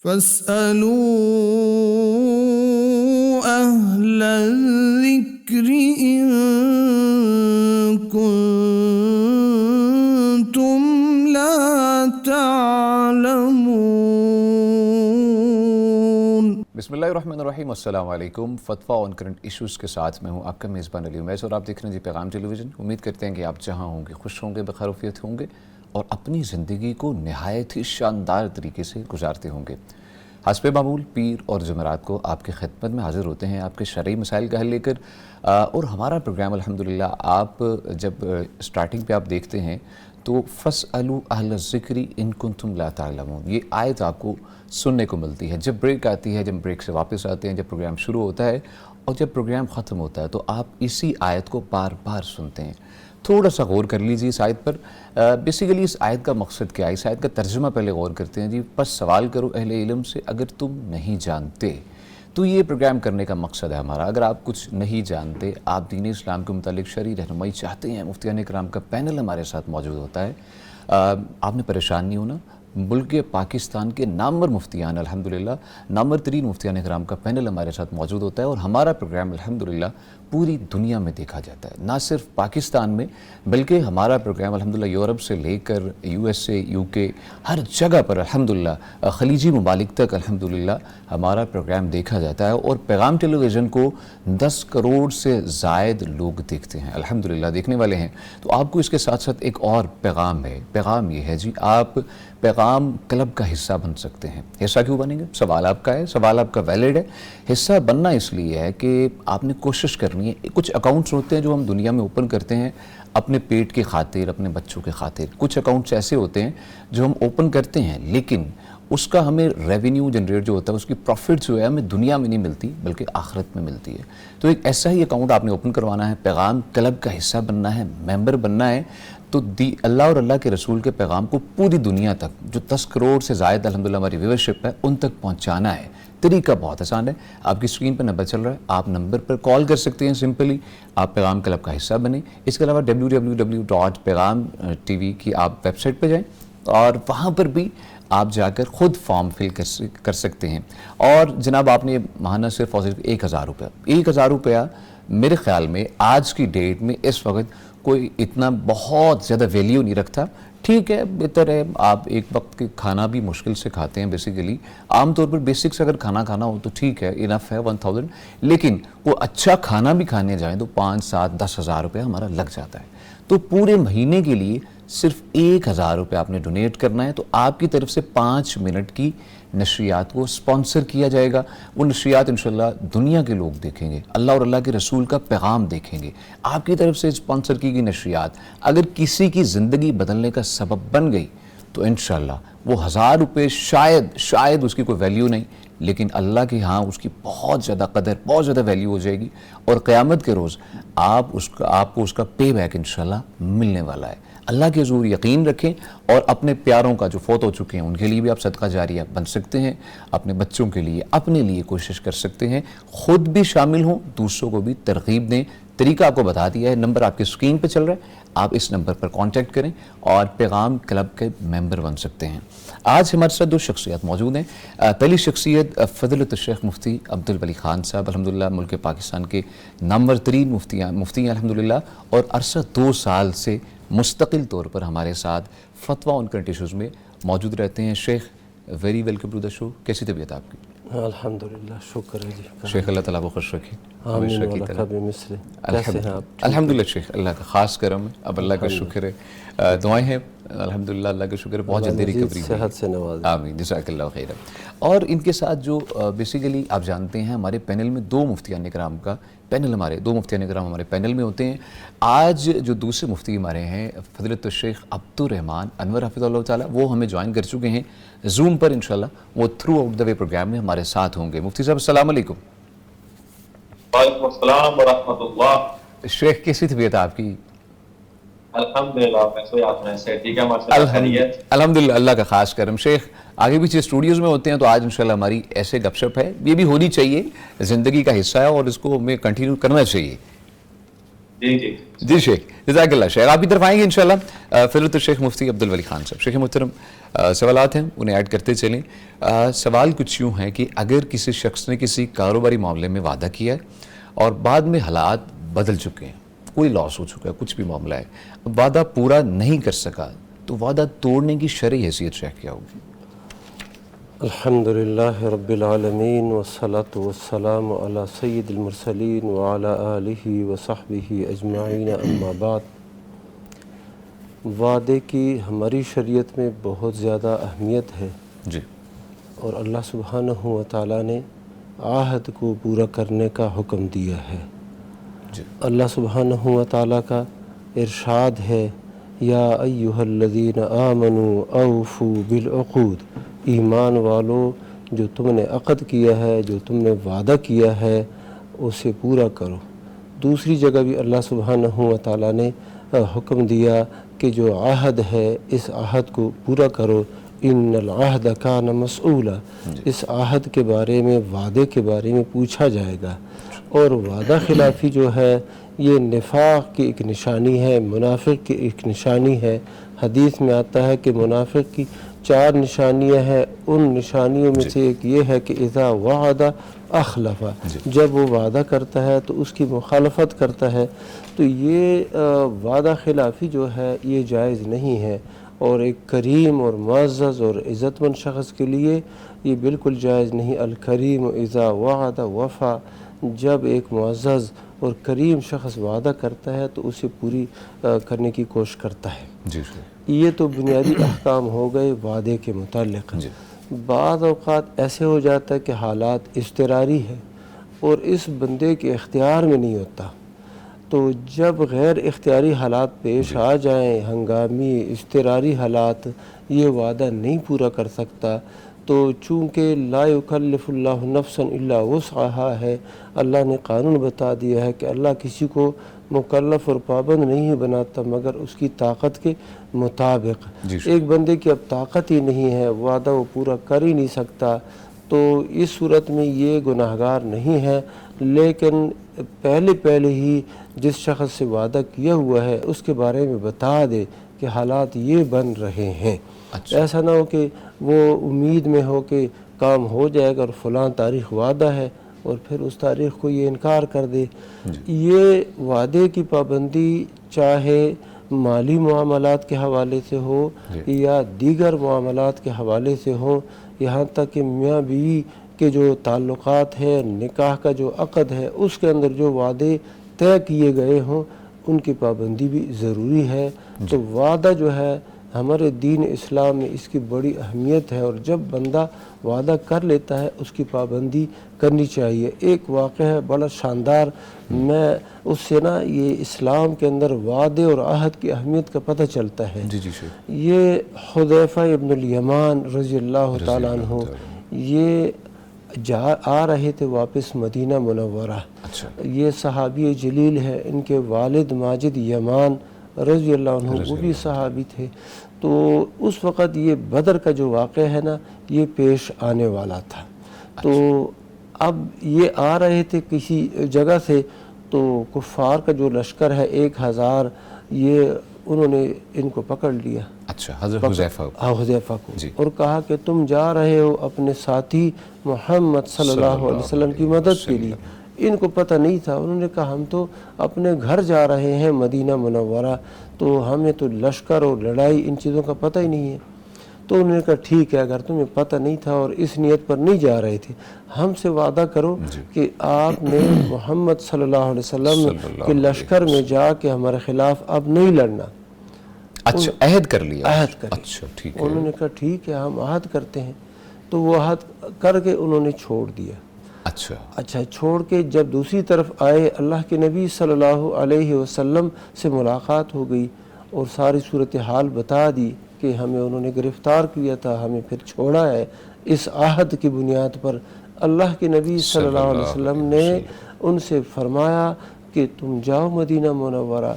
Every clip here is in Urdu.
فاسألوا أهل الذكر إن كنتم لا تعلمون۔ بسم اللہ الرحمن الرحیم، السلام علیکم۔ فتویٰ آن کرنٹ ایشوز کے ساتھ میں ہوں آپ کا میزبان علی امیز، اور آپ دیکھ رہے ہیں پیغام ٹیلی ویژن۔ امید کرتے ہیں کہ آپ جہاں ہوں گے خوش ہوں گے، بخیریت ہوں گے اور اپنی زندگی کو نہایت ہی شاندار طریقے سے گزارتے ہوں گے۔ حسب معمول پیر اور جمعرات کو آپ کی خدمت میں حاضر ہوتے ہیں آپ کے شرعی مسائل کا حل لے کر، اور ہمارا پروگرام الحمدللہ آپ جب سٹارٹنگ پہ آپ دیکھتے ہیں تو فَاسْأَلُوا أَهْلَ الذِّكْرِ إِن كُنتُمْ لَا تَعْلَمُونَ، یہ آیت آپ کو سننے کو ملتی ہے جب بریک آتی ہے، جب بریک سے واپس آتے ہیں، جب پروگرام شروع ہوتا ہے اور جب پروگرام ختم ہوتا ہے، تو آپ اسی آیت کو بار بار سنتے ہیں۔ تھوڑا سا غور کر لیجیے اس آیت پر۔ بیسیکلی اس آیت کا مقصد کیا ہے، اس آیت کا ترجمہ پہلے غور کرتے ہیں۔ جی بس سوال کرو اہل علم سے اگر تم نہیں جانتے، تو یہ پروگرام کرنے کا مقصد ہے ہمارا۔ اگر آپ کچھ نہیں جانتے، آپ دین اسلام کے متعلق شرعی رہنمائی چاہتے ہیں، مفتیان کرام کا پینل ہمارے ساتھ موجود ہوتا ہے، آپ نے پریشان نہیں ہونا۔ ملک پاکستان کے نامور مفتیان الحمدللہ، نامور ترین مفتیان کرام کا پینل ہمارے ساتھ موجود ہوتا ہے، اور ہمارا پروگرام الحمدللہ پوری دنیا میں دیکھا جاتا ہے، نہ صرف پاکستان میں بلکہ ہمارا پروگرام الحمدللہ یورپ سے لے کر USA UK ہر جگہ پر الحمدللہ، خلیجی ممالک تک الحمدللہ ہمارا پروگرام دیکھا جاتا ہے، اور پیغام ٹیلی ویژن کو 10 کروڑ سے زائد لوگ دیکھتے ہیں الحمدللہ، دیکھنے والے ہیں۔ تو آپ کو اس کے ساتھ ساتھ ایک اور پیغام ہے، پیغام یہ ہے جی، آپ پیغام کلب کا حصہ بن سکتے ہیں۔ حصہ کیوں بنیں گے؟ سوال آپ کا ہے، سوال آپ کا ویلڈ ہے۔ حصہ بننا اس لیے ہے کہ آپ نے کوشش کرنی ہے۔ کچھ اکاؤنٹس ہوتے ہیں جو ہم دنیا میں اوپن کرتے ہیں اپنے پیٹ کی خاطر، اپنے بچوں کی خاطر۔ کچھ اکاؤنٹس ایسے ہوتے ہیں جو ہم اوپن کرتے ہیں لیکن اس کا ہمیں ریونیو جنریٹ جو ہوتا ہے، اس کی پروفٹ جو ہے ہمیں دنیا میں نہیں ملتی بلکہ آخرت میں ملتی ہے۔ تو ایک ایسا ہی اکاؤنٹ آپ نے اوپن کروانا ہے، پیغام کلب کا حصہ بننا ہے، ممبر بننا ہے، تو اللہ اور اللہ کے رسول کے پیغام کو پوری دنیا تک، جو 10 کروڑ سے زائد الحمدللہ ہماری ویورشپ ہے، ان تک پہنچانا ہے۔ طریقہ بہت آسان ہے، آپ کی اسکرین پر نمبر چل رہا ہے، آپ نمبر پر کال کر سکتے ہیں، سمپلی آپ پیغام کلب کا حصہ بنیں۔ اس کے علاوہ www.paigamtv کی آپ ویب سائٹ پہ جائیں اور وہاں پر بھی آپ جا کر خود فارم فل کر سکتے ہیں۔ اور جناب آپ نے ماہانہ صرف اور صرف 1000 روپیہ میرے خیال میں آج کی ڈیٹ میں اس وقت کوئی اتنا بہت زیادہ ویلیو نہیں رکھتا۔ ٹھیک ہے، بہتر ہے، آپ ایک وقت کے کھانا بھی مشکل سے کھاتے ہیں بیسیکلی، عام طور پر بیسکس اگر کھانا ہو تو ٹھیک ہے، انف ہے 1000، لیکن وہ اچھا کھانا بھی کھانے جائیں تو 5 7 10 ہزار روپے ہمارا لگ جاتا ہے۔ تو پورے مہینے کے لیے صرف 1000 روپے آپ نے ڈونیٹ کرنا ہے، تو آپ کی طرف سے 5 منٹ کی نشریات کو سپانسر کیا جائے گا۔ وہ نشریات انشاءاللہ دنیا کے لوگ دیکھیں گے، اللہ اور اللہ کے رسول کا پیغام دیکھیں گے۔ آپ کی طرف سے سپانسر کی گئی نشریات اگر کسی کی زندگی بدلنے کا سبب بن گئی تو انشاءاللہ وہ 1000 روپے شاید اس کی کوئی ویلیو نہیں، لیکن اللہ کے ہاں اس کی بہت زیادہ قدر، بہت زیادہ ویلیو ہو جائے گی، اور قیامت کے روز آپ کو اس کا پے بیک انشاءاللہ ملنے والا ہے۔ اللہ کے حضور یقین رکھیں، اور اپنے پیاروں کا جو فوت ہو چکے ہیں ان کے لیے بھی آپ صدقہ جاریہ بن سکتے ہیں، اپنے بچوں کے لیے، اپنے لیے کوشش کر سکتے ہیں، خود بھی شامل ہوں، دوسروں کو بھی ترغیب دیں۔ طریقہ آپ کو بتا دیا ہے، نمبر آپ کی اسکرین پہ چل رہا ہے، آپ اس نمبر پر کانٹیکٹ کریں اور پیغام کلب کے ممبر بن سکتے ہیں۔ آج ہمارے ساتھ 2 شخصیات موجود ہیں۔ پہلی شخصیت فضیلت الشیخ مفتی عبدالولی خان صاحب، الحمدللہ ملک پاکستان کے نامور ترین مفتی ہیں الحمدللہ، اور عرصہ 2 سال سے مستقل طور پر ہمارے ساتھ فتویٰ آن کرنٹ ایشوز میں موجود رہتے ہیں۔ شیخ ویری ویلکم ٹو دا شو، کیسی طبیعت آپ کی؟ الحمدللہ، شکر ہے جی۔ شیخ اللہ تعالیٰ کو خوش رکھے آمین واللہ بھی مثل۔ کیسے ہیں آپ؟ الحمدللہ شیخ، اللہ کا خاص کرم ہے، اب اللہ کا شکر ہے، دعائیں ہیں الحمدللہ، اللہ کا شکر ہے، بہت جلدی ریکوری صحت سے نواز، آمین، جزاک اللہ خیر۔ اور ان کے ساتھ جو بیسیکلی آپ جانتے ہیں ہمارے پینل میں 2 مفتیان کرام کا پینل، ہمارے 2 مفتیان کرام ہمارے پینل میں ہوتے ہیں۔ آج جو دوسرے مفتی ہمارے ہیں فضیلت الشیخ عبدالرحمن انور حفظہ اللہ تعالیٰ، وہ ہمیں جوائن کر چکے ہیں زوم پر، انشاءاللہ وہ throughout the way programme میں ہمارے ساتھ ہوں گے۔ مفتی صاحب السلام علیکم۔ وعلیکم السلام ورحمۃ اللہ۔ شیخ کیسی طبیعت آپ کی؟ الحمدللہ، ٹھیک ہے الحمدللہ، اللہ کا خاص کرم۔ شیخ آگے پیچھے اسٹوڈیوز میں ہوتے ہیں، تو آج انشاءاللہ ہماری ایسے گپ شپ ہے، یہ بھی ہونی چاہیے، زندگی کا حصہ ہے اور اس کو ہمیں کنٹینیو کرنا چاہیے۔ جی شیخ جزاک اللہ شیخ آپ کی طرف آئیں گے انشاءاللہ. فضیلت الشیخ مفتی عبد الولی خان صاحب. شیخ محترم سوالات ہیں انہیں ایڈ کرتے چلیں. سوال کچھ یوں ہے کہ اگر کسی شخص نے کسی کاروباری معاملے میں وعدہ کیا ہے اور بعد میں حالات بدل چکے ہیں, کوئی لاس ہو چکا ہے, کچھ بھی معاملہ ہے, وعدہ پورا نہیں کر سکا, تو وعدہ توڑنے کی شرعی حیثیت شیخ کیا ہوگی؟ الحمدللہ رب العالمین والصلاة والسلام علی سید المرسلین وعلی آلہ وصحبہ اجمعین اما بعد. وعدے کی ہماری شریعت میں بہت زیادہ اہمیت ہے جی. اور اللہ سبحانہ و تعالیٰ نے عہد کو پورا کرنے کا حکم دیا ہے. جی. اللہ سبحانہ و تعالیٰ کا ارشاد ہے یا ایہا الذین آمنوا اوفوا بالعقود, ایمان والو جو تم نے عقد کیا ہے, جو تم نے وعدہ کیا ہے اسے پورا کرو. دوسری جگہ بھی اللہ سبحانہ و تعالیٰ نے حکم دیا کہ جو عہد ہے اس عہد کو پورا کرو. ان العہد کان مسئولا, اس عہد کے بارے میں, وعدے کے بارے میں پوچھا جائے گا. اور وعدہ خلافی جو ہے یہ نفاق کی ایک نشانی ہے, منافق کی ایک نشانی ہے. حدیث میں آتا ہے کہ منافق کی 4 نشانیاں ہیں. ان نشانیوں میں سے ایک یہ ہے کہ اذا وعد اخلف, جب وہ وعدہ کرتا ہے تو اس کی مخالفت کرتا ہے. تو یہ وعدہ خلافی جو ہے یہ جائز نہیں ہے, اور ایک کریم اور معزز اور عزت مند شخص کے لیے یہ بالکل جائز نہیں. الکریم اذا وعد وفا, جب ایک معزز اور کریم شخص وعدہ کرتا ہے تو اسے پوری کرنے کی کوشش کرتا ہے. جی. یہ تو بنیادی احکام ہو گئے وعدے کے متعلق. جی. بعض اوقات ایسے ہو جاتا ہے کہ حالات اضطراری ہے اور اس بندے کے اختیار میں نہیں ہوتا, تو جب غیر اختیاری حالات پیش آ جائیں, ہنگامی اضطراری حالات, یہ وعدہ نہیں پورا کر سکتا, تو چونکہ لا یکلف اللہ نفسا الا وسعها ہے, اللہ نے قانون بتا دیا ہے کہ اللہ کسی کو مکلف اور پابند نہیں بناتا مگر اس کی طاقت کے مطابق. ایک بندے کی اب طاقت ہی نہیں ہے, وعدہ وہ پورا کر ہی نہیں سکتا, تو اس صورت میں یہ گناہگار نہیں ہے. لیکن پہلے ہی جس شخص سے وعدہ کیا ہوا ہے اس کے بارے میں بتا دے کہ حالات یہ بن رہے ہیں. ایسا نہ ہو کہ وہ امید میں ہو کہ کام ہو جائے گا اور فلاں تاریخ وعدہ ہے اور پھر اس تاریخ کو یہ انکار کر دے. یہ وعدے کی پابندی چاہے مالی معاملات کے حوالے سے ہو یا دیگر معاملات کے حوالے سے ہو, یہاں تک کہ میاں بیوی کے جو تعلقات ہے, نکاح کا جو عقد ہے, اس کے اندر جو وعدے طے کیے گئے ہوں ان کی پابندی بھی ضروری ہے. تو وعدہ جو ہے ہمارے دین اسلام میں اس کی بڑی اہمیت ہے, اور جب بندہ وعدہ کر لیتا ہے اس کی پابندی کرنی چاہیے. ایک واقعہ ہے بڑا شاندار, میں اس سے نا یہ اسلام کے اندر وعدے اور عہد کی اہمیت کا پتہ چلتا ہے. یہ حذیفہ ابن الیمان رضی اللہ تعالیٰ عنہ یہ آ رہے تھے واپس مدینہ منورہ. یہ صحابی جلیل ہے, ان کے والد ماجد یمان رضی اللہ عنہ وہ بھی صحابی تھے. تو اس وقت یہ بدر کا جو واقعہ ہے نا یہ پیش آنے والا تھا. تو اب یہ آ رہے تھے کسی جگہ سے, تو کفار کا جو لشکر ہے 1000, یہ انہوں نے ان کو پکڑ لیا. حضرت حذیفہ کو, اور کہا کہ تم جا رہے ہو اپنے ساتھی محمد صلی اللہ علیہ وسلم کی مدد کے لیے. ان کو پتہ نہیں تھا, انہوں نے کہا ہم تو اپنے گھر جا رہے ہیں مدینہ منورہ, تو ہمیں تو لشکر اور لڑائی ان چیزوں کا پتہ ہی نہیں ہے. تو انہوں نے کہا ٹھیک ہے, اگر تمہیں پتہ نہیں تھا اور اس نیت پر نہیں جا رہے تھے, ہم سے وعدہ کرو کہ آپ نے محمد صلی اللہ علیہ وسلم کے لشکر میں جا کے ہمارے خلاف اب نہیں لڑنا. عہد کر لیا. عہد کر لیا. انہوں نے کہا ٹھیک ہے ہم عہد کرتے ہیں. تو وہ عہد کر کے انہوں نے چھوڑ دیا. اچھا چھوڑ کے جب دوسری طرف آئے, اللہ کے نبی صلی اللہ علیہ وسلم سے ملاقات ہو گئی اور ساری صورتحال بتا دی کہ ہمیں انہوں نے گرفتار کیا تھا, ہمیں پھر چھوڑا ہے اس عہد کی بنیاد پر. اللہ کے نبی صلی اللہ علیہ وسلم نے ان سے فرمایا کہ تم جاؤ مدینہ منورہ,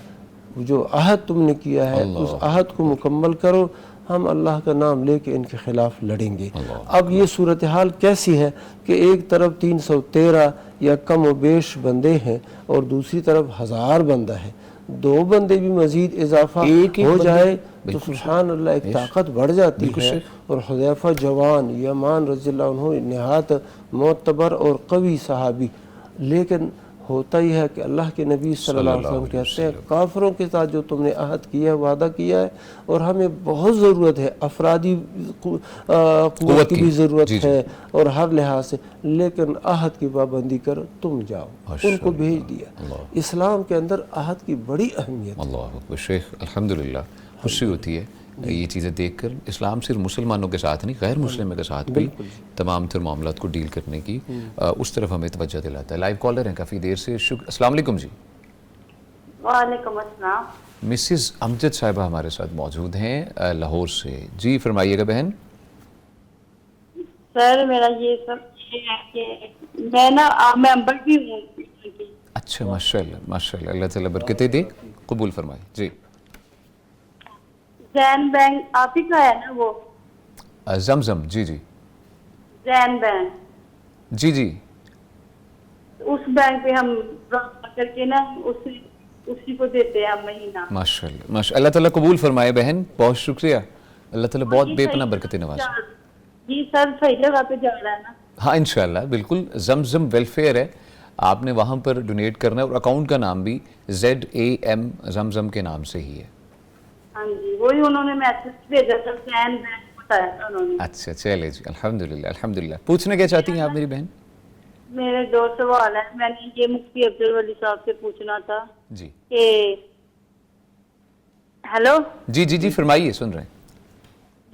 جو عہد تم نے کیا ہے اس عہد کو مکمل کرو, ہم اللہ کا نام لے کے ان کے خلاف لڑیں گے. اب یہ صورتحال کیسی ہے کہ ایک طرف 313 یا کم و بیش بندے ہیں اور دوسری طرف 1000 بندہ ہے، 2 بندے بھی مزید اضافہ ایک ہو بندے، جائے تو بالکل سبحان اللہ ایک طاقت بڑھ جاتی بالکل ہے۔ شیخ۔ اور حذیفہ جوان یمان رضی اللہ عنہ نہایت معتبر اور قوی صحابی، لیکن ہوتا ہی ہے کہ اللہ کے نبی صلی اللہ علیہ وسلم کہتے ہیں کافروں کے ساتھ جو تم نے عہد کیا ہے، وعدہ کیا ہے، اور ہمیں بہت ضرورت ہے، افرادی قوت کی بھی ضرورت ہے اور ہر لحاظ سے، لیکن عہد کی پابندی کرو، تم جاؤ، ان کو بھیج دیا۔ اسلام کے اندر عہد کی بڑی اہمیت ہے۔ اللہ اکبر شیخ، الحمدللہ خوشی ہوتی ہے یہ چیزیں دیکھ کر۔ اسلام صرف مسلمانوں کے ساتھ نہیں، غیر مسلم کے ساتھ بھی تمام تر معاملات کو ڈیل کرنے کی اس طرف ہمیں توجہ دلاتا ہے۔ لائیو کالر ہیں کافی دیر سے، السلام علیکم جی۔ وعلیکم السلام۔ مسز امجد صاحبہ ہمارے ساتھ موجود ہیں لاہور سے، جی فرمائیے گا بہن۔ سر میرا یہ سب یہ ہے کہ میں نا ممبر بھی ہوں۔ اچھا ماشاء اللہ ماشاء اللہ، اللہ تعالیٰ برکتیں دے، قبول فرمائے جی۔ زین بینک آپ ہی کا ہے نا وہ؟ زمزم، جی جی زین بینک، جی جی۔ اس بینک پہ ہم رابطہ کر کے نا اسی کو دیتے ہیں مہینہ۔ ماشاء اللہ ماشاء اللہ، اللہ تعالیٰ قبول فرمائے بہن، بہت شکریہ، اللہ تعالیٰ بہت بے پناہ برکتیں نوازے۔ جی سر صحیح جگہ پہ جا رہا ہے نا؟ ہاں انشاءاللہ بالکل، زمزم ویلفیئر ہے، آپ نے وہاں پر ڈونیٹ کرنا ہے، اور اکاؤنٹ کا نام بھی ZAM زمزم کے نام سے ہی ہے۔ ہاں جی وہی انہوں نے میسج بھیجا تھا، زین بینک بتایا تھا انہوں نے۔ اچھا چلے جی، الحمدللہ الحمدللہ۔ پوچھنا کیا چاہتی ہیں آپ میری بہن؟ میرے 2 سوال ہیں، میں نے یہ مفتی افضل ولی صاحب سے پوچھنا تھا جی کہ ہیلو جی جی جی فرمائیے، سن رہے ہیں۔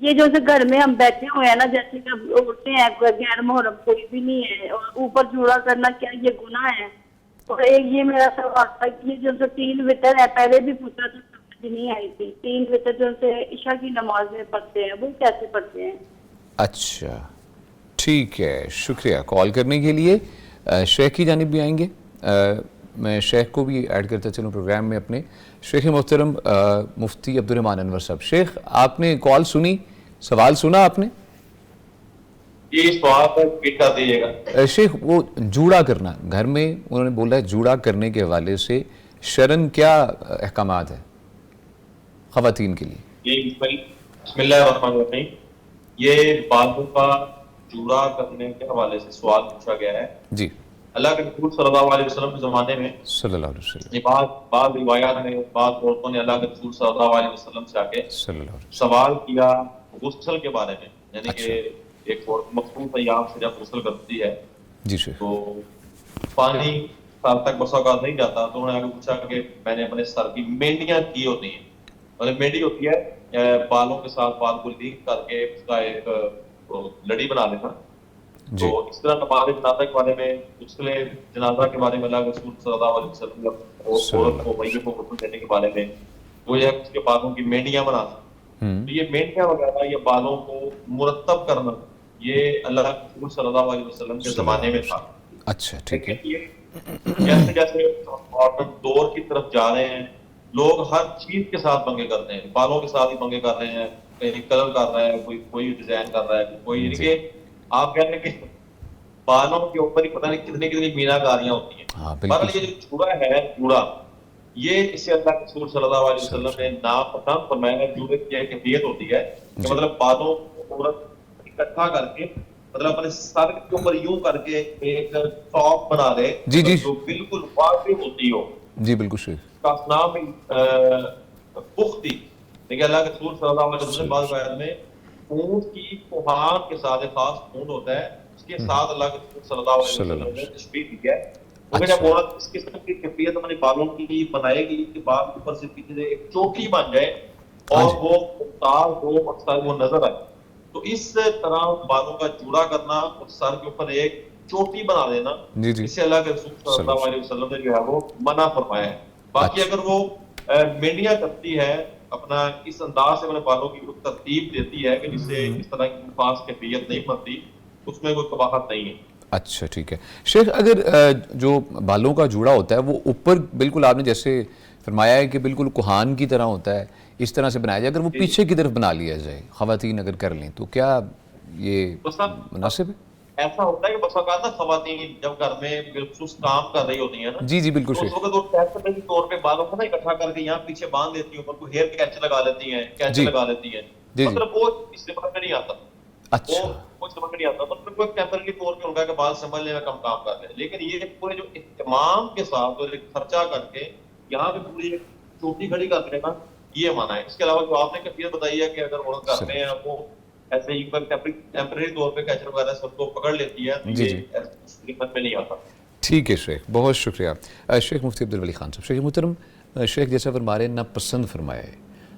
یہ جو سے گھر میں ہم بیٹھے ہوئے ہیں نا، جیسے کہ عورتیں ہیں، غیر محرم کوئی بھی نہیں ہے، اور اوپر جوڑا کرنا کیا یہ گناہ ہے؟ اور ایک یہ میرا سوال تھا کہ یہ جو سے 3 وتر ہے، پہلے بھی پوچھا تھا، سمجھ نہیں آئی تھی، 3 وتر جو سے عشاء کی نماز میں پڑھتے ہیں وہ کیسے پڑھتے ہیں؟ اچھا ٹھیک ہے، شکریہ کال کرنے کے لیے۔ شیخ کی جانب بھی آئیں گے، میں شیخ کو بھی ایڈ کرتا چلوں پروگرام میں اپنے۔ شیخ محترم مفتی عبدالرحمن انور صاحب، شیخ آپ نے کال سنی، سوال سنا آپ نے؟ یہ سوال پر ریپیٹ کر دیجیے گا۔ شیخ وہ جوڑا کرنا گھر میں، انہوں نے بولا ہے جوڑا کرنے کے حوالے سے شرعاً کیا احکامات ہیں خواتین کے لیے؟ یہ بسم اللہ الرحمن الرحیم، یہ بالوں کا جوڑا کرنے کے حوالے سے سوال پوچھا گیا ہے۔ جی اللہ کے رسول صلی اللہ علیہ وسلم کے زمانے میں صلی اللہ علیہ وسلم، یہ بعض روایات میں بعض عورتوں نے اللہ کے رسول صلی اللہ علیہ وسلم سے آ کے صلی اللہ علیہ سوال کیا غسل کے بارے میں، یعنی اچھا۔ کہ ایک عورت مخصوص ایام سے جب غسل کرتی ہے وسلم۔ جی شیخ، تو پانی سر تک بسا اوقات نہیں جاتا، تو انہوں نے آگے پوچھا کہ میں نے اپنے سر کی مینڈیاں کی ہوتی ہیں، مطلب مینڈی ہوتی ہے بالوں کے ساتھ بال کو لنک کر کے اس کا ایک لڑی بنا لینا، جی تو اس طرح نماز جنازہ کے بارے میں، غسل جنازہ کے بارے میں اللہ کے رسول صلی اللہ علیہ وسلم عورت کو میت کو غسل دینے کے بارے میں وہ یہ اس کے بالوں کی مینڈیاں بنانا، تو یہ مینڈیاں وغیرہ یہ بالوں کو مرتب کرنا یہ اللہ کے رسول صلی اللہ علیہ وسلم کے زمانے میں تھا۔ اچھا ٹھیک ہے۔ جیسے جیسے دور کی طرف جا رہے ہیں، لوگ ہر چیز کے ساتھ پنگے کرتے ہیں، بالوں کے ساتھ ہی پنگے کر رہے ہیں، کہیں کلر کر رہا ہے، کوئی ڈیزائن کر رہا ہے، کوئی، یعنی کہ آپ کہہ رہے ہیں کہ بالوں کے اوپر ہی پتہ نہیں کتنی مینا کاریاں ہوتی ہیں۔ بہرحال یہ جو جوڑا ہے، جوڑا یہ اسے اللہ کے رسول صلی اللہ علیہ وسلم نے ناپسند فرمایا ہے۔ جوڑے کی ایک کیفیت ہوتی ہے کہ مطلب بالوں کو عورت اکٹھا کر کے مطلب اپنے سر کے اوپر یوں کر کے ایک ٹاپ بنا لے جو بالکل واضح ہوتی ہو۔ جی بالکل شیخ۔ کا نام پختی، لیکن اللہ کے رسول صلی اللہ علیہ وسلم بعض روایات میں اونٹ کی کوہان کے ساتھ ایک خاص اونٹ ہوتا ہے، اس کے ساتھ اللہ کے رسول صلی اللہ علیہ وسلم نے تشبیہ دی ہے۔ کیونکہ جب عورت اس قسم کی کیفیت اپنے بالوں کی بنائے گی کہ بال اوپر سے پیچھے سے ایک چوٹی بن جائے اور وہ تار ہو اکثر وہ نظر آئے، تو اس طرح بالوں کا جوڑا کرنا اور سر کے اوپر ایک چوٹی بنا دینا، اس سے اللہ کے رسول صلی اللہ علیہ وسلم نے جو ہے وہ منع فرمایا ہے۔ باقی اگر وہ مینڈیاں کرتی ہے اپنا اس انداز سے اپنے بالوں کی ترتیب دیتی ہے کہ جس سے اس طرح کی خاص کیفیت نہیں بنتی، اس میں کوئی قباحت نہیں ہے۔ اچھا ٹھیک ہے شیخ، اگر جو بالوں کا جوڑا ہوتا ہے وہ اوپر بالکل آپ نے جیسے فرمایا ہے کہ بالکل کوہان کی طرح ہوتا ہے، اس طرح سے بنایا جائے، اگر وہ پیچھے کی طرف بنا لیا جائے خواتین اگر کر لیں تو کیا یہ مناسب ہے؟ ایسا ہوتا ہے کہ بس اوقات نا خواتین جب گھر میں بالخصوص کام کر رہی ہوتی ہیں نا، جی بالکل تو اس شیخ. وقت وہ ٹیمپرری طور پہ بالوں کو نا اکٹھا کر کے یہاں پیچھے باندھ دیتی ہیں، اوپر کو ہیئر کیچ لگا لیتی ہیں، کیچ جی لگا لیتی ہیں. جی جی. مطلب وہ استعمال میں نہیں آتا، وہ اچھا سمجھ میں نہیں آتا. مطلب کوئی ٹیمپرری طور پہ ان کا کہ بال سنبھل لے، کم کام کر لیں. لیکن یہ پورے جو اہتمام کے ساتھ اور ایک خرچہ کر کے یہاں پہ پوری ایک چوٹی کھڑی کر لینا، یہ مانا ہے. اس کے علاوہ جو آپ نے کیفیت بتائی ہے کہ اگر وہ کرتے ہیں وہ ایسے ہی ٹیمپرری طور پہ کیچر وغیرہ سب کو پکڑ لیتی ہے، تو جی یہ خدمت میں نہیں آتا. ٹھیک ہے شیخ، بہت شکریہ. شیخ مفتی عبدالولی خان صاحب. شیخ محترم، شیخ جیسا فرما رہے ہیں ناپسند فرمایا ہے،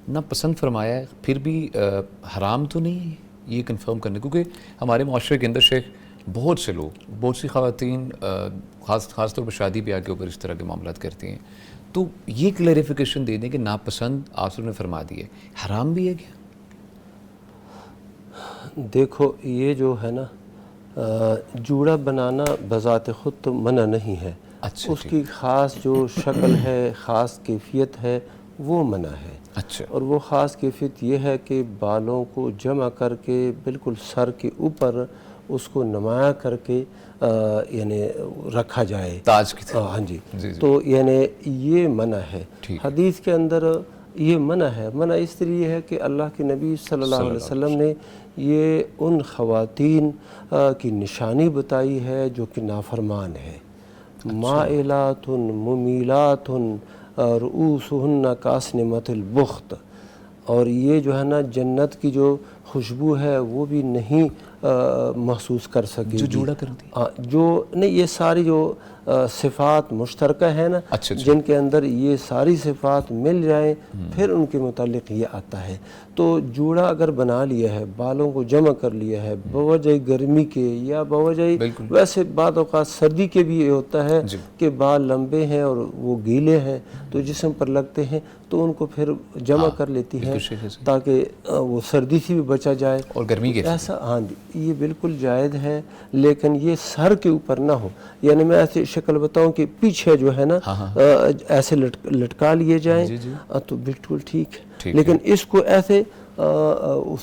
ناپسند فرمایا ہے، پھر بھی حرام تو نہیں ہے یہ کنفرم کرنے، کیونکہ ہمارے معاشرے کے اندر شیخ بہت سے لوگ، بہت سی خواتین خاص طور پر شادی بیاہ کے اوپر اس طرح کے معاملات کرتی ہیں. تو یہ کلیریفیکیشن دے دیں کہ ناپسند آپ نے فرما دی ہے، حرام بھی ہے کیا؟ دیکھو یہ جو ہے نا جوڑا بنانا بذات خود تو منع نہیں ہے، اچھا اس کی خاص جو شکل ہے، خاص کیفیت ہے، وہ منع ہے. اچھا اور وہ خاص کیفیت یہ ہے کہ بالوں کو جمع کر کے بالکل سر کے اوپر اس کو نمایاں کر کے یعنی رکھا جائے تاج کی طرح. ہاں جی. جی. تو یعنی یہ منع ہے. ٹھیک. حدیث کے اندر یہ منع ہے. منع اس طریقے ہے کہ اللہ کے نبی صلی اللہ علیہ وسلم نے یہ ان خواتین کی نشانی بتائی ہے جو کہ نافرمان ہے. مائلات ممیلات رؤوسہن کاسنمۃ البخت. اور یہ جو ہے نا جنت کی جو خوشبو ہے وہ بھی نہیں محسوس کر سکے جو جوڑا کرتی جو نہیں، یہ ساری جو صفات مشترکہ ہیں نا، جن کے اندر یہ ساری صفات مل جائیں پھر ان کے متعلق یہ آتا ہے. تو جوڑا اگر بنا لیا ہے، بالوں کو جمع کر لیا ہے بوجہ گرمی کے یا بوجہ ویسے بعض اوقات سردی کے بھی یہ ہوتا ہے کہ بال لمبے ہیں اور وہ گیلے ہیں تو جسم پر لگتے ہیں، تو ان کو پھر جمع کر لیتی ہیں تاکہ وہ سردی سے بھی بچا جائے اور گرمی کے ایسا. ہاں جی، یہ بالکل جائز ہے، لیکن یہ سر کے اوپر نہ ہو. یعنی میں ایسی شکل بتاؤں کہ پیچھے جو ہے نا ایسے لٹکا لیے جائیں تو بالکل ٹھیک ہے. لیکن اس کو ایسے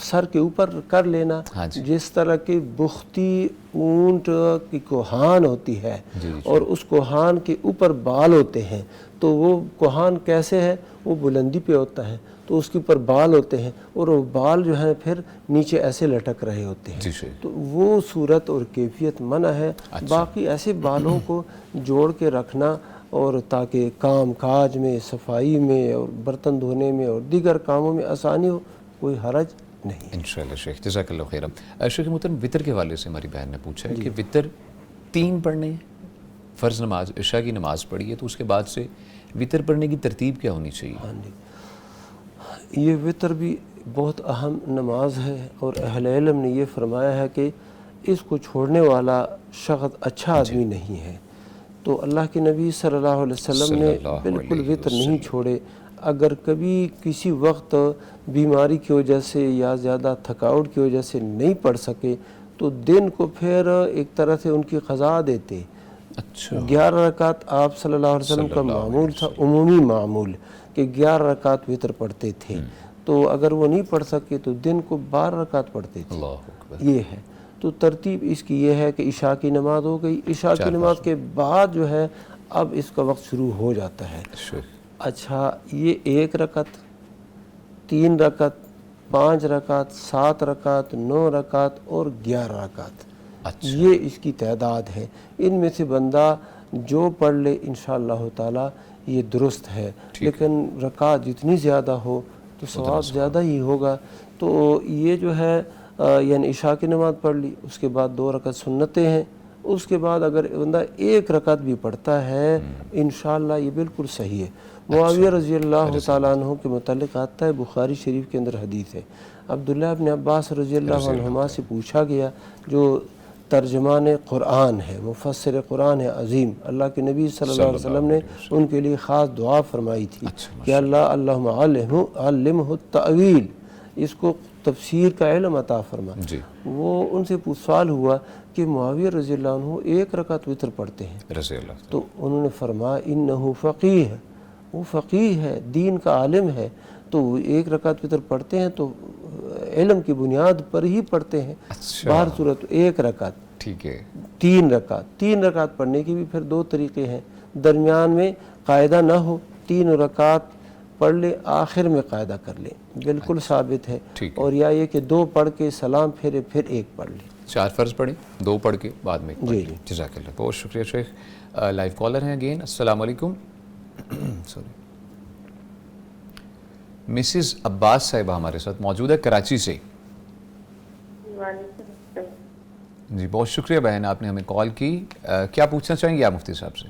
سر کے اوپر کر لینا جس طرح کی بختی اونٹ کی کوہان ہوتی ہے اور اس کوہان کے اوپر بال ہوتے ہیں، تو وہ کوہان کیسے ہے، وہ بلندی پہ ہوتا ہے تو اس کے اوپر بال ہوتے ہیں اور وہ بال جو ہیں پھر نیچے ایسے لٹک رہے ہوتے ہیں. تو وہ صورت اور کیفیت منع ہے. باقی ایسے بالوں کو جوڑ کے رکھنا اور تاکہ کام کاج میں، صفائی میں اور برتن دھونے میں اور دیگر کاموں میں آسانی ہو، کوئی حرج نہیں. انشاءاللہ شیخ، جزاک اللہ خیر. شیخ محترم، وطر کے حوالے سے ہماری بہن نے پوچھا ہے کہ وطر 3 پڑھنے ہیں، فرض نماز عشاء کی نماز پڑھی ہے تو اس کے بعد سے وطر پڑھنے کی ترتیب کیا ہونی چاہیے؟ ہاں جی، یہ وطر بھی بہت اہم نماز ہے اور اہل علم نے یہ فرمایا ہے کہ اس کو چھوڑنے والا شخص اچھا آدمی نہیں ہے. تو اللہ کے نبی صلی اللہ علیہ وسلم نے بالکل وطر نہیں چھوڑے. اگر کبھی کسی وقت بیماری کی وجہ سے یا زیادہ تھکاوٹ کی وجہ سے نہیں پڑھ سکے تو دن کو پھر ایک طرح سے ان کی قضا دیتے. 11 رکعت آپ صلی اللہ علیہ وسلم کا معمول تھا، عمومی معمول، کہ 11 رکعت وطر پڑھتے تھے. تو اگر وہ نہیں پڑھ سکے تو دن کو 12 رکعت پڑھتے تھے. یہ ہے. تو ترتیب اس کی یہ ہے کہ عشاء کی نماز ہو گئی، عشاء کی نماز کے بعد جو ہے اب اس کا وقت شروع ہو جاتا ہے. اچھا، یہ 1 رکعت، 3 رکعت، 5 رکعت، 7 رکعت، 9 رکعت اور 11 رکعت، یہ اس کی تعداد ہے. ان میں سے بندہ جو پڑھ لے انشاءاللہ تعالی یہ درست ہے. لیکن رکعت جتنی زیادہ ہو تو ثواب زیادہ ہی ہوگا. تو یہ جو ہے یعنی عشاء کی نماز پڑھ لی، اس کے بعد 2 رکعت سنتیں ہیں، اس کے بعد اگر بندہ 1 رکعت بھی پڑھتا ہے انشاءاللہ یہ بالکل صحیح ہے. معاویہ رضی اللہ تعالیٰ عنہ کے متعلق آتا ہے، بخاری شریف کے اندر حدیث ہے. عبداللہ ابن عباس رضی اللہ عنہما سے پوچھا گیا، جو ترجمان قرآن ہے، مفسر قرآن ہے عظیم، اللہ کے نبی صلی اللہ علیہ وسلم نے ان کے لیے خاص دعا فرمائی تھی کہ اللہم علمہ التأویل، اس کو تفسیر کا علم عطا فرما. وہ ان سے سوال ہوا کہ معاویہ رضی اللہ عنہ 1 رکعت وطر پڑھتے ہیں، تو انہوں نے فرمایا انہو فقیہ ہے، وہ فقیہ ہے، دین کا عالم ہے، تو 1 رکعت وطر پڑھتے ہیں تو علم کی بنیاد پر ہی پڑھتے ہیں. باہر صورت 1 رکعت ٹھیک ہے 3 رکعت پڑھنے کے بھی پھر 2 طریقے ہیں، درمیان میں قاعدہ نہ ہو 3 رکعت پڑھ لے، آخر میں قاعدہ کر لے، بالکل ثابت ہے، ٹھیک ہے۔ اور یا یہ کہ 2 پڑھ کے سلام پھیرے پھر 1 پڑھ لے۔ 4 فرض پڑھیں، 2 پڑھ کے بعد میں 1 پڑھ جی لیں۔ جزاک اللہ، بہت شکریہ شیخ۔ لائیو کالر ہیں اگین، السلام علیکم۔ سوری، مسز عباس صاحبہ ہمارے ساتھ موجود ہے کراچی سے۔ جی بہت شکریہ بہن، آپ نے ہمیں کال کی، کیا پوچھنا چاہیں گے آپ مفتی صاحب سے؟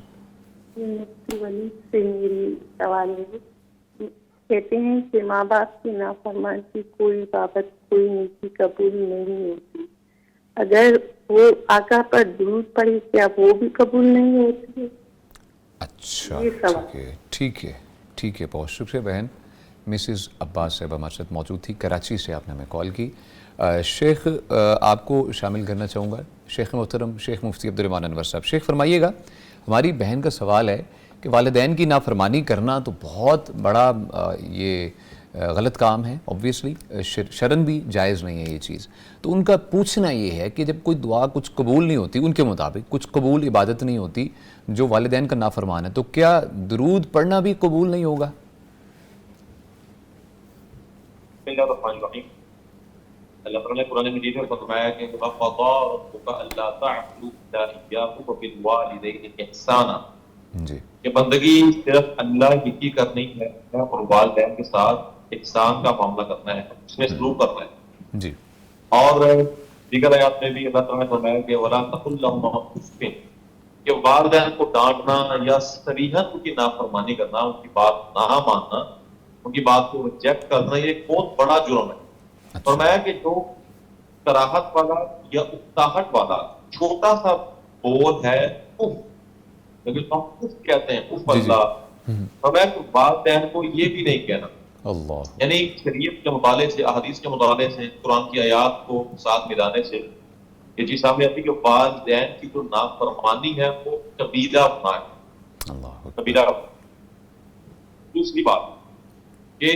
مفتی ولی سے میری سوال ہے، کہتے ہیں کہ ماں باپ کی نافرمان کی کوئی بابت کوئی نیکی قبول نہیں ہوتی، اگر وہ آقا پر درود پڑے کیا وہ بھی قبول نہیں ہوتی؟ اچھا یہ سوال۔ ٹھیک ہے، بہت شکریہ بہن۔ مسز عباس صاحب ہمارے ساتھ موجود تھی کراچی سے، آپ نے ہمیں کال کی۔ شیخ آپ کو شامل کرنا چاہوں گا، شیخ محترم شیخ مفتی عبدالرحمن انور صاحب۔ شیخ فرمائیے گا، ہماری بہن کا سوال ہے کہ والدین کی نافرمانی کرنا تو بہت بڑا یہ غلط کام ہے، اوبویسلی شرعاً بھی جائز نہیں ہے یہ چیز، تو ان کا پوچھنا یہ ہے کہ جب کوئی دعا کچھ قبول نہیں ہوتی ان کے مطابق، کچھ قبول عبادت نہیں ہوتی جو والدین کا نافرمان ہے، تو کیا درود پڑھنا بھی قبول نہیں ہوگا؟ بسم اللہ الرحمن الرحیم۔ اللہ تعالیٰ نے قرآن مجید میں فرمایا کہ وَقَضَىٰ رَبُّكَ أَلَّا تَعْبُدُوا إِلَّا إِيَّاهُ وَبِالْوَالِدَيْنِ إِحْسَانًا۔ جی کہ بندگی صرف اللہ ہی کی کرنی ہے اور والدین کے ساتھ احسان کا معاملہ کرنا ہے، اس میں سلوک کرنا ہے۔ جی اور دیگر آیات میں بھی اللہ تعالیٰ نے فرمایا کہ وَلَا تَقُل لَّهُمَا أُفٍّ، کہ والدین کو ڈانٹنا یا صریحاً ان کی نافرمانی کرنا، ان کی بات نہ ماننا، ان کی بات کو ریجیکٹ کرنا، یہ ایک بہت بڑا جرم ہے۔ فرمایا کہ جو کراہت والا یا اکتاہٹ والا چھوٹا سا بول ہے اف، لیکن ہم اف کہتے ہیں، اف اللہ، فرمایا کہ والدین کو یہ بھی نہیں کہنا۔ اللہ، یعنی شریعت کے مطالعے سے، احادیث کے مطالعے سے، قرآن کی آیات کو ساتھ ملانے سے یہ چیز سامنے آتی ہے کہ والدین کی جو نافرمانی ہے وہ کبیرہ گناہ ہے، اللہ کبیرہ گناہ۔ دوسری بات کہ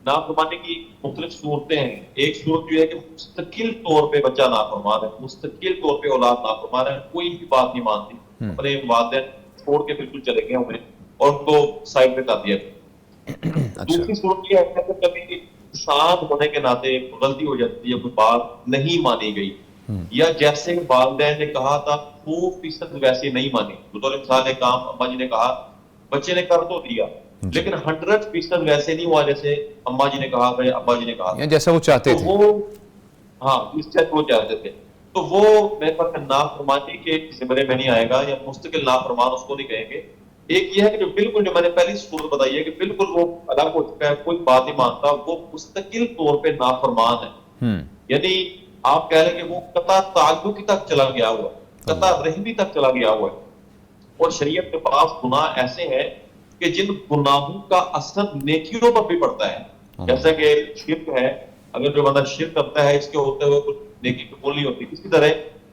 نافرمانی کی مختلف صورتیں ہیں۔ ایک صورت جو ہے کہ مستقل طور پہ بچہ نافرمان ہے، مستقل طور پہ اولاد نافرمان ہے، کوئی بھی بات نہیں مانتی، اپنے والدین چھوڑ کے بالکل چلے گئے انہیں اور ان کو سائڈ پہ کر دیا گیا۔ دوسری صورت یہ ہے کہ کبھی انسان ہونے کے ناطے غلطی ہو جاتی ہے، کوئی بات نہیں مانی گئی، یا جیسے والدین نے کہا تھا 100% ویسے نہیں مانی، بطور مثال ایک کام اماں جی نے کہا، بچے نے کر تو دیا لیکن 100% ویسے نہیں ہوا جیسے اماں جی نے کہا تھا یا ابا جی نے کہا تھا، جیسا وہ چاہتے تھے، وہ ہاں اس سے وہ چاہتے تھے، تو وہ میرے پاس نافرمانی کے زمرے میں نہیں آئے گا، یا مستقل نافرمان اس کو نہیں کہیں گے۔ ایک یہ ہے کہ جو بالکل، جو میں نے پہلی صورت بتائی ہے کہ بالکل وہ الگ ہو چکا ہے، کوئی بات نہیں مانتا، وہ مستقل طور پہ نافرمان ہے، یعنی آپ کہہ لیں کہ وہ قطع تعلقی تک چلا گیا ہوا، قطع رحمی تک چلا گیا ہوا ہے۔ اور شریعت کے پاس گناہ ایسے ہیں کہ جن گناہوں کا اثر نیکیوں پر بھی پڑتا ہے، جیسا کہ شرک ہے، اگر جو بندہ شرک کرتا ہے اس کے ہوتے ہوئے کچھ نیکی قبول نہیں ہوتی۔ اسی طرح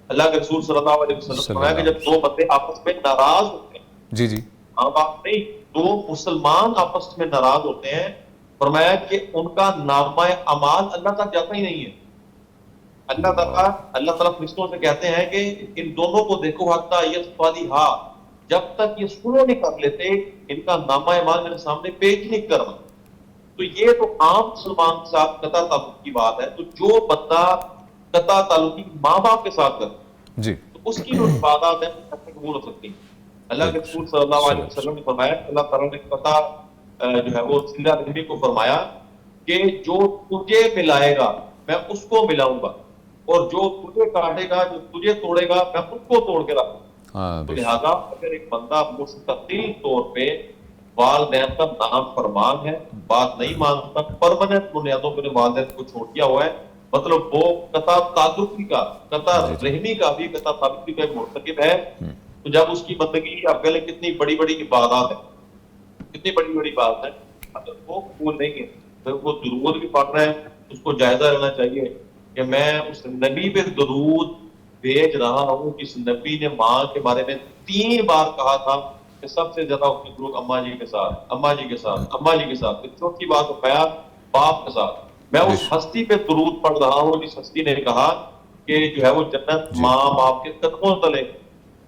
اللہ کے رسول صلی اللہ علیہ وسلم نے فرمایا کہ جب 2 بندے آپس میں ناراض ہوتے ہیں، جی جی ماں باپ نہیں، 2 مسلمان آپس میں ناراض ہوتے ہیں، فرمایا کہ ان کا نامہ اعمال اللہ تک جاتا ہی نہیں ہے۔ اللہ تعالیٰ فرشتوں سے کہتے ہیں کہ ان دونوں کو دیکھو حتی یصفحا، جب تک یہ سلو نہیں کر لیتے ان کا نامہ اعمال میرے سامنے پیش نہیں کرنا۔ تو یہ تو عام مسلمان کے ساتھ قطع تعلق کی بات ہے، تو جو بندہ قطع تعلقی ماں باپ کے ساتھ کرتا جی تو اس کی جو عبادات ہیں وہ قبول ہو سکتی ہیں۔ اللہ کے رسول صلی اللہ علیہ وسلم نے فرمایا، اللہ تعالیٰ نے قطع جو ہے وہ صلہ رحمی کو فرمایا کہ جو تجھے ملائے گا میں اس کو ملاؤں گا، اور جو تجھے کاٹے گا، جو تجھے توڑے گا میں اس کو توڑ کے رکھوں گا۔ تو لہٰذا اگر ایک بندہ مستقل طور پہ والدین کا نام فرمان ہے، بات نہیں مانتا، پرماننٹ بنیادوں پر والدین کو چھوڑ دیا ہوا ہے، مطلب وہ قطع تعلقی کا، قطع رحمی کا بھی، قطع تعلقی کا مرتکب ہے، تو جب اس کی بندگی آپ کہہ لیں کتنی بڑی بڑی عبادات ہے، کتنی بڑی بڑی بات ہے، اگر وہ قبول نہیں ہے پھر وہ درود بھی پڑھ رہا ہے، اس کو جائزہ لینا چاہیے کہ میں اس نبی پہ درود بھیج رہا ہوں جس نبی نے ماں کے بارے میں 3 بار کہا تھا کہ سب سے زیادہ اس کی درود اماں جی کے ساتھ، اماں جی کے ساتھ، اماں جی کے ساتھ، چوتھی بات فرمایا باپ کے ساتھ۔ میں اس ہستی پہ درود پڑھ رہا ہوں جس ہستی نے کہا کہ جو ہے وہ جنت ماں باپ کے قدموں تلے.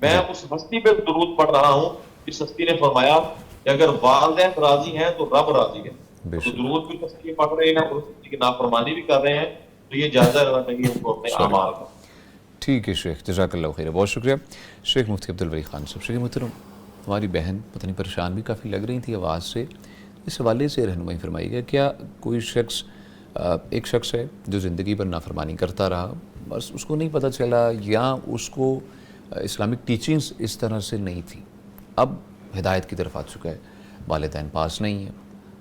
میں اس ہستی پہ درود پڑھ رہا ہوں جس ہستی نے فرمایا کہ اگر والدین راضی ہیں تو رب راضی ہے. تو درود بھی ہستی پڑھ رہے ہیں اور اس ہستی کی نافرمانی بھی کر رہے ہیں, تو یہ جائزہ لینا چاہیے ان کو اپنے اعمال کا. ٹھیک ہے شیخ, جزاک اللہ خیر, بہت شکریہ شیخ مفتی عبدالبری خان صاحب. شیخ محترم, ہماری بہن پتہ نہیں پریشان بھی کافی لگ رہی تھی آواز سے, اس حوالے سے رہنمائی فرمائی گا. کیا کوئی شخص ایک شخص ہے جو زندگی پر نافرمانی کرتا رہا, بس اس کو نہیں پتہ چلا یا اس کو اسلامک ٹیچنگز اس طرح سے نہیں تھی, اب ہدایت کی طرف آ چکا ہے, والدین پاس نہیں ہیں,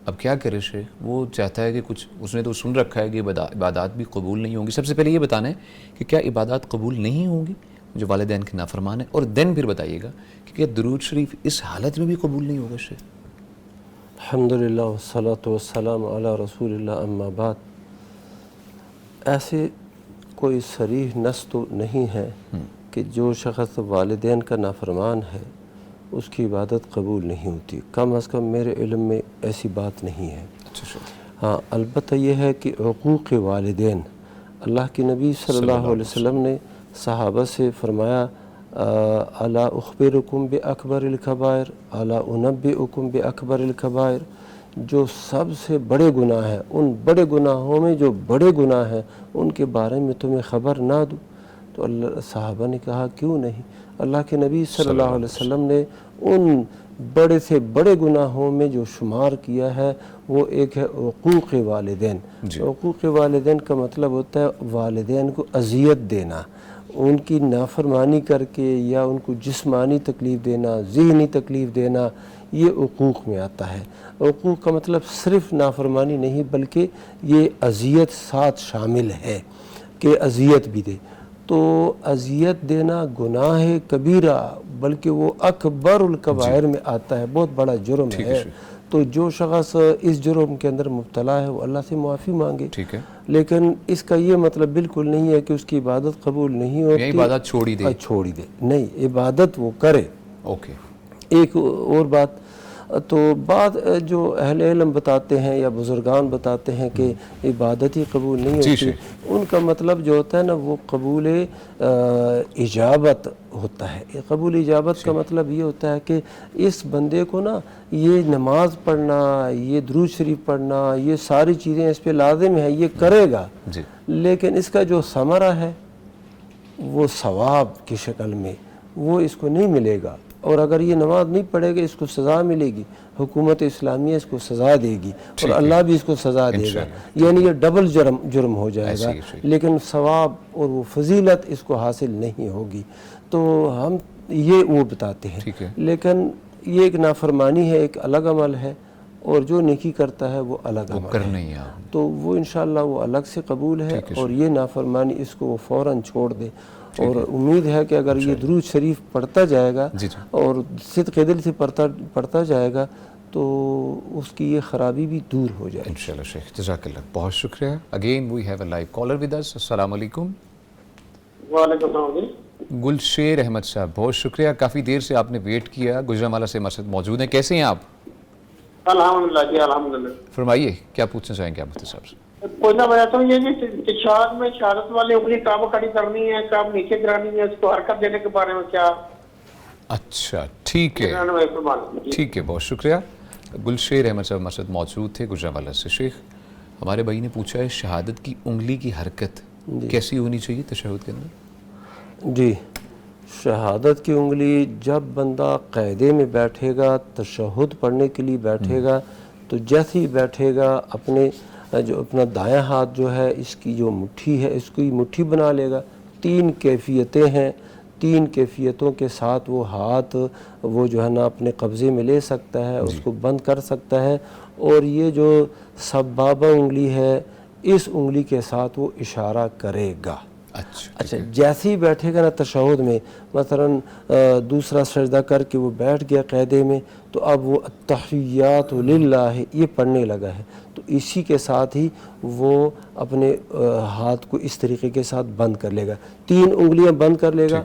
اب کیا کرے شیخ؟ وہ چاہتا ہے کہ کچھ, اس نے تو سن رکھا ہے کہ عبادات بھی قبول نہیں ہوں گی. سب سے پہلے یہ بتانا ہے کہ کیا عبادات قبول نہیں ہوں گی جو والدین کے نافرمان ہیں, اور دین پھر بتائیے گا کہ کیا درود شریف اس حالت میں بھی قبول نہیں ہوگا شیخ؟ الحمدللہ والصلاة والسلام علی رسول اللہ, اما بعد. ایسے کوئی صریح نص تو نہیں ہے کہ جو شخص والدین کا نافرمان ہے اس کی عبادت قبول نہیں ہوتی. کم از کم میرے علم میں ایسی بات نہیں ہے. ہاں, البتہ یہ ہے کہ حقوق والدین, اللہ کے نبی صلی اللہ علیہ وسلم نے صحابہ سے فرمایا, الا اخبرکم باکبر الکبائر الا انبئکم باکبر الکبائر, جو سب سے بڑے گناہ ہیں, ان بڑے گناہوں میں جو بڑے گناہ ہیں ان کے بارے میں تمہیں خبر نہ دوں؟ تو صحابہ نے کہا کیوں نہیں. اللہ کے نبی صلی اللہ علیہ وسلم نے ان بڑے سے بڑے گناہوں میں جو شمار کیا ہے وہ ایک ہے حقوق والدین. حقوق والدین کا مطلب ہوتا ہے والدین کو اذیت دینا, ان کی نافرمانی کر کے یا ان کو جسمانی تکلیف دینا, ذہنی تکلیف دینا, یہ حقوق میں آتا ہے. حقوق کا مطلب صرف نافرمانی نہیں بلکہ یہ اذیت ساتھ شامل ہے کہ اذیت بھی دے. تو اذیت دینا گناہ کبیرہ بلکہ وہ اکبر الکبائر میں آتا ہے, بہت بڑا جرم ہے. تو جو شخص اس جرم کے اندر مبتلا ہے وہ اللہ سے معافی مانگے. لیکن اس کا یہ مطلب بالکل نہیں ہے کہ اس کی عبادت قبول نہیں ہوتی, عبادت چھوڑی دے. نہیں, عبادت وہ کرے. ایک اور بات, تو بعد جو اہل علم بتاتے ہیں یا بزرگان بتاتے ہیں کہ عبادت ہی قبول نہیں ہوتی, ان کا مطلب جو ہوتا ہے نا وہ قبول اجابت ہوتا ہے. قبول اجابت کا مطلب یہ ہوتا ہے کہ اس بندے کو نا یہ نماز پڑھنا, یہ درود شریف پڑھنا, یہ ساری چیزیں اس پہ لازم ہیں, یہ کرے گا, لیکن اس کا جو ثمرہ ہے وہ ثواب کی شکل میں وہ اس کو نہیں ملے گا. اور اگر یہ نماز نہیں پڑھے گا اس کو سزا ملے گی, حکومت اسلامیہ اس کو سزا دے گی اور اللہ بھی اس کو سزا دے گا, یعنی یہ ڈبل جرم ہو جائے گا, لیکن ثواب اور وہ فضیلت اس کو حاصل نہیں ہوگی. تو ہم یہ وہ بتاتے ہیں, لیکن یہ ایک نافرمانی ہے, ایک الگ عمل ہے, اور جو نیکی کرتا ہے وہ الگ عمل ہے, تو وہ انشاءاللہ وہ الگ سے قبول ہے. اور یہ نافرمانی اس کو وہ فوراً چھوڑ دے, اور امید ہے کہ اگر یہ درود شریف پڑھتا جائے گا اور صدق دل سے پڑھتا جائے گا تو اس کی یہ خرابی بھی دور ہو جائے. انشاءاللہ شیخ, جزاک اللہ, بہت شکریہ. Again we have a live caller with us. السلام علیکم. وعلیکم السلام. گلشیر احمد صاحب, بہت شکریہ, کافی دیر سے آپ نے ویٹ کیا. گجرانوالہ سے ہمارے ساتھ موجود ہیں, کیسے ہیں آپ؟ الحمدللہ جی, الحمدللہ. فرمائیے کیا پوچھنا چاہیں گے آپ مفتی صاحب سے؟ پوچھنا چاہتا ہوں یہ کہ شہادت میں شہادت والی انگلی کب کھڑی کرنی ہے, کب نیچے گرانی ہے, اس کو حرکت دینے کے بارے میں کیا؟ اچھا ٹھیک ہے, ٹھیک ہے, بہت شکریہ. گلشیر احمد صاحب ہمارے ساتھ موجود تھے گجرانوالہ سے. شیخ, ہمارے بھائی نے پوچھا ہے شہادت کی انگلی کی حرکت کیسی ہونی چاہیے تشہد کے اندر؟ جی, شہادت کی انگلی جب بندہ قاعدے میں بیٹھے گا, تشہد پڑھنے کے لیے بیٹھے گا, تو جیسے ہی بیٹھے گا اپنا دائیں ہاتھ جو ہے اس کی جو مٹھی ہے اس کی مٹھی بنا لے گا. 3 کیفیتیں ہیں, 3 کیفیتوں کے ساتھ وہ ہاتھ وہ جو ہے نا اپنے قبضے میں لے سکتا ہے, اس کو بند کر سکتا ہے. اور یہ جو سبابہ انگلی ہے اس انگلی کے ساتھ وہ اشارہ کرے گا. اچھا, جیسے ہی بیٹھے گا نا تشہد میں, مثلا دوسرا سجدہ کر کے وہ بیٹھ گیا قاعدے میں, تو اب وہ التحیات للہ یہ پڑھنے لگا ہے, تو اسی کے ساتھ ہی وہ اپنے ہاتھ کو اس طریقے کے ساتھ بند کر لے گا. 3 انگلیاں بند کر لے گا,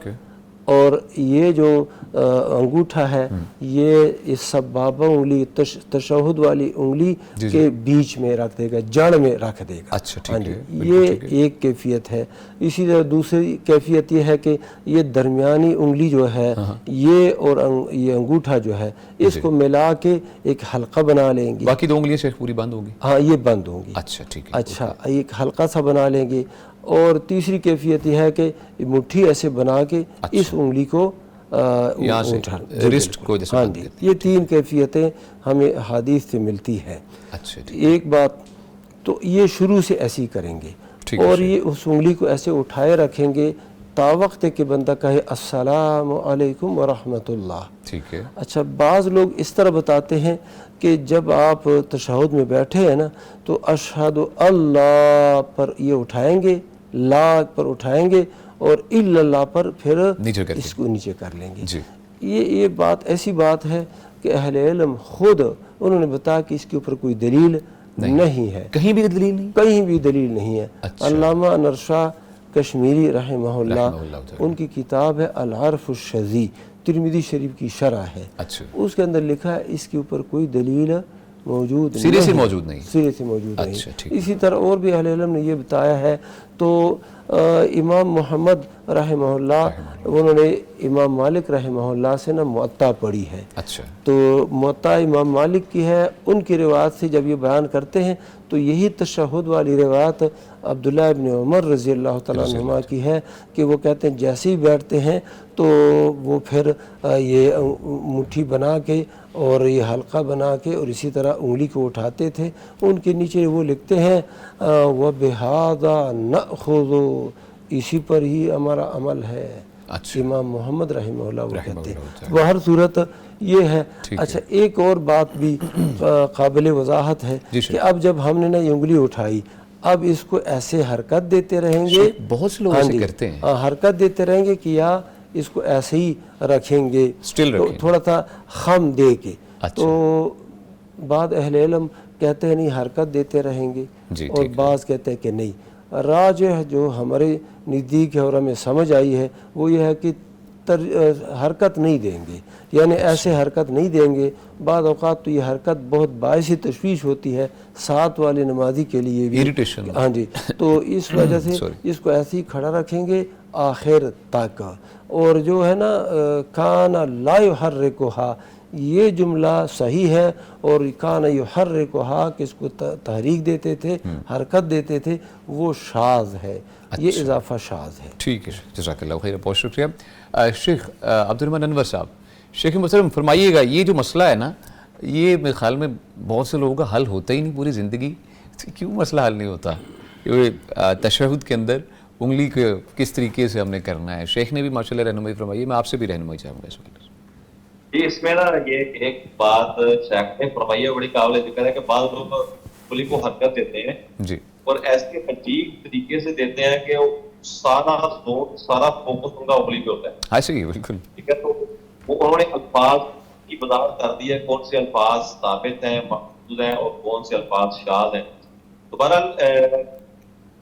اور یہ جو انگوٹھا ہے یہ اس سبابہ انگلی تشہد والی انگلی کے بیچ میں رکھ دے گا، جڑ میں رکھ دے گا. اچھا ہاں جی، یہ ایک کیفیت ہے. اسی طرح دوسری کیفیت یہ ہے کہ یہ درمیانی انگلی جو ہے یہ اور یہ انگوٹھا جو ہے اس کو ملا کے ایک حلقہ بنا لیں گے. باقی 2 انگلیاں شیخ پوری بند ہوگی؟ ہاں یہ بند ہوں گی. اچھا ٹھیک ہے. اچھا ایک حلقہ سا بنا لیں گے. اور تیسری کیفیت یہ ہے کہ مٹھی ایسے بنا کے اس انگلی کو یہاں سے رسٹ کو جیسے. ہاں جی، یہ 3 کیفیتیں ہمیں حدیث سے ملتی ہیں. اچھا ایک بات تو یہ شروع سے ایسی کریں گے اور یہ اس انگلی کو ایسے اٹھائے رکھیں گے تا وقت کہ بندہ کہے السلام علیکم ورحمۃ اللہ. ٹھیک ہے. اچھا بعض لوگ اس طرح بتاتے ہیں کہ جب آپ تشہد میں بیٹھے ہیں نا تو اشہد اللہ پر یہ اٹھائیں گے، لا پر اٹھائیں گے اور الا اللہ پر پھر اس کو نیچے کر لیں گے. یہ بات ایسی بات ہے کہ اہل علم خود انہوں نے بتایا کہ اس کے اوپر کوئی دلیل نہیں ہے. کہیں بھی دلیل نہیں؟ کہیں بھی دلیل نہیں ہے. علامہ انور شاہ کشمیری رحمہ اللہ ان کی کتاب ہے العرف الشذی، ترمذی شریف کی شرح ہے. اس کے اندر لکھا ہے اس کے اوپر کوئی دلیل موجود نہیں، سرے سے موجود نہیں. سرے سے موجود نہیں. اسی طرح اور بھی اہل علم نے یہ بتایا ہے. تو امام محمد رحمہ اللہ انہوں نے امام مالک رحمہ اللہ سے نا موطا پڑھی ہے. تو موطا امام مالک کی ہے. ان کی روایت سے جب یہ بیان کرتے ہیں تو یہی تشہد والی روایت عبداللہ ابن عمر رضی اللہ تعالیٰ عنہما کی ہے کہ وہ کہتے ہیں جیسے ہی بیٹھتے ہیں تو وہ پھر یہ مٹھی بنا کے اور یہ حلقہ بنا کے اور اسی طرح انگلی کو اٹھاتے تھے. ان کے نیچے وہ لکھتے ہیں وَبِهَذَا نَأْخُذُ، اسی پر ہی ہمارا عمل ہے. امام محمد رحمہ اللہ وہ کہتے ہیں. وہ ہر صورت یہ ہے. اچھا ایک اور بات بھی قابل وضاحت ہے کہ اب جب ہم نے نا یہ انگلی اٹھائی اب اس کو ایسے حرکت دیتے رہیں گے. بہت سے لوگ ایسے کرتے ہیں. حرکت دیتے رہیں گے کہ یا اس کو ایسے ہی رکھیں گے تھوڑا سا خم دے کے. تو بعض اہل علم کہتے ہیں نہیں حرکت دیتے رہیں گے اور بعض کہتے ہیں کہ نہیں. راجح جو ہمارے نزدیک ہے اور ہمیں سمجھ آئی ہے وہ یہ ہے کہ حرکت نہیں دیں گے، یعنی ایسے حرکت نہیں دیں گے. بعض اوقات تو یہ حرکت بہت باعث تشویش ہوتی ہے ساتھ والے نمازی کے لیے بھی. ہاں جی، تو اس وجہ سے اس کو ایسے ہی کھڑا رکھیں گے آخر تک. اور جو ہے نا کان لا یحرکھا یہ جملہ صحیح ہے اور کان یحرکھا کہ اس کو تحریک دیتے تھے، حرکت دیتے تھے، وہ شاذ ہے. یہ اضافہ شاذ ہے. ٹھیک ہے، جزاک اللہ خیر، بہت شکریہ. شیخ عبدالرحمن انور صاحب، شیخ محترم فرمائیے گا یہ جو مسئلہ ہے نا یہ میرے خیال میں بہت سے لوگوں کا حل ہوتا ہی نہیں پوری زندگی. کیوں مسئلہ حل نہیں ہوتا؟ تشہد کے اندر انگلی کو کس طریقے سے ہم نے کرنا ہے؟ شیخ نے بھی ماشاءاللہ رہنمائی فرمائی ہے، میں آپ سے بھی رہنمائی چاہوں گا اس وقت. جی اس میں نا یہ ایک بات شیخ نے فرمائی ہے بڑی قابل ذکر ہے کہ بعض لوگ انگلی کو حرکت دیتے ہیں جی اور ایسے عجیب طریقے سے دیتے ہیں کہ سارا فوکس ان کا انگلی پہ ہوتا ہے. ہاں صحیح بالکل ٹھیک ہے. تو وہ انہوں نے الفاظ کی وضاحت کر دی ہے کون سے الفاظ ثابت ہیں محفوظ ہیں اور کون سے الفاظ شاذ ہیں. تو بہرحال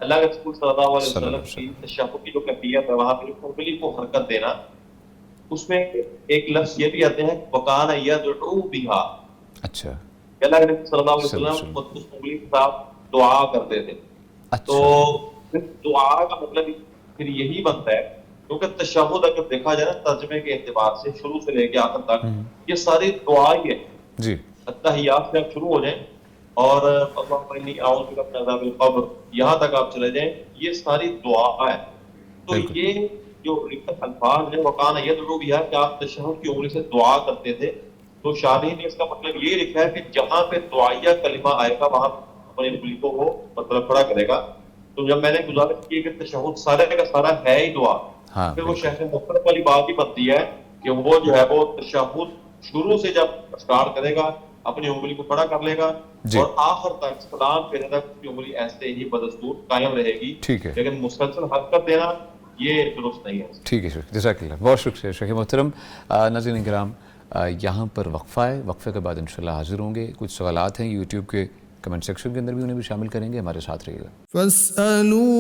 اللہ کے رسول صلی اللہ علیہ وسلم کی تشہد کی جو کیفیت ہے وہاں پہ انگلی کو حرکت دینا اس میں ایک لفظ یہ بھی آتے ہیں وکان یدعو بہا. اچھا اللہ کے رسول صلی اللہ علیہ وسلم اس انگلی کے ساتھ دعا کرتے تھے. تو دعا کا مطلب پھر یہی بنتا ہے کیونکہ تشہد اگر دیکھا جائے نا ترجمے کے اعتبار سے شروع سے لے کے آخر تک یہ ساری دعا ہی ہے جی. تحیات سے آپ شروع ہو جائیں اور اللہم انی اعوذ بک من عذاب القبر یہاں تک آپ چلے جائیں یہ ساری دعا ہے. تو یہ جو الفاظ ہیں وکان یدعو بہا کہ آپ تشہد کی انگلی سے دعا کرتے تھے. تو شارحین نے اس کا مطلب یہ لکھا ہے کہ جہاں پہ دعائیہ کلمہ آئے گا وہاں اپنی انگلی کو وہ مطلب کھڑا کرے گا. تو جب میں نے گزارش کی کہ تشہد سارے کا سارا ہے ہی دعا پھر وہ شیخ مختلف والی بات ہی بنتی ہے کہ وہ جو ہے وہ تشہد شروع سے جب سٹارٹ کرے گا اپنی انگلی کو کھڑا کر لے گا اور آخر تک سلام پھیرنے تک اس کی انگلی ایسے ہی بدستور قائم رہے گی. لیکن مسلسل حرکت دینا یہ درست نہیں ہے. ٹھیک ہے جزاک اللہ، بہت شکریہ شیخ محترم. ناظرین کرام یہاں پر وقفہ ہے، وقفے کے بعد انشاءاللہ حاضر ہوں گے. کچھ سوالات ہیں یوٹیوب کے کمنٹ سیکشن کے اندر بھی انہیں بھی شامل کریں گے. ہمارے ساتھ رہیے گا. فَاسْأَلُوا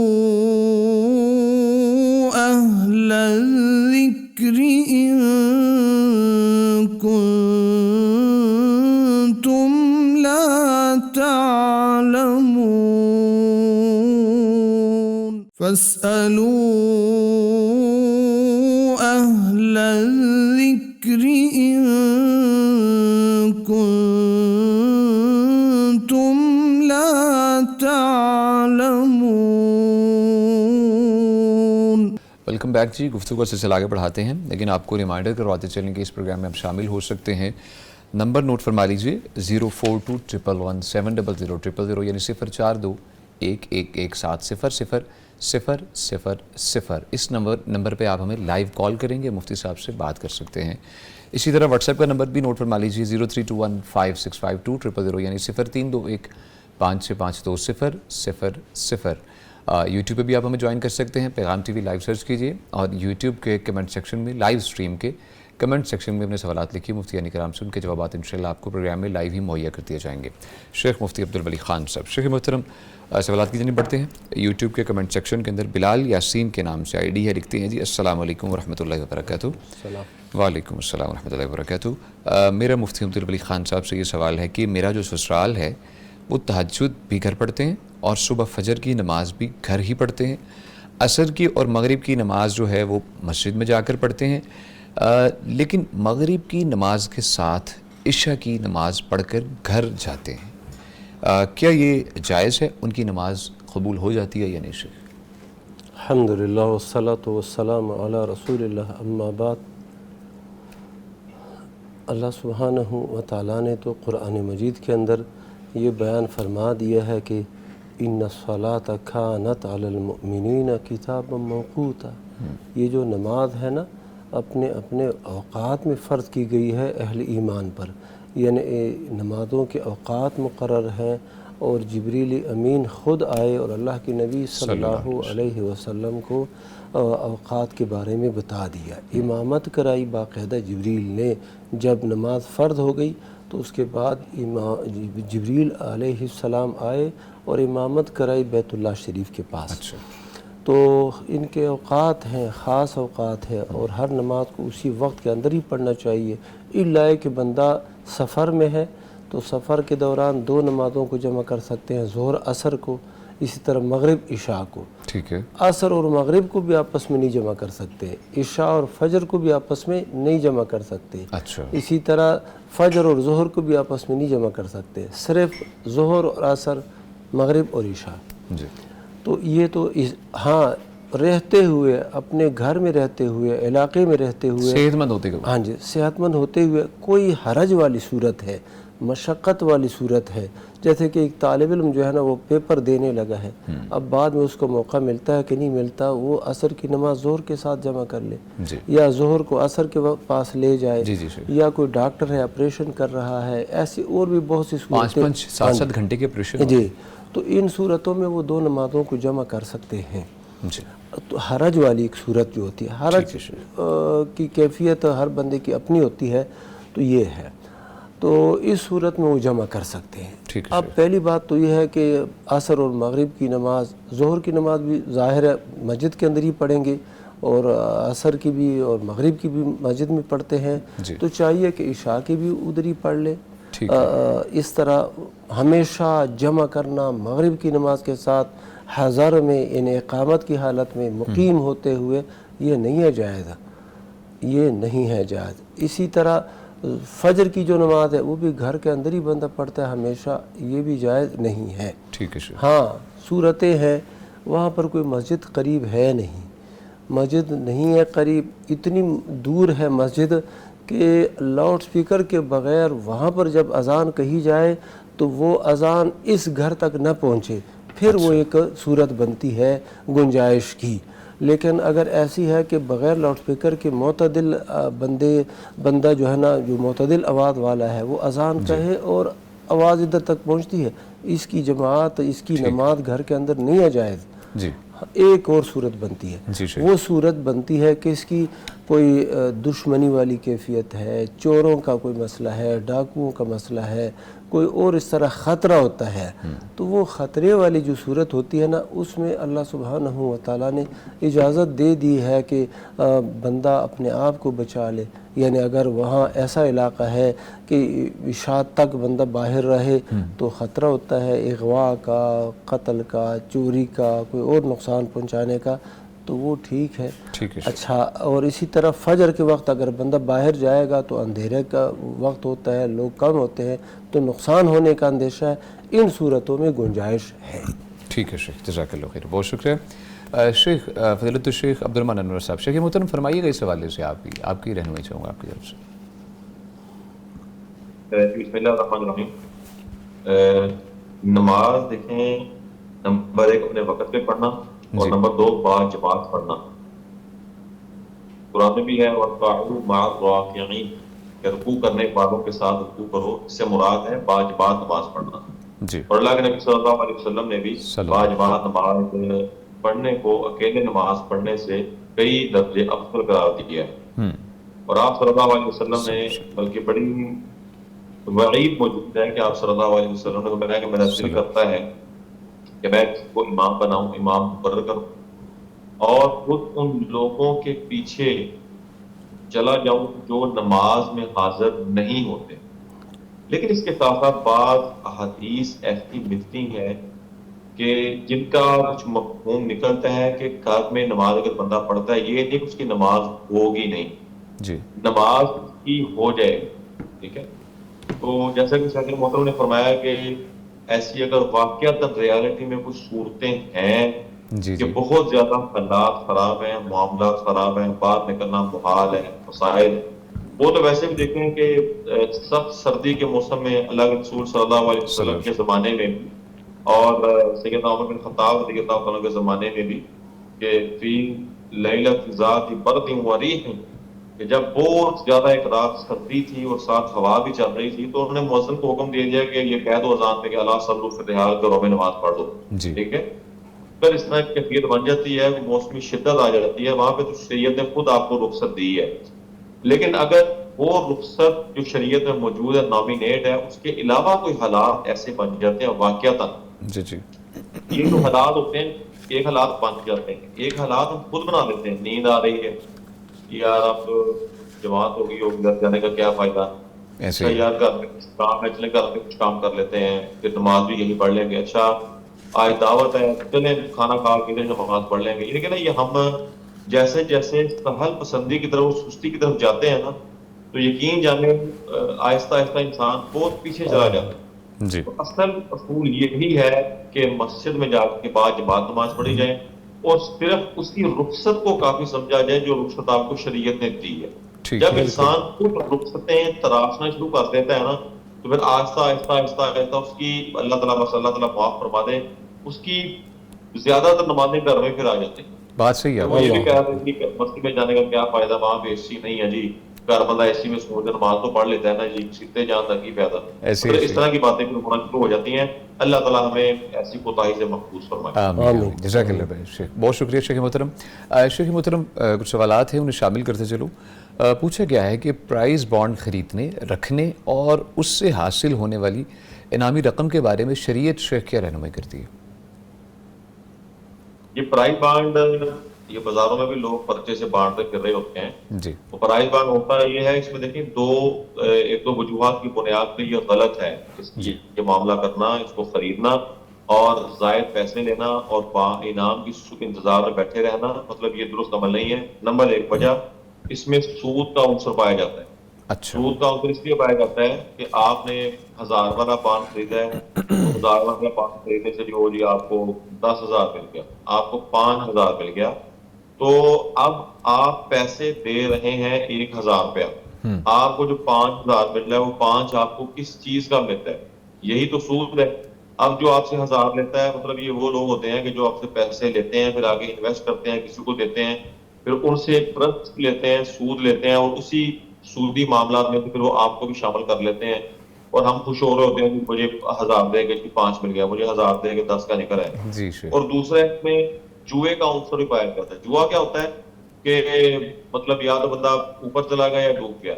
أهل الذكر إن كنتم لا تعلمون فاسألوا أهل الذكر إن كنتم لا تعلمون. ویلکم بیک جی. گفتگو کا سلسلہ آگے بڑھاتے ہیں، لیکن آپ کو ریمائنڈر کرواتے چلیں کہ اس پروگرام میں آپ شامل ہو سکتے ہیں. نمبر نوٹ فرما لیجئے 042111700000 یعنی 042111700000. اس نمبر پہ آپ ہمیں لائیو کال کریں گے، مفتی صاحب سے بات کر سکتے ہیں. اسی طرح واٹس ایپ کا نمبر بھی نوٹ فرما لیجیے 0321565200 یعنی 0321565200. یوٹیوب پہ بھی آپ ہمیں جوائن کر سکتے ہیں، پیغام ٹی وی لائیو سرچ کیجئے اور یوٹیوب کے کمنٹ سیکشن میں، لائیو سٹریم کے کمنٹ سیکشن میں اپنے سوالات لکھیے. مفتیان کرام سے ان کے جوابات انشاءاللہ آپ کو پروگرام میں لائیو ہی مہیا کر دیے جائیں گے. شیخ مفتی عبدالولی خان صاحب، شیخ محترم سوالات کی جانب بڑھتے ہیں. یوٹیوب کے کمنٹ سیکشن کے اندر بلال یاسین کے نام سے آئی ڈی ہے، لکھتے ہیں جی السلام علیکم ورحمۃ اللہ وبرکاتہ. وعلیکم السلام ورحمۃ اللہ وبرکاتہ. میرا مفتی عبدالولی خان صاحب سے یہ سوال ہے کہ میرا جو سسرال ہے وہ تہجد بھی گھر پڑھتے ہیں اور صبح فجر کی نماز بھی گھر ہی پڑھتے ہیں. عصر کی اور مغرب کی نماز جو ہے وہ مسجد میں جا کر پڑھتے ہیں، لیکن مغرب کی نماز کے ساتھ عشاء کی نماز پڑھ کر گھر جاتے ہیں. کیا یہ جائز ہے؟ ان کی نماز قبول ہو جاتی ہے یا نہیں شیخ؟ الحمدللہ والصلاة والسلام علی رسول اللہ، اما بعد. اللہ سبحانہ و تعالیٰ نے تو قرآن مجید کے اندر یہ بیان فرما دیا ہے کہ ان الصلاۃ کانت علی المؤمنین کتابا موقوتا. یہ جو نماز ہے نا اپنے اپنے اوقات میں فرض کی گئی ہے اہل ایمان پر، یعنی نمازوں کے اوقات مقرر ہیں اور جبریل امین خود آئے اور اللہ کے نبی صلی اللہ علیہ وسلم کو اوقات کے بارے میں بتا دیا. امامت کرائی باقاعدہ جبریل نے. جب نماز فرض ہو گئی تو اس کے بعد جبریل علیہ السلام آئے اور امامت کرائی بیت اللہ شریف کے پاس. تو ان کے اوقات ہیں، خاص اوقات ہیں، اور ہر نماز کو اسی وقت کے اندر ہی پڑھنا چاہیے. الا کہ بندہ سفر میں ہے تو سفر کے دوران دو نمازوں کو جمع کر سکتے ہیں، ظہر عصر کو، اسی طرح مغرب عشاء کو. ٹھیک ہے. عصر اور مغرب کو بھی آپس میں نہیں جمع کر سکتے، عشاء اور فجر کو بھی آپس میں نہیں جمع کر سکتے. اچھا. اسی طرح فجر اور ظہر کو بھی آپس میں نہیں جمع کر سکتے، صرف ظہر اور عصر، مغرب اور عشاء. جی. تو یہ تو ہاں رہتے ہوئے، اپنے گھر میں رہتے ہوئے، علاقے میں رہتے ہوئے، صحت مند ہوتے ہوئے، ہاں جی صحت مند ہوتے ہوئے کوئی حرج والی صورت ہے، مشقت والی صورت ہے. جیسے کہ ایک طالب علم جو ہے نا وہ پیپر دینے لگا ہے، اب بعد میں اس کو موقع ملتا ہے کہ نہیں ملتا، وہ عصر کی نماز ظہر کے ساتھ جمع کر لے، یا ظہر کو عصر کے پاس لے جائے، یا کوئی ڈاکٹر ہے آپریشن کر رہا ہے، ایسی اور بھی بہت سی صورتیں، 5-7 گھنٹے کے آپریشن. جی. تو ان صورتوں میں وہ دو نمازوں کو جمع کر سکتے ہیں. تو حرج والی ایک صورت جو ہوتی ہے، حرج کی کیفیت ہر بندے کی اپنی ہوتی ہے، تو یہ ہے. تو اس صورت میں وہ جمع کر سکتے ہیں. اب پہلی بات تو یہ ہے کہ عصر اور مغرب کی نماز، ظہر کی نماز بھی ظاہر ہے مسجد کے اندر ہی پڑھیں گے، اور عصر کی بھی اور مغرب کی بھی مسجد میں پڑھتے ہیں، تو چاہیے کہ عشاء کی بھی ادھر ہی پڑھ لیں. اس طرح ہمیشہ جمع کرنا مغرب کی نماز کے ساتھ حضر میں، ان اقامت کی حالت میں مقیم ہوتے ہوئے، یہ نہیں ہے جائز، یہ نہیں ہے جائز. اسی طرح فجر کی جو نماز ہے وہ بھی گھر کے اندر ہی بندہ پڑھتا ہے ہمیشہ، یہ بھی جائز نہیں ہے. ہاں صورتیں ہیں وہاں پر کوئی مسجد قریب ہے نہیں، مسجد نہیں ہے قریب، اتنی دور ہے مسجد کہ لاؤڈ سپیکر کے بغیر وہاں پر جب اذان کہی جائے تو وہ اذان اس گھر تک نہ پہنچے، پھر وہ ایک صورت بنتی ہے گنجائش کی. لیکن اگر ایسی ہے کہ بغیر لاؤڈ سپیکر کے معتدل بندہ جو ہے نا، جو معتدل آواز والا ہے، وہ اذان کہے اور آواز ادھر تک پہنچتی ہے، اس کی جماعت، اس کی نماز گھر کے اندر نہیں ہے جائز. ایک اور صورت بنتی ہے، وہ صورت بنتی ہے کہ اس کی کوئی دشمنی والی کیفیت ہے، چوروں کا کوئی مسئلہ ہے، ڈاکوؤں کا مسئلہ ہے، کوئی اور اس طرح خطرہ ہوتا ہے، تو وہ خطرے والی جو صورت ہوتی ہے نا، اس میں اللہ سبحانہ و تعالیٰ نے اجازت دے دی ہے کہ بندہ اپنے آپ کو بچا لے. یعنی اگر وہاں ایسا علاقہ ہے کہ عشاء تک بندہ باہر رہے تو خطرہ ہوتا ہے اغوا کا، قتل کا، چوری کا، کوئی اور نقصان پہنچانے کا، تو وہ ٹھیک ہے. اچھا، اور اسی طرح فجر کے وقت اگر بندہ باہر جائے گا تو اندھیرے کا وقت ہوتا ہے، لوگ کم ہوتے ہیں، تو نقصان ہونے کا اندیشہ ہے. ان صورتوں میں گنجائش ہے. ٹھیک ہے شیخ، جزاک اللہ خیر، بہت شکریہ. شیخ فضیلت الشیخ عبدالرحمن انور صاحب، شیخ محترم فرمائیے گا اس حوالے سے آپ کی رہنمائی چاہوں گا آپ کی طرف سے. بسم اللہ الرحمن الرحیم. نماز دیکھیں، نمبر 1 اپنے وقت پہ پڑھنا، اور نمبر 2 با جماعت پڑھنا. قرآن میں بھی ہے وَارْكَعُوا مَعَ الرَّاكِعِينَ، کہ رکوع کرنے والوں کے ساتھ رکوع کرو. اس سے مراد ہے با جماعت نماز پڑھنا. اور اللہ کے نبی صلی اللہ علیہ وسلم نے بھی با جماعت نماز پڑھنے کو اکیلے نماز پڑھنے سے کئی درجے افضل قرار دیا ہے. اور آپ صلی اللہ علیہ وسلم نے بلکہ بڑی وعید موجود ہے کہ آپ صلی اللہ علیہ وسلم نے بتایا کہ میرا دل کرتا ہے کہ میں کسی کو امام بناؤں، امام مقرر کروں، اور خود ان لوگوں کے پیچھے چلا جاؤں جو نماز میں حاضر نہیں ہوتے. لیکن اس کے ساتھ ساتھ بعض احادیث ایسی ملتی ہیں کہ جن کا کچھ مفہوم نکلتا ہے کہ گھر میں نماز اگر بندہ پڑھتا ہے، یہ نہیں کہ اس کی نماز ہوگی نہیں، نماز کی ہو جائے. ٹھیک ہے، تو جیسا کہ شیخ محترم نے فرمایا کہ ایسی اگر واقعات ریالٹی میں کچھ صورتیں ہیں کہ بہت زیادہ حالات خراب ہیں، معاملات خراب ہیں، باہر نکلنا محال ہے، مسائل، وہ تو ویسے بھی دیکھیں کہ سخت سردی کے موسم میں اللہ کے رسول صلی اللہ علیہ وسلم کے زمانے میں بھی، اور سیدنا عمر بن خطاب رضی اللہ عنہ کے زمانے میں بھی، کہ فی لیلۃ ذات برد و ریح، کہ جب بہت زیادہ ایک رات سردی تھی اور ساتھ ہوا بھی چل رہی تھی، تو انہوں نے مؤذن کو حکم دے دیا کہ یہ کہہ دو اذان پہ کہ اللہ صلو فی الرحال، گھروں میں نماز پڑھ دو. ٹھیک ہے، پھر اس طرح کی کیفیت بن جاتی ہے، موسمی شدت آ جاتی ہے، وہاں پہ تو شریعت نے خود آپ کو رخصت دی ہے. لیکن اگر وہ رخصت جو شریعت میں موجود ہے، نامینیٹ ہے، اس کے علاوہ کوئی حالات ایسے بن جاتے ہیں واقعتاً، یہ جو حالات ہوتے ہیں، ایک حالات بن جاتے ہیں، ایک حالات ہم خود بنا لیتے ہیں. نیند آ رہی ہے، یار اب جماعت ہوگی گھر جانے کا کیا فائدہ، اچھا یار گھر میں کچھ کام ہے، چلیں گھر میں کچھ کام کر لیتے ہیں، پھر نماز بھی یہی پڑھ لیں گے. اچھا آج دعوت ہے، چلیں کھانا کھا کے نماز پڑھ لیں گے. لیکن یہ ہم جیسے جیسے سہل پسندی کی طرف، سستی کی طرف جاتے ہیں نا، تو یقین جانے آہستہ آہستہ انسان بہت پیچھے چلا جاتا ہے. تو اصل اصول یہی ہے کہ مسجد میں جا کے بعد جماعت نماز پڑھی جائے، اور صرف اس کی رخصت کو کافی سمجھا جائے جو رخصت آپ کو شریعت نے دی ہے. جب انسان خود رخصتیں تراشنا شروع کر دیتا ہے نا، تو پھر آہستہ آہستہ آہستہ آہستہ اس کی اللہ تعالیٰ بس اللہ تعالیٰ معاف فرما دے، اس کی زیادہ تر نمازیں گھر میں پھر آ جاتی ہیں. بات صحیح ہے. وہ یہ بھی کہہ رہے ہیں کہ مسجد میں جانے کا کیا فائدہ، وہاں پہ اے سی نہیں ہے جی، گھر بندہ اے سی میں سو کر نماز تو پڑھ لیتا ہے نا جی، سیتے جان تک ہی فائدہ. اس طرح کی باتیں پھر ہونا شروع ہو جاتی ہیں. اللہ تعالیٰ ہمیں ایسی کوتاہی سے محفوظ فرمائے. آمین. جزاک اللہ خیر شیخ، بہت شکریہ شیخ محترم. شیخ محترم کچھ سوالات ہیں، انہیں شامل کرتے چلوں. پوچھا گیا ہے کہ پرائز بانڈ خریدنے، رکھنے اور اس سے حاصل ہونے والی انعامی رقم کے بارے میں شریعت شیخ کیا رہنمائی کرتی ہے؟ یہ پرائز بانڈ، یہ بازاروں میں بھی لوگ پرچے سے بانڈ پھر رہے ہوتے ہیں. جی، تو پرائز بانڈ ہوتا یہ ہے، اس میں دیکھیں ایک دو وجوہات کی بنیاد پہ یہ غلط ہے اس کی یہ معاملہ کرنا، اس کو خریدنا اور زائد پیسے لینا اور انعام کی انتظار میں بیٹھے رہنا، مطلب یہ درست عمل نہیں ہے. نمبر 1 وجہ، اس میں سود کا عنصر پایا جاتا ہے. سود کا عنصر اس لیے پایا جاتا ہے کہ آپ نے 1000 والا بانڈ خریدا ہے، 1000 والا بانڈ خریدنے سے جو جی آپ کو 10,000 مل گیا، آپ کو 5,000 مل گیا، تو اب آپ پیسے دے رہے ہیں 1,000 روپیہ. آپ کو جو 5,000 مل رہا ہے، وہ 5 آپ کو کس چیز کا ملتا ہے؟ یہی تو سود ہے. اب جو آپ سے 1000 لیتا ہے، مطلب یہ وہ لوگ ہوتے ہیں کہ جو آپ سے پیسے لیتے ہیں، پھر آگے انویسٹ کرتے ہیں، کسی کو دیتے ہیں، پھر ان سے قرض لیتے ہیں، سود لیتے ہیں، اور اسی سودی معاملات میں پھر وہ آپ کو بھی شامل کر لیتے ہیں. اور ہم خوش ہو رہے ہوتے ہیں کہ مجھے 1000 دے کے 5 مل گیا، مجھے 1000 دے کے 10 کا نکل ہے. اور دوسرے میں جوئے کا عنصر بھی پایا جاتا ہے. جوا کیا ہوتا ہے کہ مطلب یا تو بندہ اوپر چلا گیا یا ڈوب گیا.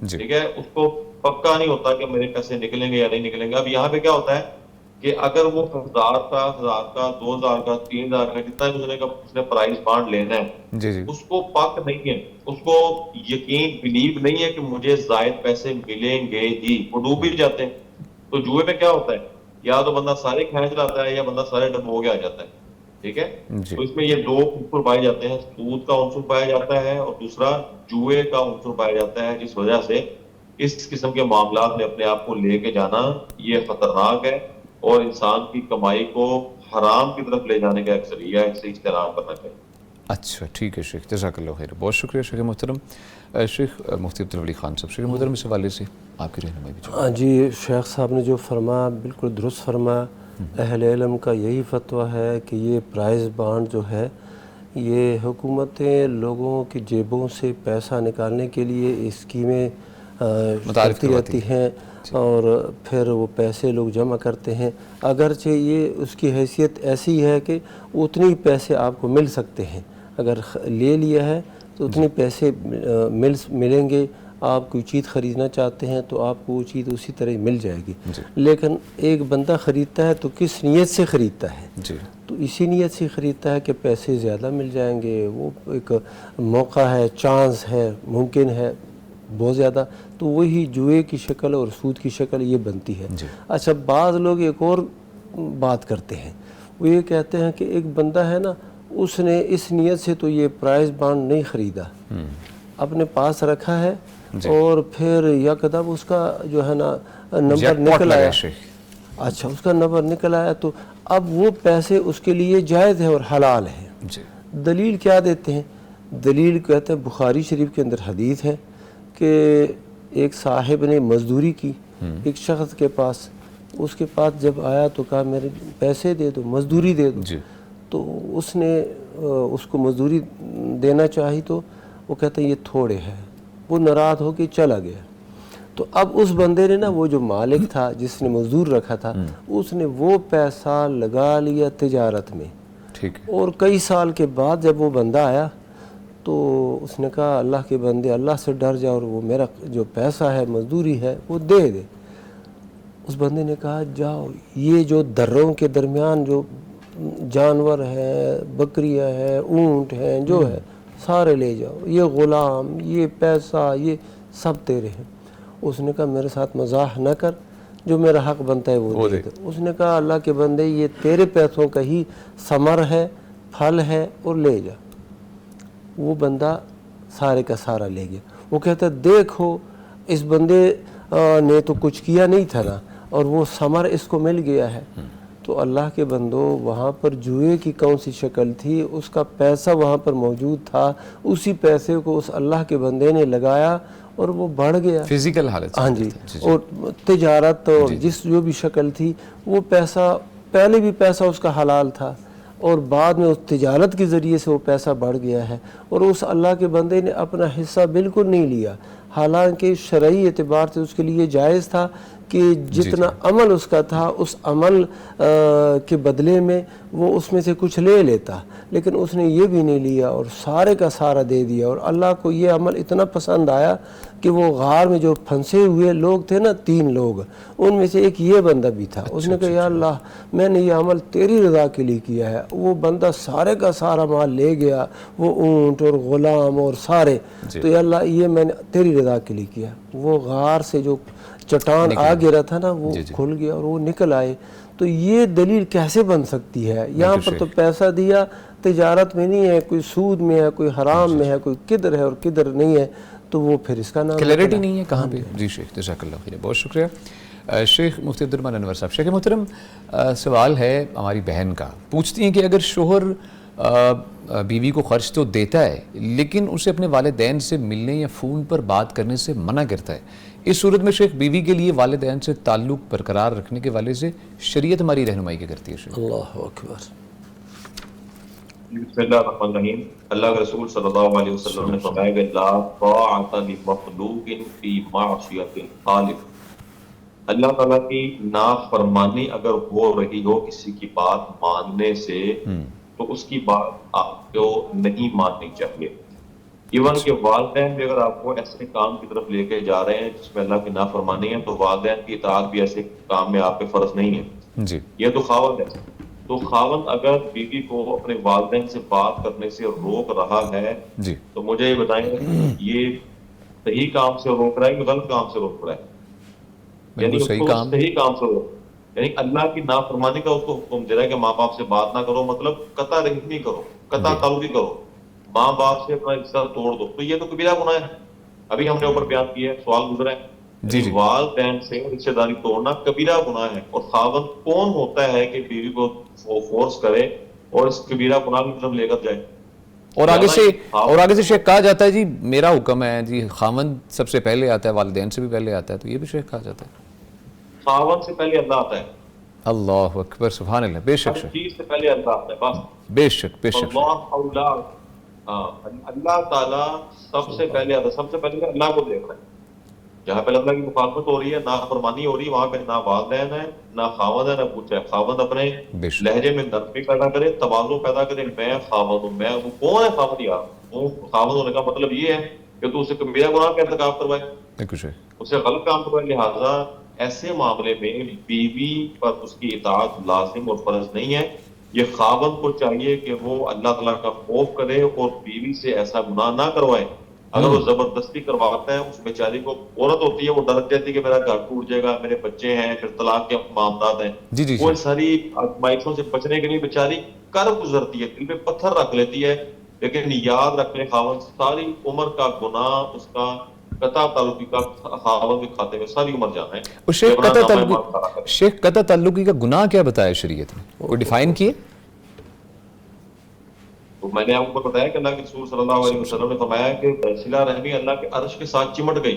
جی. ٹھیک ہے، اس کو پکا نہیں ہوتا کہ میرے پیسے نکلیں گے یا نہیں نکلیں گے. اب یہاں پہ کیا ہوتا ہے کہ اگر وہ 1000 کا 2000 کا 3000 کا جتنا بھی اس نے پرائز بانڈ لینا ہے، جی جی اس کو پک نہیں ہے، اس کو یقین بلیو نہیں ہے کہ مجھے زائد پیسے ملیں گے جی، وہ ڈوب بھی جاتے ہیں. تو جوئے میں کیا ہوتا ہے، یا تو بندہ سارے کھینچ لاتا ہے یا بندہ سارے ڈبو کے آ جاتا ہے. ٹھیک ہے، جی. تو اس میں یہ دو عنصر پائے جاتے ہیں، سود کا عنصر پایا جاتا ہے اور دوسرا جوئے کا عنصر پایا جاتا ہے، جس وجہ سے اس قسم کے معاملات میں اپنے آپ کو لے کے جانا یہ خطرناک ہے اور انسان کی کمائی کو حرام کی طرف لے جانے کا ایک ذریعہ ہے، اس سے اجتناب کرنا چاہیے. اچھا ٹھیک ہے شیخ، جزاک اللہ خیر. بہت شکریہ شیخ محترم. شیخ مفتی عبدالولی خان صاحب، شیخ محترم اس حوالے سے آپ کی رہنمائی بھی چاہیے. جی، شیخ صاحب نے جو فرمایا بالکل درست فرمایا. اہل علم کا یہی فتویٰ ہے کہ یہ پرائز بانڈ جو ہے یہ حکومتیں لوگوں کی جیبوں سے پیسہ نکالنے کے لیے اسکیمیں کرتی رہتی ہیں اور پھر وہ پیسے لوگ جمع کرتے ہیں. اگرچہ یہ اس کی حیثیت ایسی ہے کہ اتنی پیسے آپ کو مل سکتے ہیں، اگر لے لیا ہے تو اتنے پیسے ملیں گے. آپ کوئی چیز خریدنا چاہتے ہیں تو آپ کو وہ چیز اسی طرح مل جائے گی. لیکن ایک بندہ خریدتا ہے تو کس نیت سے خریدتا ہے؟ تو اسی نیت سے خریدتا ہے کہ پیسے زیادہ مل جائیں گے، وہ ایک موقع ہے، چانس ہے، ممکن ہے بہت زیادہ. تو وہی جوئے کی شکل اور سود کی شکل یہ بنتی ہے. اچھا، بعض لوگ ایک اور بات کرتے ہیں، وہ یہ کہتے ہیں کہ ایک بندہ ہے نا، اس نے اس نیت سے تو یہ پرائز بانڈ نہیں خریدا، اپنے پاس رکھا ہے اور پھر یکدم اس کا جو ہے نا نمبر نکل آیا. اچھا، اس کا نمبر نکل آیا تو اب وہ پیسے اس کے لیے جائز ہے اور حلال ہے. دلیل کیا دیتے ہیں؟ دلیل کہتے ہیں بخاری شریف کے اندر حدیث ہے کہ ایک صاحب نے مزدوری کی ایک شخص کے پاس، اس کے پاس جب آیا تو کہا میرے پیسے دے دو، مزدوری دے دو. تو اس نے اس کو مزدوری دینا چاہی تو وہ کہتے ہیں یہ تھوڑے ہے، وہ ناراض ہو کے چلا گیا. تو اب اس بندے نے نا، وہ جو مالک تھا جس نے مزدور رکھا تھا، اس نے وہ پیسہ لگا لیا تجارت میں. اور کئی سال کے بعد جب وہ بندہ آیا تو اس نے کہا اللہ کے بندے اللہ سے ڈر جا اور وہ میرا جو پیسہ ہے مزدوری ہے وہ دے دے. اس بندے نے کہا جاؤ، یہ جو دروں کے درمیان جو جانور ہیں، بکریاں ہیں، اونٹ ہیں، جو ہے سارے لے جاؤ، یہ غلام، یہ پیسہ، یہ سب تیرے ہیں. اس نے کہا میرے ساتھ مزاح نہ کر، جو میرا حق بنتا ہے وہ دے دے. اس نے کہا اللہ کے بندے یہ تیرے پیسوں کا ہی ثمر ہے، پھل ہے، اور لے جا. وہ بندہ سارے کا سارا لے گیا. وہ کہتا دیکھو اس بندے نے تو کچھ کیا نہیں تھا نا، اور وہ ثمر اس کو مل گیا ہے. تو اللہ کے بندو، وہاں پر جوئے کی کون سی شکل تھی؟ اس کا پیسہ وہاں پر موجود تھا، اسی پیسے کو اس اللہ کے بندے نے لگایا اور وہ بڑھ گیا فزیکل حالت. ہاں جی. اور تجارت اور جس جو بھی شکل تھی، وہ پیسہ پہلے بھی پیسہ اس کا حلال تھا اور بعد میں اس تجارت کے ذریعے سے وہ پیسہ بڑھ گیا ہے. اور اس اللہ کے بندے نے اپنا حصہ بالکل نہیں لیا، حالانکہ شرعی اعتبار سے اس کے لیے جائز تھا کہ جتنا عمل اس کا تھا اس عمل کے بدلے میں وہ اس میں سے کچھ لے لیتا. لیکن اس نے یہ بھی نہیں لیا اور سارے کا سارا دے دیا. اور اللہ کو یہ عمل اتنا پسند آیا کہ وہ غار میں جو پھنسے ہوئے لوگ تھے نا، 3 لوگ، ان میں سے ایک یہ بندہ بھی تھا. اس نے کہا یا اللہ، میں نے یہ عمل تیری رضا کے لیے کیا ہے. وہ بندہ سارے کا سارا مال لے گیا، وہ اونٹ اور غلام اور سارے. تو یا اللہ یہ میں نے تیری رضا کے لیے کیا. وہ غار سے جو چٹان آ گرا تھا نا، وہ کھل گیا اور وہ نکل آئے. تو یہ دلیل کیسے بن سکتی ہے؟ یہاں پر تو پیسہ دیا تجارت میں نہیں ہے، کوئی سود میں ہے، کوئی حرام میں ہے، کوئی کدھر ہے اور کدھر نہیں ہے. تو وہ پھر اس کا نام کلیئرٹی نہیں ہے کہاں پہ. جی شیخ، جزاک اللہ خیر، بہت شکریہ. شیخ مفتی عبدالرحمن انور صاحب. شیخ محترم، سوال ہے ہماری بہن کا، پوچھتی ہیں کہ اگر شوہر بیوی کو خرچ تو دیتا ہے لیکن اسے اپنے والدین سے ملنے یا فون پر بات کرنے سے منع کرتا ہے، اس صورت میں شیخ بیوی کے لیے والدین سے تعلق برقرار رکھنے کے والے سے شریعت ہماری رہنمائی کیا کرتی ہے؟ شیخ اللہ اکبر. بسم اللہ الرحمن الرحیم. اللہ کے رسول صلی اللہ علیہ وسلم نے فرمایا کہ لا طاعۃ لمخلوق فی معصیۃ الخالق. اللہ تعالیٰ کی نافرمانی اگر ہو رہی ہو کسی کی بات ماننے سے، تو اس کی بات آپ کو نہیں ماننی چاہیے. ایون کہ والدین بھی اگر آپ کو ایسے کام کی طرف لے کے جا رہے ہیں جس میں اللہ کی نافرمانی ہے تو والدین کی اطاعت بھی ایسے کام میں آپ پہ فرض نہیں ہے. جی یہ تو خاوند ہے. تو خاوند اگر بیوی کو اپنے والدین سے بات کرنے سے روک رہا ہے جی تو مجھے یہ بتائیں یہ صحیح کام سے روک رہا ہے کہ غلط کام سے روک رہا ہے؟ یعنی بالکل اس صحیح کو کام. صحیح کام سے روک، یعنی اللہ کی نافرمانی کا اس کو حکم دے رہا ہے کہ ماں باپ سے بات نہ کرو، مطلب قطع رحمی کرو، قطع تعلقی کرو، ماں باپ سے اپنا رشتہ توڑ دو. تو یہ تو کبیرہ گناہ ہے. ابھی ہم نے اوپر بیان کیا ہے، سوال گزرا ہے. جی جی والدین سے رشتہ داری توڑنا کبیرہ گناہ ہے. اور خاوند کون ہوتا ہے کہ بیوی کو فورس کرے اور اس کبیرہ گناہ کی طرف لے کر جائے؟ اور آگے سے شیخ کہا جاتا ہے جی میرا حکم ہے جی خاوند سب سے پہلے آتا ہے، والدین سے بھی پہلے آتا ہے، تو یہ بھی شیخ کہا جاتا ہے. خاوند سے پہلے اللہ آتا ہے، اللہ اکبر سبحان اللہ. بے شک ہر شیخ، چیز سے پہلے اللہ آتا ہے. بس بے شک بے شک. اللہ اولا، اللہ تعالیٰ سب سے پہلے آتا ہے. سب سے پہلے اللہ کو دیکھ رہا ہے. جہاں پہ اللہ کی مخالفت ہو رہی ہے، نافرمانی ہو رہی ہے، وہاں پہ نہ والدین ہے نہ خاوند ہے نہ کچھ ہے. خاوند اپنے بے شک. لہجے میں نرمی پیدا کرے، تواضع پیدا کرے، میں خاوند ہوں. میں وہ کون ہے خاوند یار؟ وہ خاوند ہونے کا مطلب یہ ہے کہ تو اسے کبیرہ گناہ کا ارتکاب کروائے، بالکل شیخ. اسے غلط کام کروائے. لہٰذا ایسے معاملے میں بیوی پر اس کی اطاعت لازم اور فرض نہیں ہے. یہ خاوند کو چاہیے کہ وہ اللہ تعالیٰ کا خوف کرے اور بیوی سے ایسا گناہ نہ کروائے. اگر وہ زبردستی کرواتا ہے، اس بیچاری کو عورت ہوتی ہے وہ ڈر جاتی ہے کہ میرا گھر ٹوٹ جائے گا، میرے بچے ہیں، پھر طلاق کے معاملات ہیں. جی جی وہ جی ساری آزمائشوں سے بچنے کے لیے بیچاری کر گزرتی ہے، دل پہ پتھر رکھ لیتی ہے. لیکن یاد رکھنے خاوند ساری عمر کا گناہ اس کا قطع تعلقی کا خاوند کے کھاتے میں ساری عمر جانا ہے. اور شیخ قطع تعلقی کا گناہ کیا بتایا شریعت نے؟ وہ ڈیفائن کیے؟ تو میں نے آپ کو بتایا کہ اللہ کے رسول صلی اللہ علیہ وسلم نے فرمایا کہ صلہ رحمی اللہ کے عرش کے ساتھ چمٹ گئی.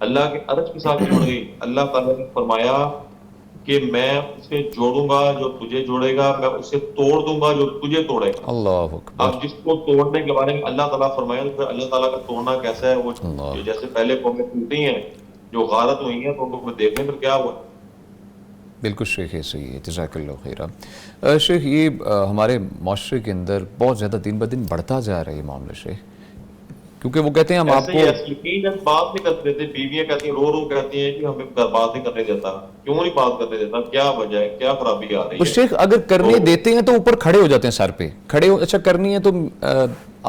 اللہ کے عرش کے ساتھ چمٹ گئی. اللہ تعالیٰ نے فرمایا کہ میں اسے جوڑوں گا جو تجھے جوڑے گا، میں اسے توڑ دوں گا جو تجھے توڑے گا. اللہ اکبر. اب جس کو توڑنے کے بارے میں اللہ تعالیٰ فرمایا تو پھر اللہ تعالیٰ کا توڑنا کیسا ہے؟ وہ جیسے پہلے قومیں ٹوٹی ہیں جو غارت ہوئی ہیں تو ان کو دیکھنے پھر کیا ہوا. بالکل شیخ ایسے ہی ہے. جزاک اللہ خیرہ. شیخ یہ ہمارے معاشرے کے اندر بہت زیادہ دن بدن بڑھتا جا رہا ہے یہ معاملہ شیخ، کیونکہ وہ کہتے ہیں ہم آپ کو یقیناً بات نہیں کرتے دیتے. بیویاں کہتی ہیں، رو رو کہتی ہیں کہ ہمیں بات نہیں کرنے دیتا. کیوں نہیں بات کرنے دیتا؟ کیا وجہ ہے؟ کیا خرابی آ رہی ہے؟ شیخ اگر کرنے دیتے ہیں تو اوپر کھڑے ہو جاتے ہیں سر پہ کھڑے ہو. اچھا کرنی ہے تو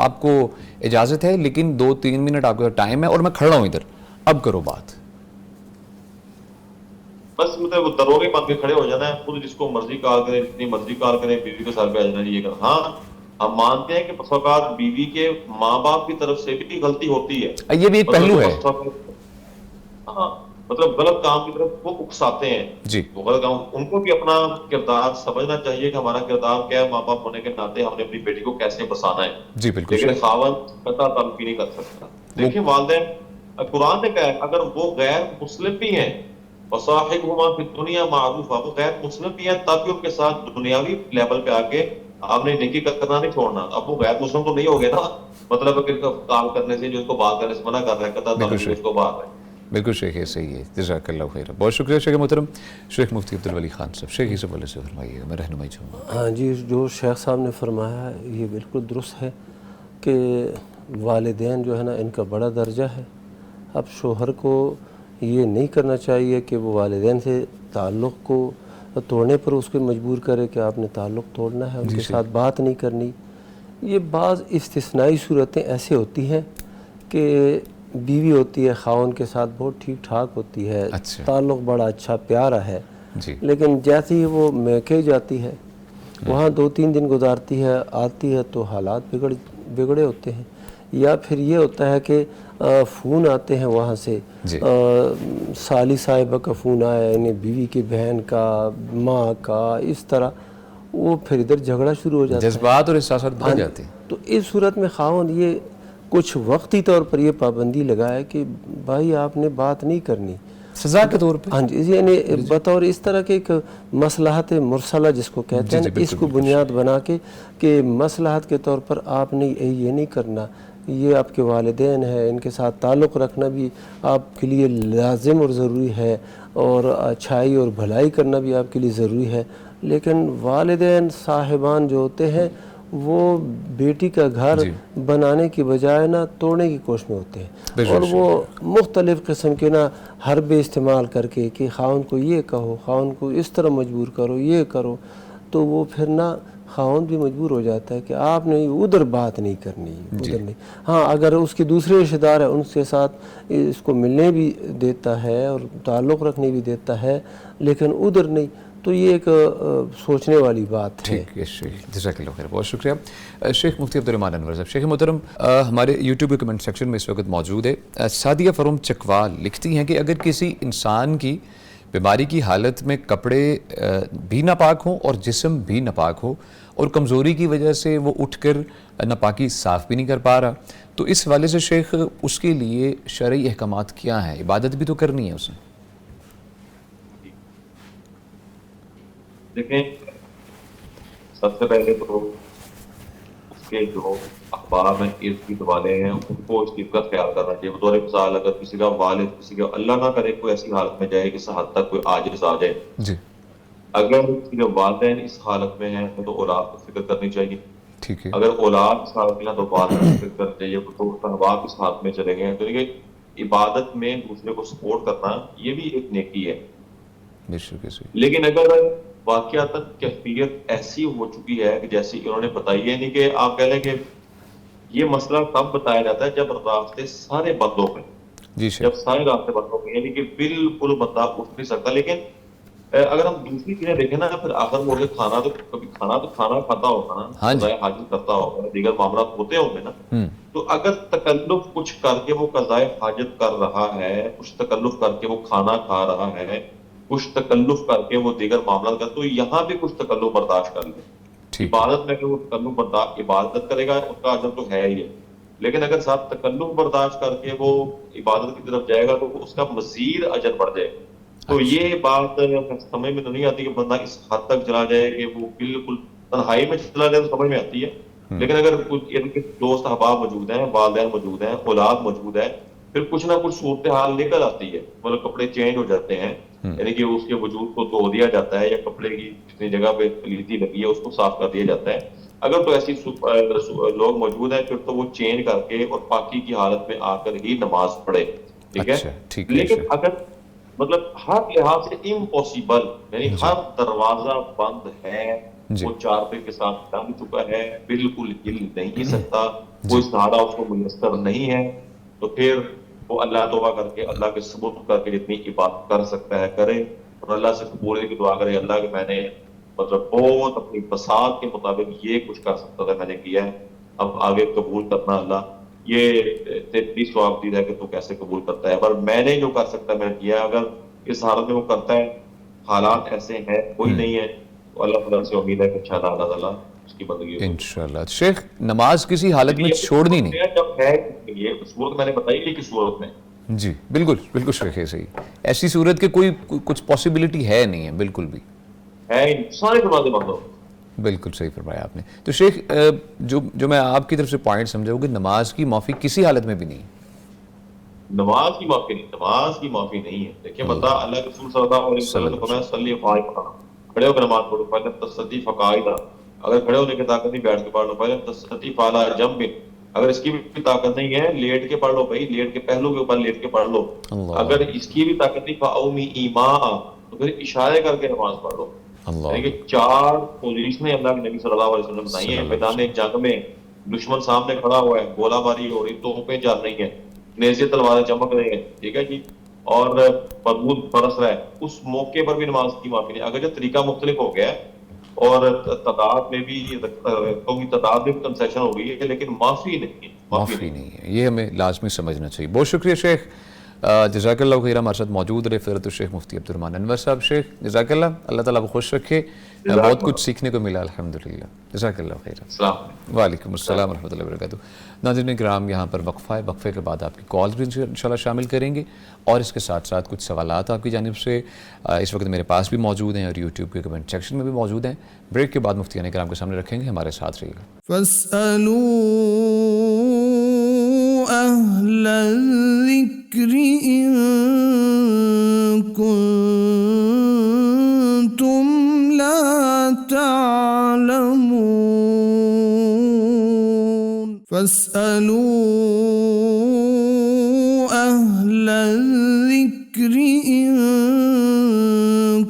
آپ کو اجازت ہے لیکن 2-3 منٹ آپ کا ٹائم ہے اور میں کھڑا ہوں ادھر، اب کرو بات. بس مطلب دروگے بند کے کھڑے ہو جانا ہے. خود جس کو مرضی کال کریں، جتنی مرضی کال کریں، بیوی کے سر پہ آ جانا یہ کرنا. ہاں ہم مانتے ہیں کہ بس اوقات بیوی کے ماں باپ کی طرف سے بھی غلطی ہوتی ہے. یہ بھی ایک پہلو ہے. ہاں مطلب غلط کام کی طرف وہ اکساتے ہیں. جی وہ غلط کام، ان کو بھی اپنا کردار سمجھنا چاہیے کہ ہمارا کردار کیا ہے. ماں باپ ہونے کے ناطے ہم نے اپنی بیٹی کو کیسے بسانا ہے. جی بالکل. لیکن خاوند قطع تعلقی نہیں کر سکتا. دیکھیں والدین، قرآن نے کہا ہے اگر وہ غیر مسلم بھی ہیں وصاحبہما فی الدنیا معروفا، وہ غیر مسلم بھی ہیں تاکہ ان کے ساتھ دنیاوی لیول پہ آ کے آپ نے نیکی کرنا نہیں چھوڑنا. اب وہ غیر مسلم تو نہیں ہو گئے نا، مطلب کہ کام کرنے سے جو اس کو بات کرنے سے منع کر رہا ہے، قطع تعلقی اس کو بات ہے. بالکل شیخ ایسے ہی ہے. جزاک اللہ خیر. بہت شکریہ شیخ محترم شیخ مفتی عبدالولی خان صاحب. شیخ اس حوالے سے فرمائیے گا، میں رہنمائی چاہوں گا. ہاں جی، جو شیخ صاحب نے فرمایا ہے یہ بالکل درست ہے کہ والدین جو ہے نا ان کا بڑا درجہ ہے. اب شوہر کو یہ نہیں کرنا چاہیے کہ وہ والدین سے تعلق کو توڑنے پر اس کو مجبور کرے کہ آپ نے تعلق توڑنا ہے، ان کے ساتھ بات نہیں کرنی. یہ بعض استثنائی صورتیں ایسے ہوتی ہیں کہ بیوی ہوتی ہے خاوند کے ساتھ بہت ٹھیک ٹھاک ہوتی ہے، تعلق بڑا اچھا پیارا ہے، لیکن جیسے ہی وہ میکے جاتی ہے وہاں 2-3 دن گزارتی ہے، آتی ہے تو حالات بگڑے ہوتے ہیں. یا پھر یہ ہوتا ہے کہ فون آتے ہیں وہاں سے، سالی صاحبہ کا فون آیا، یعنی بیوی کی بہن کا، ماں کا، اس طرح وہ پھر ادھر جھگڑا شروع ہو جاتا ہے، جذبات اور احساسات بڑھ جاتے ہیں. تو اس صورت میں خاوند یہ کچھ وقتی طور پر یہ پابندی لگائے کہ بھائی آپ نے بات نہیں کرنی، سزا کے طور پہ. ہاں جی، یعنی بطور اس طرح کے ایک مصلحت مرسلہ جس کو کہتے ہیں، اس کو بنیاد بنا کے کہ مصلحت کے طور پر آپ نے یہ نہیں کرنا، یہ آپ کے والدین ہیں، ان کے ساتھ تعلق رکھنا بھی آپ کے لیے لازم اور ضروری ہے، اور اچھائی اور بھلائی کرنا بھی آپ کے لیے ضروری ہے. لیکن والدین صاحبان جو ہوتے ہیں وہ بیٹی کا گھر جی بنانے کی بجائے نا توڑنے کی کوشش میں ہوتے بے ہیں، شک اور شک۔ وہ مختلف قسم کے نا حربے استعمال کر کے کہ خاوند کو یہ کہو، خاوند کو اس طرح مجبور کرو، یہ کرو، تو وہ پھر نا خاوند بھی مجبور ہو جاتا ہے کہ آپ نے ادھر بات نہیں کرنی، جی ادھر نہیں۔ ہاں اگر اس کے دوسرے رشتہ دار ہیں ان کے ساتھ اس کو ملنے بھی دیتا ہے اور تعلق رکھنے بھی دیتا ہے، لیکن ادھر نہیں، تو یہ ایک سوچنے والی بات ہے۔ ٹھیک ہے شیخ، جزاک اللہ خیر، بہت شکریہ شیخ مفتی عبدالرحمن انور صاحب۔ شیخ محترم، ہمارے یوٹیوب کے کمنٹ سیکشن میں اس وقت موجود ہے سعدیہ فروم چکوال، لکھتی ہیں کہ اگر کسی انسان کی بیماری کی حالت میں کپڑے بھی ناپاک ہوں اور جسم بھی ناپاک ہو اور کمزوری کی وجہ سے وہ اٹھ کر ناپاکی صاف بھی نہیں کر پا رہا، تو اس حوالے سے شیخ اس کے لیے شرعی احکامات کیا ہیں؟ عبادت بھی تو کرنی ہے اسے۔ دیکھیں، سب سے پہلے تو اس کے جو اخبار میں اس چیز والے ہیں ان کو اس چیز کا خیال کرنا چاہیے۔ بطور مثال اگر کسی کا والد کسی کا اللہ نہ کرے کوئی ایسی حالت میں جائے کہ اس حد تک کوئی عاجز آ جائے، جی اگر کسی کے والدین اس حالت میں ہیں تو اولاد کو فکر کرنی چاہیے۔ ٹھیک ہے، اگر اولاد اس حالت میں ہے تو والد کو فکر کرنی چاہیے، تو احباب اس حالت میں چلے گئے ہیں۔ تو یہ عبادت میں دوسرے کو سپورٹ کرنا یہ بھی ایک نیکی ہے۔ بے شک ہے صحیح۔ لیکن اگر واقعاتاً کیفیت ایسی ہو چکی ہے کہ جیسی انہوں نے بتائی ہے، یعنی کہ آپ کہہ لیں کہ یہ مسئلہ تب بتایا جاتا ہے جب راستے سارے بند ہو گئے، جی شیخ، جب سارے راستے بند ہو گئے، یعنی کہ بالکل بندہ اٹھ نہیں سکتا۔ لیکن اگر ہم دوسری چیزیں دیکھیں نا، پھر آخر میں کھانا تو کبھی کھانا کھاتا ہوگا نا، ہاں جی، قضائے حاجت کرتا ہوگا، دیگر معاملات ہوتے ہوں گے نا۔ تو اگر تکلف کچھ کر کے وہ قضائے حاجت کر رہا ہے، کچھ تکلف کر کے وہ کھانا کھا رہا ہے، کچھ تکلف کر کے وہ دیگر معاملات کر، تو یہاں بھی کچھ تکلف برداشت کر لیں۔ ٹھیک ہے، عبادت میں اگر وہ تکلف برداشت عبادت کرے گا اس کا اجر تو ہے ہی ہے، لیکن اگر ساتھ تکلف برداشت کر کے وہ عبادت کی طرف جائے گا تو اس کا مزید اجر بڑھ جائے گا۔ تو یہ بات سمجھ میں تو نہیں آتی کہ بندہ اس حد تک چلا جائے کہ وہ بالکل تنہائی میں چلا جائے، تو سمجھ میں آتی ہے۔ لیکن اگر کچھ ان کے دوست احباب موجود ہیں، والدین موجود ہیں، اولاد موجود ہے، پھر کچھ نہ کچھ صورتحال نکل آتی ہے، مطلب کپڑے چینج ہو جاتے ہیں، یعنی کہ اس کے وجود کو دھو دیا جاتا ہے، یا کپڑے کی جتنی جگہ پہ پلیتی لگی ہے اس کو صاف کر دیا جاتا ہے۔ اگر تو ایسی لوگ موجود ہیں پھر تو وہ چینج کر کے اور پاکی کی حالت میں آ کر ہی نماز پڑھے، ٹھیک ہے۔ اچھا ٹھیک ہے لیکن شیخ، اگر مطلب ہر لحاظ سے امپوسیبل، یعنی جی ہر دروازہ بند ہے، جی وہ چارپے کے ساتھ لگ چکا ہے، بالکل ہل نہیں سکتا، جی کوئی سہارا اس کو میسر نہیں ہے، تو پھر وہ اللہ توبہ کر کے اللہ کے ثبوت کر کے جتنی عبادت کر سکتا ہے کرے، اور اللہ سے قبول کی دعا کرے، اللہ کہ میں نے مطلب بہت اپنی بساط کے مطابق یہ کچھ کر سکتا تھا میں نے کیا ہے، اب آگے قبول کرنا اللہ، یہ تیری ثواب دید ہے کہ تو کیسے قبول کرتا ہے، پر میں نے جو کر سکتا میں نے کیا۔ اگر اس حالت میں وہ کرتا ہے، حالات ایسے ہیں کوئی نہیں ہے، تو اللہ تعالیٰ سے امید ہے کہ انشاءاللہ اللہ تعالیٰ اس کی بندگی ہوگی۔ انشاءاللہ۔ شیخ نماز کسی حالت میں چھوڑنی نہیں، جب ہے یہ صورت میں نے بتائی ہے کہ صورت میں جی بالکل بالکل شیخ ہے صحیح، ایسی صورت کے کوئی کچھ پاسبلٹی ہے نہیں ہے بالکل بھی، ہے ہی نہیں، سارے دروازے بند ہو۔ بالکل صحیح فرمایا آپ نے۔ تو شیخ جو میں آپ کی طرف سے پوائنٹ سمجھا ہوں کہ نماز کی معافی کسی حالت میں بھی نہیں ہے، نماز کی معافی نہیں، نماز کی معافی نہیں ہے۔ دیکھیں بندہ اللہ کے رسول صلی اللہ علیہ وسلم نے فرمایا صلی قائما، کھڑے ہو کر نماز پڑھو، فَلَمْ تَسْتَطِعْ فَقَاعِدًا، اگر کھڑے ہونے کی طاقت نہیں بیٹھ کے پڑھ لو، فَلَمْ تَسْتَطِعْ فَعَلَىٰ جَنْبٍ، اگر اس کی بھی طاقت نہیں ہے لیٹ کے پڑھ لو، بھائی لیٹ کے پہلو کے اوپر لیٹ کے پڑھ لو، اگر اس کی بھی طاقت نہیں فَأَوْمِئْ إِيمَاءً، تو پھر اشارے کر کے نماز پڑھ لو۔ یعنی کہ 4 پوزیشنیں اللہ کے نبی صلی اللہ علیہ وسلم نے بتائی ہیں۔ میدان جنگ میں دشمن سامنے کھڑا ہوا ہے، گولہ باری ہو رہی، توپیں چل رہی ہیں، نیزے تلواریں چمک رہے ہیں، ٹھیک ہے جی، اور بارود برس رہا ہے، اس موقع پر بھی نماز کی معافی نہیں۔ اگر جو طریقہ مختلف ہو گیا ہے اور تعداد میں بھی تعداد میں بھی کنسیشن ہو گئی ہے، لیکن معافی نہیں ہے، معافی نہیں ہے، یہ ہمیں لازمی سمجھنا چاہیے۔ بہت شکریہ شیخ، جزاک اللہ خیر، ہمارے ساتھ موجود رہے فضیلت الشیخ مفتی عبدالرحمن انور صاحب۔ شیخ جزاک اللہ، اللہ تعالیٰ آپ کو خوش رکھے، بہت کچھ سیکھنے کو ملا الحمدللہ، جزاک اللہ خیر۔ السلام علیکم۔ وعلیکم السلام ورحمۃ اللہ وبرکاتہ۔ ناظرین کرام، یہاں پر وقفہ ہے، وقفے کے بعد آپ کی کالز بھی انشاءاللہ شامل کریں گے، اور اس کے ساتھ ساتھ کچھ سوالات آپ کی جانب سے اس وقت میرے پاس بھی موجود ہیں اور یوٹیوب کے کمنٹ سیکشن میں بھی موجود ہیں۔ بریک کے بعد مفتیان کرام کے سامنے رکھیں گے، ہمارے ساتھ رہیے گا۔ فاسألوا أهل الذكر إن كنتم لا تعلمون فاسألوا أهل الذكر إن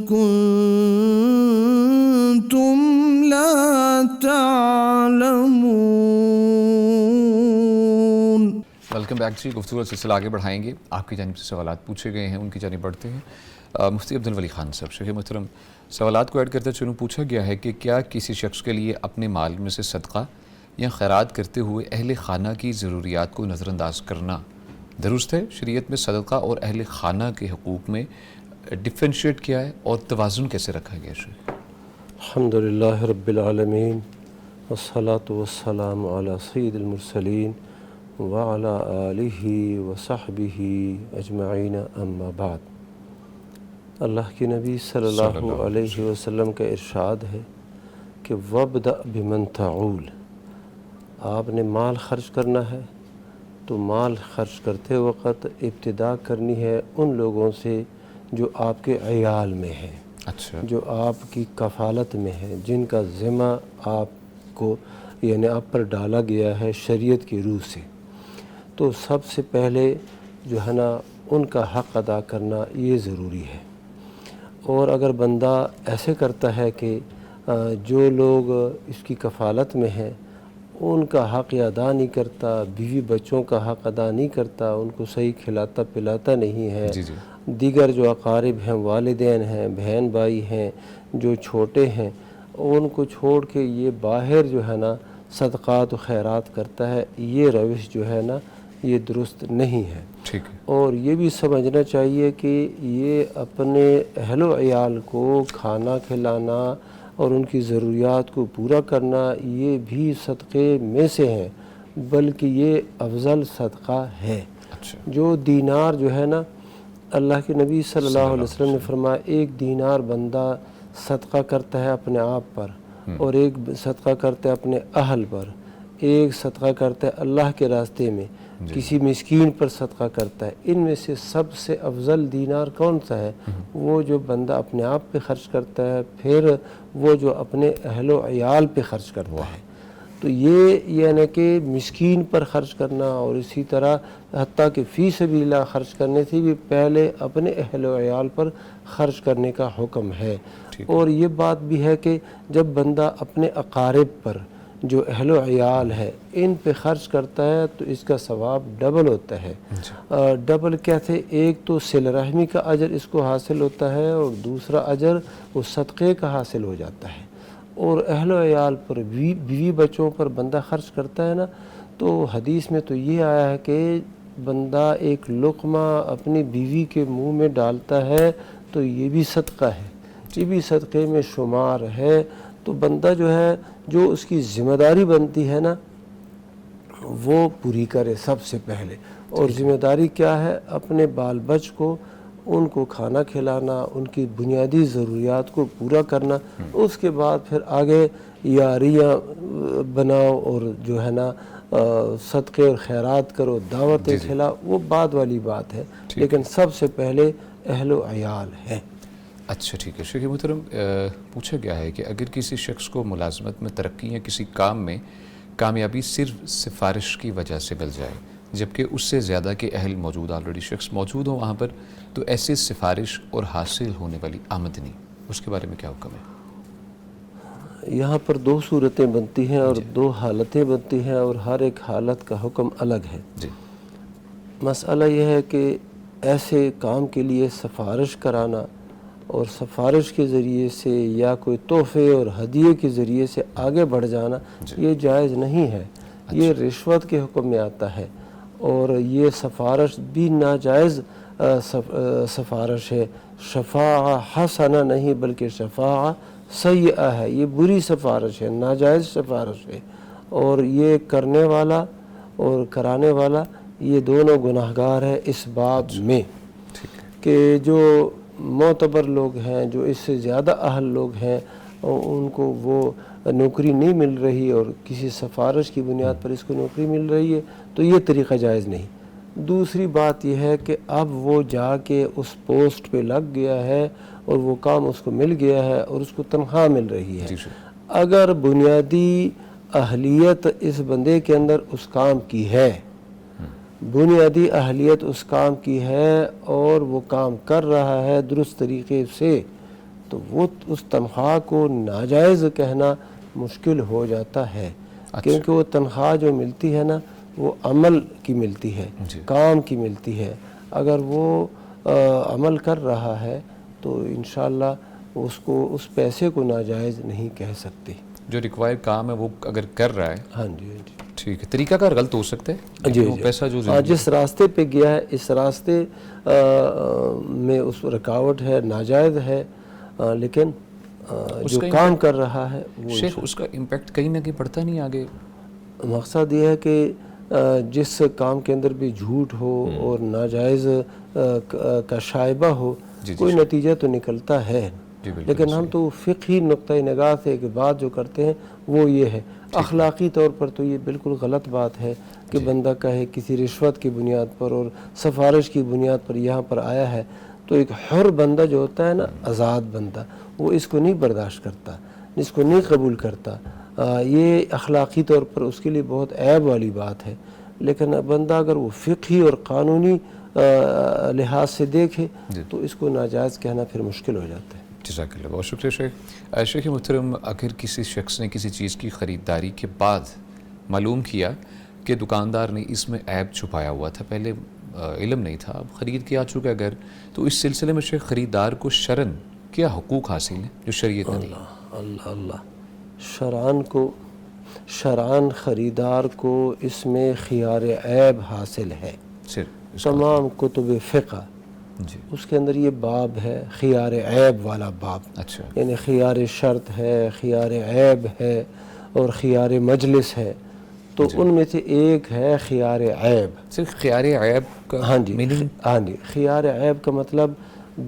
كنتم لا تعلمون. ویلکم بیک جی. گفتگو کا سلسلہ آگے بڑھائیں گے. آپ کی جانب سے سوالات پوچھے گئے ہیں, ان کی جانب بڑھتے ہیں. مفتی عبدالولی خان صاحب, شیخ محترم, سوالات کو ایڈ کرتے چلوں. پوچھا گیا ہے کہ کیا کسی شخص کے لیے اپنے مال میں سے صدقہ یا خیرات کرتے ہوئے اہل خانہ کی ضروریات کو نظر انداز کرنا درست ہے؟ شریعت میں صدقہ اور اہل خانہ کے حقوق میں ڈفرینشیٹ کیا ہے اور توازن کیسے رکھا گیا ہے؟ الحمدللہ رب العالمین والصلاة والسلام علی سید المرسلین وعلی آلہ وصحبہ اجمعین اما بعد. اللہ کے نبی صلی اللہ علیہ وسلم کا ارشاد ہے کہ وَابْدَأْ بِمَنْ تَعُولُ. آپ نے مال خرچ کرنا ہے تو مال خرچ کرتے وقت ابتدا کرنی ہے ان لوگوں سے جو آپ کے عیال میں ہیں, اچھا, جو آپ کی کفالت میں ہے, جن کا ذمہ آپ کو یعنی آپ پر ڈالا گیا ہے شریعت کی روح سے. تو سب سے پہلے جو ہے نا ان کا حق ادا کرنا یہ ضروری ہے. اور اگر بندہ ایسے کرتا ہے کہ جو لوگ اس کی کفالت میں ہیں ان کا حق ادا نہیں کرتا, بیوی بچوں کا حق ادا نہیں کرتا, ان کو صحیح کھلاتا پلاتا نہیں ہے, دیگر جو اقارب ہیں, والدین ہیں, بہن بھائی ہیں جو چھوٹے ہیں, ان کو چھوڑ کے یہ باہر جو ہے نا صدقات و خیرات کرتا ہے, یہ روش جو ہے نا یہ درست نہیں ہے. ٹھیک ہے. اور یہ بھی سمجھنا چاہیے کہ یہ اپنے اہل و عیال کو کھانا کھلانا اور ان کی ضروریات کو پورا کرنا یہ بھی صدقے میں سے ہیں, بلکہ یہ افضل صدقہ ہے. جو دینار جو ہے نا, اللہ کے نبی صلی اللہ علیہ وسلم نے فرمایا ایک دینار بندہ صدقہ کرتا ہے اپنے آپ پر, اور ایک صدقہ کرتا ہے اپنے اہل پر, ایک صدقہ کرتا ہے اللہ کے راستے میں, کسی مسکین پر صدقہ کرتا ہے. ان میں سے سب سے افضل دینار کون سا ہے؟ وہ جو بندہ اپنے آپ پہ خرچ کرتا ہے, پھر وہ جو اپنے اہل و عیال پہ خرچ کرتا ہے. تو یہ یعنی کہ مسکین پر خرچ کرنا, اور اسی طرح حتیٰ کہ فی سبیل اللہ خرچ کرنے سے بھی پہلے اپنے اہل و عیال پر خرچ کرنے کا حکم ہے. اور یہ بات بھی ہے کہ جب بندہ اپنے اقارب پر جو اہل و عیال ہے ان پہ خرچ کرتا ہے تو اس کا ثواب ڈبل ہوتا ہے. ڈبل کہتے, ایک تو صلہ رحمی کا اجر اس کو حاصل ہوتا ہے, اور دوسرا اجر وہ صدقے کا حاصل ہو جاتا ہے. اور اہل و عیال پر, بیوی بچوں پر بندہ خرچ کرتا ہے نا, تو حدیث میں تو یہ آیا ہے کہ بندہ ایک لقمہ اپنی بیوی کے منہ میں ڈالتا ہے تو یہ بھی صدقہ ہے, یہ بھی صدقے میں شمار ہے. تو بندہ جو ہے جو اس کی ذمہ داری بنتی ہے نا وہ پوری کرے سب سے پہلے. اور ذمہ داری کیا ہے؟ اپنے بال بچ کو ان کو کھانا کھلانا, ان کی بنیادی ضروریات کو پورا کرنا. اس کے بعد پھر آگے یاریاں بناؤ اور جو ہے نا صدقے اور خیرات کرو, دعوتیں کھلاؤ, وہ بعد والی بات ہے, لیکن سب سے پہلے اہل و عیال ہے. اچھا, ٹھیک ہے. شیخ محترم, پوچھا گیا ہے کہ اگر کسی شخص کو ملازمت میں ترقی یا کسی کام میں کامیابی صرف سفارش کی وجہ سے مل جائے, جبکہ اس سے زیادہ کے اہل موجود, آلریڈی شخص موجود ہوں وہاں پر, تو ایسے سفارش اور حاصل ہونے والی آمدنی, اس کے بارے میں کیا حکم ہے؟ یہاں پر دو صورتیں بنتی ہیں اور دو حالتیں بنتی ہیں, اور ہر ایک حالت کا حکم الگ ہے. مسئلہ یہ ہے کہ ایسے کام کے لیے سفارش کرانا اور سفارش کے ذریعے سے یا کوئی تحفے اور ہدیے کے ذریعے سے آگے بڑھ جانا یہ جائز نہیں ہے. یہ رشوت کے حکم میں آتا ہے, اور یہ سفارش بھی ناجائز سفارش ہے. شفاعہ حسنہ نہیں بلکہ شفاعہ سیئہ ہے, یہ بری سفارش ہے, ناجائز سفارش ہے. اور یہ کرنے والا اور کرانے والا یہ دونوں گناہگار ہیں اس باب میں کہ جو معتبر لوگ ہیں, جو اس سے زیادہ اہل لوگ ہیں, ان کو وہ نوکری نہیں مل رہی اور کسی سفارش کی بنیاد پر اس کو نوکری مل رہی ہے, تو یہ طریقہ جائز نہیں. دوسری بات یہ ہے کہ اب وہ جا کے اس پوسٹ پہ لگ گیا ہے اور وہ کام اس کو مل گیا ہے اور اس کو تنخواہ مل رہی ہے. اگر بنیادی اہلیت اس بندے کے اندر اس کام کی ہے، بنیادی اہلیت اس کام کی ہے اور وہ کام کر رہا ہے درست طریقے سے، تو وہ اس تنخواہ کو ناجائز کہنا مشکل ہو جاتا ہے، کیونکہ وہ تنخواہ جو ملتی ہے نا وہ عمل کی ملتی ہے، کام کی ملتی ہے۔ اگر وہ عمل کر رہا ہے تو انشاءاللہ اس کو اس پیسے کو ناجائز نہیں کہہ سکتے۔ جو ریکوائر کام ہے وہ اگر کر رہا ہے، ہاں جی جی ٹھیک ہے، طریقہ کار غلط ہو سکتا ہے، جی وہ پیسہ جو جس راستے پہ گیا ہے اس راستے میں اس رکاوٹ ہے، ناجائز ہے، لیکن جو کام کر رہا ہے وہ شیخ اس کا امپیکٹ کہیں نہ کہیں پڑتا نہیں آگے؟ مقصد یہ ہے کہ جس کام کے اندر بھی جھوٹ ہو اور ناجائز کا شائبہ ہو، کوئی نتیجہ تو نکلتا ہے، لیکن ہم تو فقہی نقطۂ نگاہ سے ایک بات جو کرتے ہیں وہ یہ ہے، اخلاقی طور پر تو یہ بالکل غلط بات ہے کہ بندہ کہے کسی رشوت کی بنیاد پر اور سفارش کی بنیاد پر یہاں پر آیا ہے، تو ایک حر بندہ جو ہوتا ہے نا، آزاد بندہ، وہ اس کو نہیں برداشت کرتا، اس کو نہیں قبول کرتا، یہ اخلاقی طور پر اس کے لیے بہت عیب والی بات ہے۔ لیکن بندہ اگر وہ فقہی اور قانونی لحاظ سے دیکھے تو اس کو ناجائز کہنا پھر مشکل ہو جاتا ہے۔ جزاک اللہ، بہت شکریہ شیخ۔ شیخ محترم، اگر کسی شخص نے کسی چیز کی خریداری کے بعد معلوم کیا کہ دکاندار نے اس میں عیب چھپایا ہوا تھا، پہلے علم نہیں تھا، اب خرید کے آ چکا گھر، تو اس سلسلے میں شیخ خریدار کو شرعاً کیا حقوق حاصل ہیں جو شریعت نے دی؟ اللہ شرعاً خریدار کو اس میں خیار عیب حاصل ہے۔ تمام کتب فقہ اس کے اندر یہ باب ہے، خیار عیب والا باب، یعنی خیار شرط ہے، خیار عیب ہے اور خیار مجلس ہے، تو ان میں سے ایک ہے خیار عیب۔ صرف خیار عیب کا ہاں جی، خیار عیب کا مطلب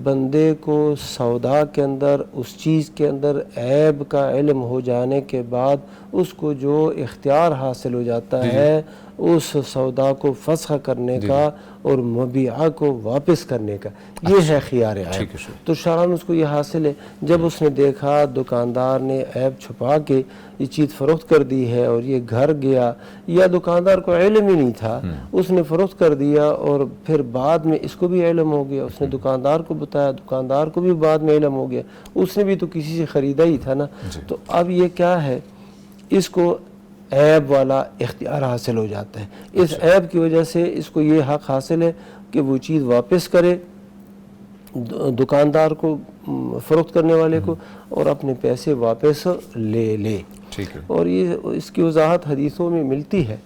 بندے کو سودا کے اندر اس چیز کے اندر عیب کا علم ہو جانے کے بعد اس کو جو اختیار حاصل ہو جاتا ہے اس سودا کو فسخ کرنے کا اور مبیعہ کو واپس کرنے کا، یہ ہے خیار عیب۔ تو شرعاً اس کو یہ حاصل ہے۔ جب اس نے دیکھا دکاندار نے عیب چھپا کے یہ چیز فروخت کر دی ہے اور یہ گھر گیا، یا دکاندار کو علم ہی نہیں تھا، اس نے فروخت کر دیا اور پھر بعد میں اس کو بھی علم ہو گیا، اس نے دکاندار کو بتایا، دکاندار کو بھی بعد میں علم ہو گیا، اس نے بھی تو کسی سے خریدا ہی تھا نا، تو اب یہ کیا ہے، اس کو عیب والا اختیار حاصل ہو جاتا ہے۔ اس عیب کی وجہ سے اس کو یہ حق حاصل ہے کہ وہ چیز واپس کرے دکاندار کو، فروخت کرنے والے کو، اور اپنے پیسے واپس لے۔ اور یہ اس کی وضاحت حدیثوں میں ملتی ہے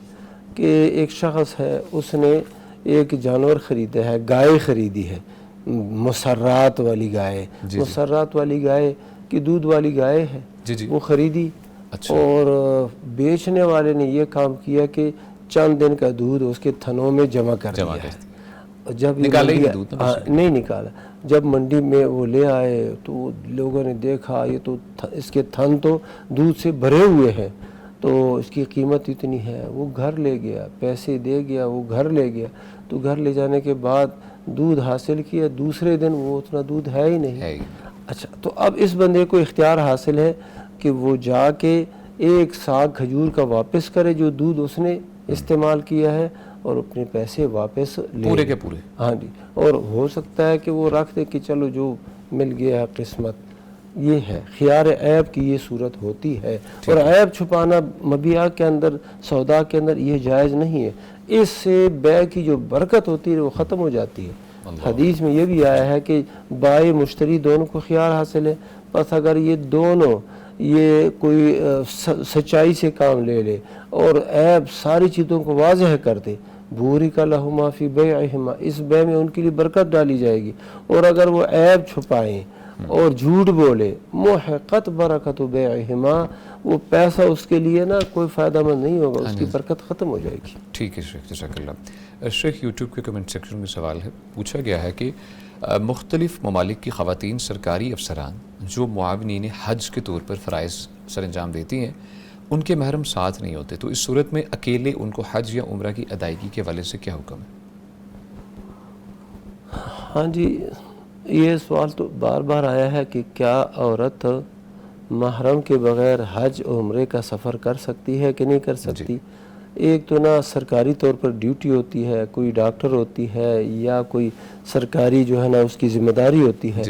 کہ ایک شخص ہے، اس نے ایک جانور خریدا ہے، گائے خریدی ہے، مسرات والی گائے، مسرات والی گائے کی دودھ والی گائے ہے، وہ خریدی، اور بیچنے والے نے یہ کام کیا کہ چند دن کا دودھ اس کے تھنوں میں جمع کر دیا ہے۔ جب نہیں نکالا، جب منڈی میں وہ لے آئے تو لوگوں نے دیکھا یہ تو اس کے تھن تو دودھ سے بھرے ہوئے ہیں، تو اس کی قیمت اتنی ہے، وہ گھر لے گیا، پیسے دے گیا، وہ گھر لے گیا، تو گھر لے جانے کے بعد دودھ حاصل کیا، دوسرے دن وہ اتنا دودھ ہے ہی نہیں۔ اچھا، تو اب اس بندے کو اختیار حاصل ہے کہ وہ جا کے ایک ساگ کھجور کا واپس کرے جو دودھ اس نے استعمال کیا ہے، اور اپنے پیسے واپس لے پورے کے پورے۔ ہاں جی، اور ہو سکتا ہے کہ وہ رکھ دے کہ چلو جو مل گیا ہے قسمت۔ یہ ہے خیار عیب کی یہ صورت ہوتی ہے، اور عیب چھپانا مبیعہ کے اندر، سودا کے اندر یہ جائز نہیں ہے، اس سے بیع کی جو برکت ہوتی ہے وہ ختم ہو جاتی ہے۔ حدیث میں یہ بھی آیا ہے کہ بائع مشتری دونوں کو خیار حاصل ہے، بس اگر یہ دونوں یہ کوئی سچائی سے کام لے لے اور عیب ساری چیزوں کو واضح کر دے، بورک لہما فی بیعہما، اس بیع میں ان کے لیے برکت ڈالی جائے گی، اور اگر وہ عیب چھپائیں اور جھوٹ بولے، محقت برکت بیعہما، وہ پیسہ اس کے لیے نا کوئی فائدہ مند نہیں ہوگا، اس کی برکت ختم ہو جائے گی۔ ٹھیک ہے شیخ، جزاک اللہ۔ شیخ، یوٹیوب کے کمنٹ سیکشن میں سوال ہے، پوچھا گیا ہے کہ مختلف ممالک کی خواتین سرکاری افسران جو معاونین حج کے طور پر فرائض سر انجام دیتی ہیں، ان کے محرم ساتھ نہیں ہوتے، تو اس صورت میں اکیلے ان کو حج یا عمرہ کی ادائیگی کے حوالے سے کیا حکم ہے؟ ہاں جی، یہ سوال تو بار بار آیا ہے کہ کیا عورت محرم کے بغیر حج اور عمرے کا سفر کر سکتی ہے کہ نہیں کر سکتی؟ ایک تو نہ سرکاری طور پر ڈیوٹی ہوتی ہے، کوئی ڈاکٹر ہوتی ہے یا کوئی سرکاری جو ہے نا اس کی ذمہ داری ہوتی ہے،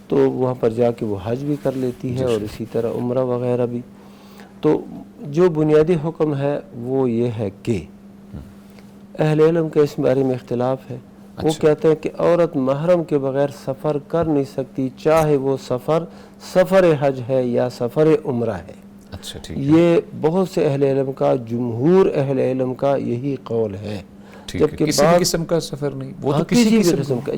تو وہاں پر جا کے وہ حج بھی کر لیتی ہے اور اسی طرح عمرہ وغیرہ بھی۔ تو جو بنیادی حکم ہے وہ یہ ہے کہ اہل علم کا اس بارے میں اختلاف ہے، وہ کہتے ہیں کہ عورت محرم کے بغیر سفر کر نہیں سکتی، چاہے وہ سفر حج ہے یا سفر عمرہ ہے۔ اچھا ٹھیک، یہ بہت سے اہل علم کا، جمہور اہل علم کا یہی قول ہے۔ جبکہ کسی بھی قسم کا سفر نہیں، وہ تو کسی بھی قسم کا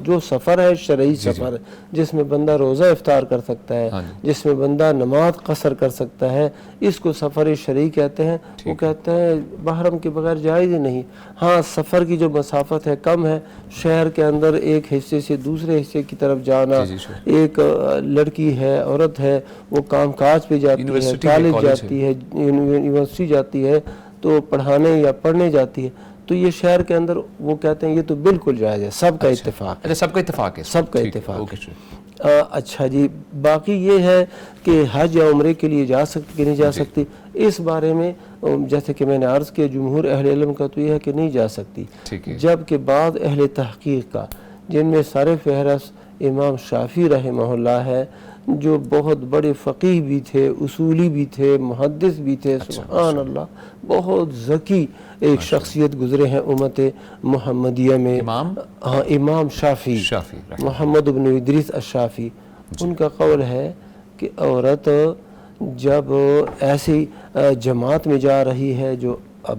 جو سفر ہے شرعی سفر ہے، جس میں بندہ روزہ افطار کر سکتا ہے، جس میں بندہ نماز قصر کر سکتا ہے، اس کو سفر شرعی کہتے ہیں۔ وہ کہتے ہیں محرم کے بغیر جائز ہی نہیں۔ ہاں سفر کی جو مسافت ہے کم ہے، شہر کے اندر ایک حصے سے دوسرے حصے کی طرف جانا، ایک لڑکی ہے، عورت ہے، وہ کام کاج پہ جاتی ہے، کالج جاتی ہے، یونیورسٹی جاتی ہے، تو پڑھانے یا پڑھنے جاتی ہے، تو یہ شہر کے اندر وہ کہتے ہیں یہ تو بالکل جائز ہے، سب کا اتفاق ہے، سب کا اتفاق ہے، سب کا اتفاق ہے۔ اچھا جی، باقی یہ ہے کہ حج یا عمرے کے لیے جا سکتی کہ نہیں جا سکتی، اس بارے میں جیسے کہ میں نے عرض کیا جمہور اہل علم کا تو یہ ہے کہ نہیں جا سکتی، جبکہ بعض اہل تحقیق کا، جن میں سر فہرست امام شافعی رحمہ اللہ ہے، جو بہت بڑے فقیہ بھی تھے، اصولی بھی تھے، محدث بھی تھے، سبحان اللہ، بہت ذکی ایک شخصیت گزرے ہیں امت محمدیہ میں، امام شافعی محمد بن ادریس الشافعی۔ ان کا قول ہے کہ عورت جب ایسی جماعت میں جا رہی ہے جو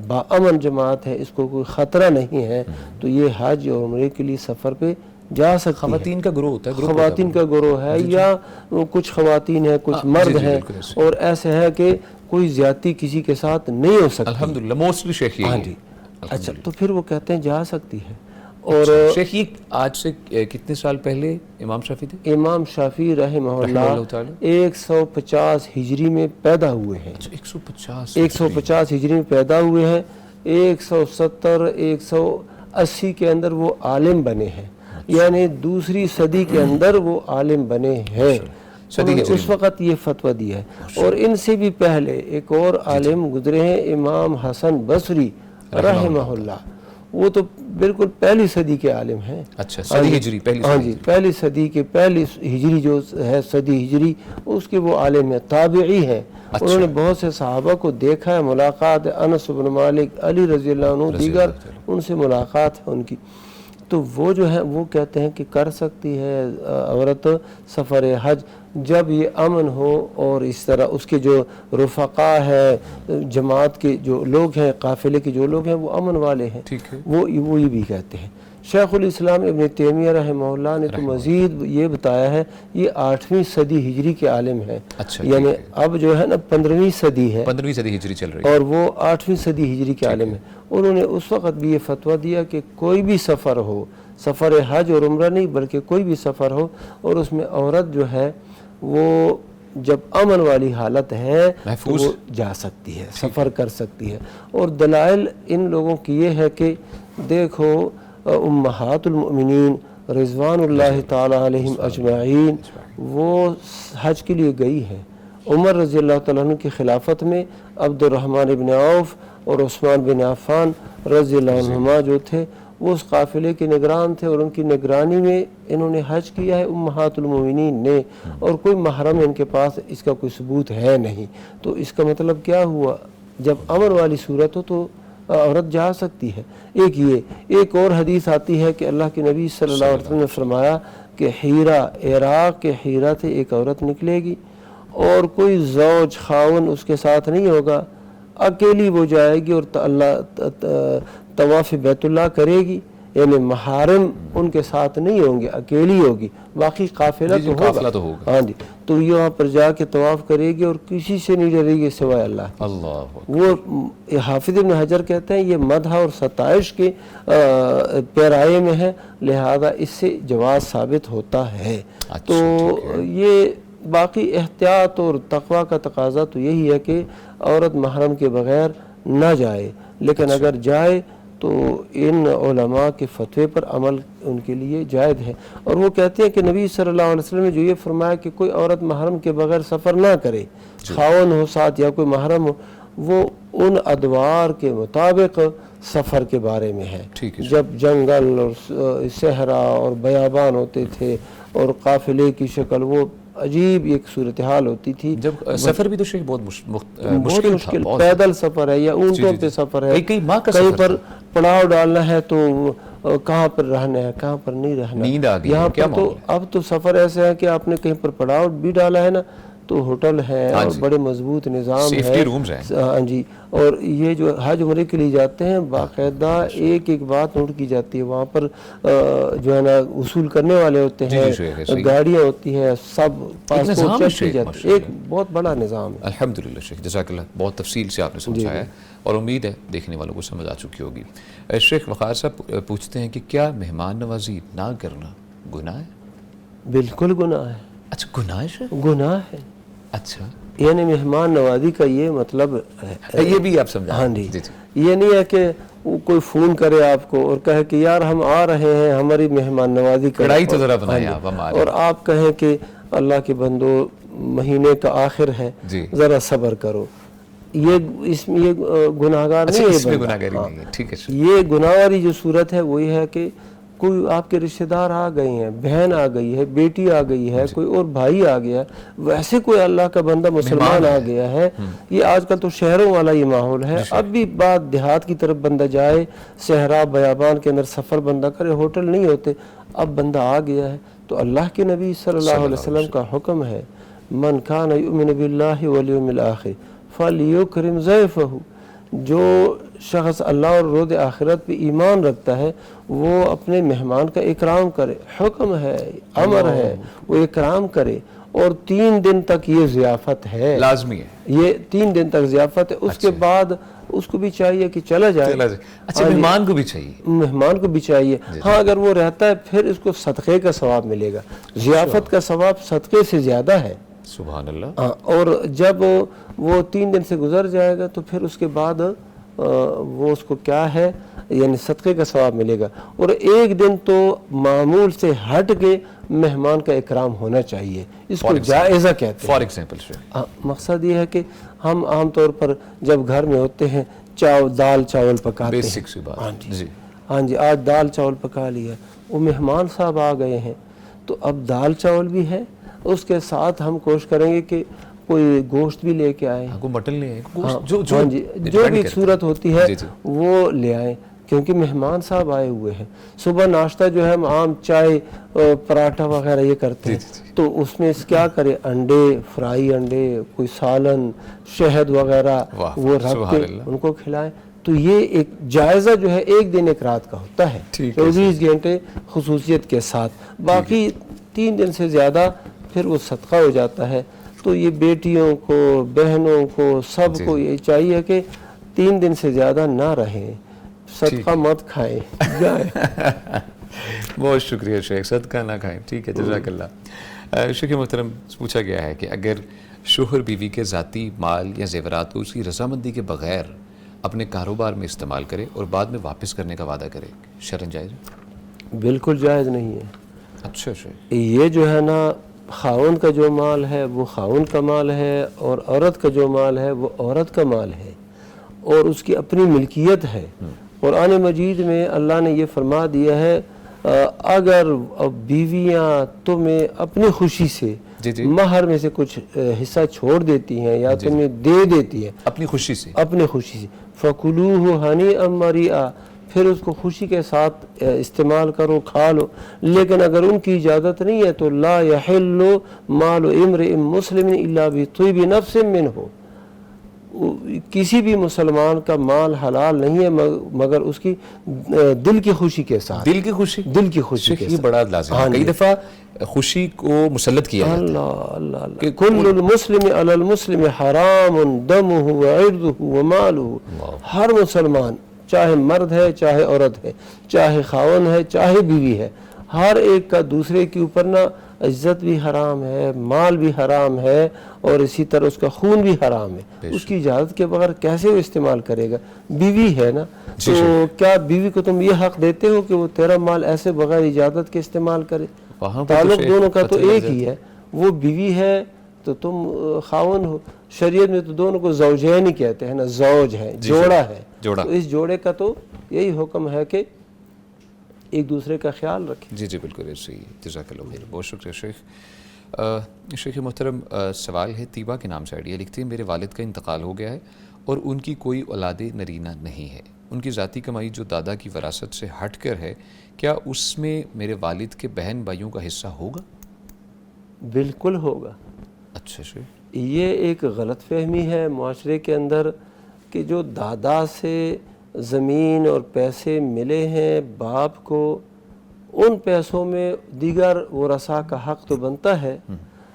باامن جماعت ہے، اس کو کوئی خطرہ نہیں ہے، تو یہ حج اور عمرے کے لیے سفر پہ جا سکتی ہے۔ خواتین کا گروہ ہوتا ہے، خواتین کا گروہ ہے، یا کچھ خواتین ہیں، کچھ مرد ہیں، اور ایسے ہے کہ کوئی زیادتی کسی کے ساتھ نہیں ہو سکتی، الحمدللہ موسٹلی شیخ ہاں جی۔ اچھا، تو پھر وہ کہتے ہیں جا سکتی ہے۔ اور شیخ یہ آج سے کتنے سال پہلے امام شافعی تھے؟ امام شافعی رحمہ اللہ 150 ہجری میں پیدا ہوئے ہیں، 150 ہجری میں پیدا ہوئے ہیں، 170 180 کے اندر وہ عالم بنے ہیں، یعنی دوسری صدی کے اندر وہ عالم بنے ہیں، انہوں نے اس وقت یہ فتویٰ دیا ہے۔ اور ان سے بھی پہلے ایک اور عالم گزرے ہیں، امام حسن بصری رحمہ اللہ، وہ تو بالکل پہلی صدی کے عالم ہیں۔ اچھا، صدی ہجری، ہاں جی، پہلی صدی کے، پہلی ہجری جو ہے صدی ہجری، اس کے وہ عالم ہیں، تابعی ہیں، انہوں نے بہت سے صحابہ کو دیکھا ہے، ملاقات ہے، انس بن مالک، علی رضی اللہ عنہ، دیگر ان سے ملاقات ہے ان کی، تو وہ جو ہے وہ کہتے ہیں کہ کر سکتی ہے عورت سفر حج جب یہ امن ہو، اور اس طرح اس کے جو رفقا ہے، جماعت کے جو لوگ ہیں، قافلے کے جو لوگ ہیں، وہ امن والے ہیں، وہ یہ بھی کہتے ہیں۔ شیخ الاسلام ابن تیمیہ رحمہ اللہ نے تو مزید یہ بتایا ہے، یہ 8ویں صدی ہجری کے عالم ہیں، یعنی اب جو ہے نا 15ویں صدی ہے، 15ویں صدی ہجری چل رہی ہے، اور وہ 8ویں صدی ہجری کے عالم ہیں۔ انہوں نے اس وقت بھی یہ فتویٰ دیا کہ کوئی بھی سفر ہو، سفر حج اور عمرہ نہیں بلکہ کوئی بھی سفر ہو، اور اس میں عورت جو ہے وہ جب امن والی حالت ہے تو وہ جا سکتی ہے، سفر کر سکتی ہے۔ اور دلائل ان لوگوں کی یہ ہے کہ دیکھو امہات المؤمنین رضوان اللہ تعالی علیہم اجمعین وہ حج کے لیے گئی ہیں۔ عمر رضی اللہ تعالیٰ عنہ کی خلافت میں عبد الرحمن بن عوف اور عثمان بن عفان رضی اللہ عنہما جو تھے وہ اس قافلے کے نگران تھے، اور ان کی نگرانی میں انہوں نے حج کیا ہے امہات المومنین نے، اور کوئی محرم ان کے پاس اس کا کوئی ثبوت ہے نہیں۔ تو اس کا مطلب کیا ہوا، جب امن والی صورت ہو تو عورت جا سکتی ہے۔ ایک اور حدیث آتی ہے کہ اللہ کے نبی صلی اللہ علیہ وسلم نے فرمایا کہ حیرہ، عراق کے حیرہ سے ایک عورت نکلے گی، اور کوئی زوج خاون اس کے ساتھ نہیں ہوگا، اکیلی وہ جائے گی اور طواف بیت اللہ کرے گی، یعنی محارم ان کے ساتھ نہیں ہوں گے، اکیلی ہوگی، باقی قافلہ تو ہوگا، ہاں جی، تو یہاں پر جا کے طواف کرے گی اور کسی سے نہیں ڈرے گی سوائے اللہ۔ وہ حافظ ابن حجر کہتے ہیں یہ مدح اور ستائش کے پیرائے میں ہے، لہذا اس سے جواز ثابت ہوتا ہے۔ تو یہ باقی احتیاط اور تقوی کا تقاضا تو یہی ہے کہ عورت محرم کے بغیر نہ جائے، لیکن اگر جائے تو ان علماء کے فتوے پر عمل ان کے لیے جائز ہے۔ اور وہ کہتے ہیں کہ نبی صلی اللہ علیہ وسلم نے جو یہ فرمایا کہ کوئی عورت محرم کے بغیر سفر نہ کرے، خاوند ہو ساتھ یا کوئی محرم ہو، وہ ان ادوار کے مطابق سفر کے بارے میں ہے۔ جب جنگل اور صحرا اور بیابان ہوتے تھے اور قافلے کی شکل، وہ عجیب ایک صورتحال ہوتی تھی۔ جب سفر بھی تو شیخ بہت مشکل تھا، پیدل سفر ہے یا اونٹوں پہ سفر ہے، کہیں پر پڑاؤ ڈالنا ہے تو کہاں پر رہنا ہے، کہاں پر نہیں رہنا۔ نیند آ گئی یہاں پر تو اب تو سفر ایسے ہے کہ آپ نے کہیں پر پڑاؤ بھی ڈالا ہے نا تو ہوٹل ہے اور بڑے مضبوط نظام ہے، سیفٹی رومز ہیں۔ ہاں جی، اور یہ جو حج عمرے کے لیے جاتے ہیں باقاعدہ ایک ایک بات نوٹ کی جاتی ہے، وہاں پر جو ہے نا اصول کرنے والے ہوتے ہیں، گاڑیاں ہوتی ہیں، سب پاسپورٹ چیک کی جاتی ہے، ایک بہت بڑا نظام ہے۔ الحمدللہ شیخ، جزاک اللہ، بہت تفصیل سے آپ نے سمجھایا ہے اور امید ہے دیکھنے والوں کو سمجھ آ چکی ہوگی۔ شیخ وقار صاحب پوچھتے ہیں کہ کیا مہمان نوازی نہ کرنا گناہ ہے؟ بالکل گناہ ہے۔ اچھا گناہ ہے؟ گناہ ہے۔ اچھا، یعنی مہمان نوازی کا یہ مطلب ہے، یہ بھی آپ سمجھا؟ ہاں جی، یہ نہیں ہے کہ کوئی فون کرے آپ کو اور کہے کہ یار ہم آ رہے ہیں، ہماری مہمان نوازی کریں، کڑائی تو ذرا بنائیں آپ ہمارے، اور آپ کہیں کہ اللہ کے بندو مہینے کا آخر ہے ذرا صبر کرو، یہ اس میں یہ گناہگار نہیں ہے، یہ گناہ والی جو صورت ہے وہ یہ ہے کہ کوئی آپ کے رشتہ دار آ گئے ہیں، بہن آ گئی ہے، بیٹی آ گئی ہے، کوئی اور بھائی آ گیا ہے، ویسے کوئی اللہ کا بندہ مسلمان آ گیا ہے۔ یہ آج کل تو شہروں والا یہ ماحول ہے، اب بھی بات دیہات کی طرف بندہ جائے، صحرا بیابان کے اندر سفر بندہ کرے، ہوٹل نہیں ہوتے، اب بندہ آ گیا ہے تو اللہ کے نبی صلی اللہ علیہ وسلم کا حکم ہے، من کان یؤمن باللہ والیوم الآخر فلیکرم ضیفہ، جو شخص اللہ اور روز آخرت پہ ایمان رکھتا ہے وہ اپنے مہمان کا اکرام کرے، حکم ہے، امر ہے، وہ اکرام کرے، اور 3 دن تک یہ ضیافت ہے، لازمی ہے، یہ 3 دن تک ضیافت ہے، اس کے بعد اس کو بھی چاہیے کہ چلا جائے۔ اچھا، مہمان کو بھی چاہیے، مہمان کو بھی چاہیے، ہاں اگر وہ رہتا ہے پھر اس کو صدقے کا ثواب ملے گا، ضیافت کا ثواب صدقے سے زیادہ ہے، سبحان اللہ۔ اور جب وہ 3 دن سے گزر جائے گا تو پھر اس کے بعد وہ اس کو کیا ہے، یعنی صدقے کا ثواب ملے گا، اور 1 دن تو معمول سے ہٹ کے مہمان کا اکرام ہونا چاہیے، اس کو جائزہ کہتے ہیں۔ فار ایگزامپل مقصد یہ ہے کہ ہم عام طور پر جب گھر میں ہوتے ہیں دال چاول پکاتے ہیں، ہاں جی آج دال چاول پکا لیا، وہ مہمان صاحب آ گئے ہیں تو اب دال چاول بھی ہے، اس کے ساتھ ہم کوشش کریں گے کہ کوئی گوشت بھی لے کے آئیں، مٹن لے آئیں، جو بھی صورت ہوتی ہے وہ لے آئیں، کیونکہ مہمان صاحب آئے ہوئے ہیں۔ صبح ناشتہ جو ہے ہم عام چائے پراٹھا وغیرہ یہ کرتے ہیں، تو اس میں کیا کرے، انڈے، فرائی انڈے، کوئی سالن، شہد وغیرہ وہ رکھ کے ان کو کھلائیں، تو یہ ایک جائزہ جو ہے 1 دن 1 رات کا ہوتا ہے، 24 گھنٹے خصوصیت کے ساتھ، باقی 3 دن سے زیادہ پھر وہ صدقہ ہو جاتا ہے۔ تو یہ بیٹیوں کو، بہنوں کو، سب کو یہ چاہیے کہ 3 دن سے زیادہ نہ رہیں، صدقہ مت کھائیں، جائیں۔ بہت شکریہ شیخ، صدقہ نہ کھائیں، ٹھیک ہے، جزاک اللہ۔ شیخ محترم پوچھا گیا ہے کہ اگر شوہر بیوی کے ذاتی مال یا زیورات کو اس کی رضامندی کے بغیر اپنے کاروبار میں استعمال کرے اور بعد میں واپس کرنے کا وعدہ کرے، شرعاً جائز ہے؟ بالکل جائز نہیں ہے۔ اچھا شیخ، یہ جو ہے نا خاوند کا جو مال ہے وہ خاوند کا مال ہے، اور عورت کا جو مال ہے وہ عورت کا مال ہے، اور اس کی اپنی ملکیت ہے۔ قرآن مجید میں اللہ نے یہ فرما دیا ہے، اگر بیویاں تمہیں اپنی خوشی سے مہر میں سے کچھ حصہ چھوڑ دیتی ہیں یا تمہیں دے دیتی ہیں اپنی خوشی سے، فَكُلُوهُ هَنِيئًا مَرِيئًا، پھر اس کو خوشی کے ساتھ استعمال کرو، کھا لو، لیکن اگر ان کی اجازت نہیں ہے تو لا يحل مال امرئ مسلم الا بطیب نفس منہ، کسی بھی مسلمان کا مال حلال نہیں ہے مگر اس کی دل کی خوشی کے ساتھ، دل کی خوشی کے ساتھ، یہ بڑا لازم ہے، کئی دفعہ خوشی کو مسلط کیا جاتا ہے۔ اللہ اللہ اللہ، کل المسلم علی المسلم حرام دمہ وعرضہ ومالہ، ہر مسلمان چاہے مرد ہے چاہے عورت ہے، چاہے خاوند ہے چاہے بیوی ہے، ہر ایک کا دوسرے کے اوپر نا عزت بھی حرام ہے، مال بھی حرام ہے، اور اسی طرح اس کا خون بھی حرام ہے. اس کی اجازت کے بغیر کیسے وہ استعمال کرے گا؟ بیوی ہے نا، تو کیا بیوی کو تم یہ حق دیتے ہو کہ وہ تیرا مال ایسے بغیر اجازت کے استعمال کرے؟ تعلق دونوں کا تو ایک ہی ہے. وہ بیوی ہے تو تم خاون ہو. شریعت میں تو دونوں کو زوجین ہی کہتے ہیں نا، زوج ہے، جوڑا ہے. تو اس جوڑے کا تو یہی حکم ہے کہ ایک دوسرے کا خیال رکھیں. جی بالکل صحیح. جزاک اللہ خیر. بہت شکریہ شیخ. شیخ محترم، سوال ہے طیبہ کے نام سے آئیڈیا لکھتے ہیں، میرے والد کا انتقال ہو گیا ہے اور ان کی کوئی اولاد نرینہ نہیں ہے. ان کی ذاتی کمائی جو دادا کی وراثت سے ہٹ کر ہے، کیا اس میں میرے والد کے بہن بھائیوں کا حصہ ہوگا؟ بالکل ہوگا. اچھا شیخ. یہ ایک غلط فہمی ہے معاشرے کے اندر کہ جو دادا سے زمین اور پیسے ملے ہیں باپ کو، ان پیسوں میں دیگر ورثاء کا حق تو بنتا ہے،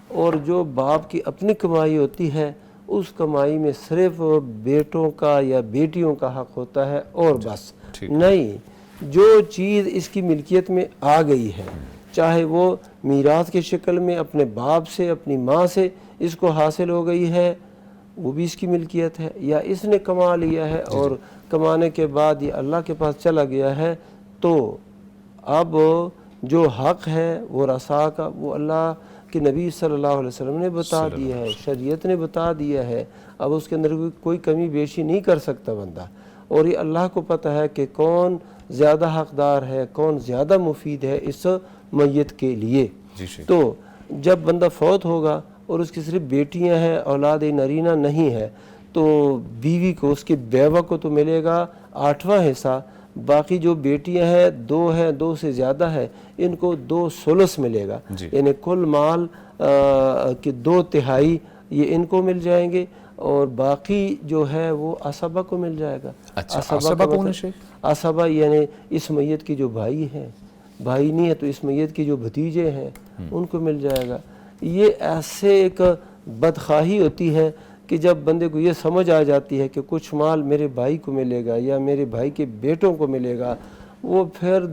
اور جو باپ کی اپنی کمائی ہوتی ہے اس کمائی میں صرف بیٹوں کا یا بیٹیوں کا حق ہوتا ہے اور بس. نہیں، جو چیز اس کی ملکیت میں آ گئی ہے، چاہے وہ میراث کی شکل میں اپنے باپ سے اپنی ماں سے اس کو حاصل ہو گئی ہے، وہ بھی اس کی ملکیت ہے، یا اس نے کما لیا ہے اور کمانے کے بعد یہ اللہ کے پاس چلا گیا ہے، تو اب جو حق ہے وہ رسا کا وہ اللہ کہ نبی صلی اللہ علیہ وسلم نے بتا دیا ہے، شریعت نے بتا دیا ہے. اب اس کے اندر کوئی کمی بیشی نہیں کر سکتا بندہ، اور یہ اللہ کو پتہ ہے کہ کون زیادہ حقدار ہے، کون زیادہ مفید ہے اس میت کے لیے. تو جب بندہ فوت ہوگا اور اس کی صرف بیٹیاں ہیں، اولاد نرینہ نہیں ہے، تو بیوی کو، اس کی بیوہ کو تو ملے گا 8واں حصہ. باقی جو بیٹیاں ہیں، 2 ہیں، 2 سے زیادہ ہے، ان کو 2 ثلث ملے گا. یعنی کل مال کے 2/3 یہ ان کو مل جائیں گے، اور باقی جو ہے وہ عصبہ کو مل جائے گا. عصبہ کون ہے شیخ؟ عصبہ یعنی اس میت کی جو بھائی ہیں، بھائی نہیں ہے تو اس میت کی جو بھتیجے ہیں ان کو مل جائے گا. یہ ایسے ایک بدخواہی ہوتی ہے کہ جب بندے کو یہ سمجھ آ جاتی ہے کہ کچھ مال میرے بھائی کو ملے گا یا میرے بھائی کے بیٹوں کو ملے گا، وہ پھر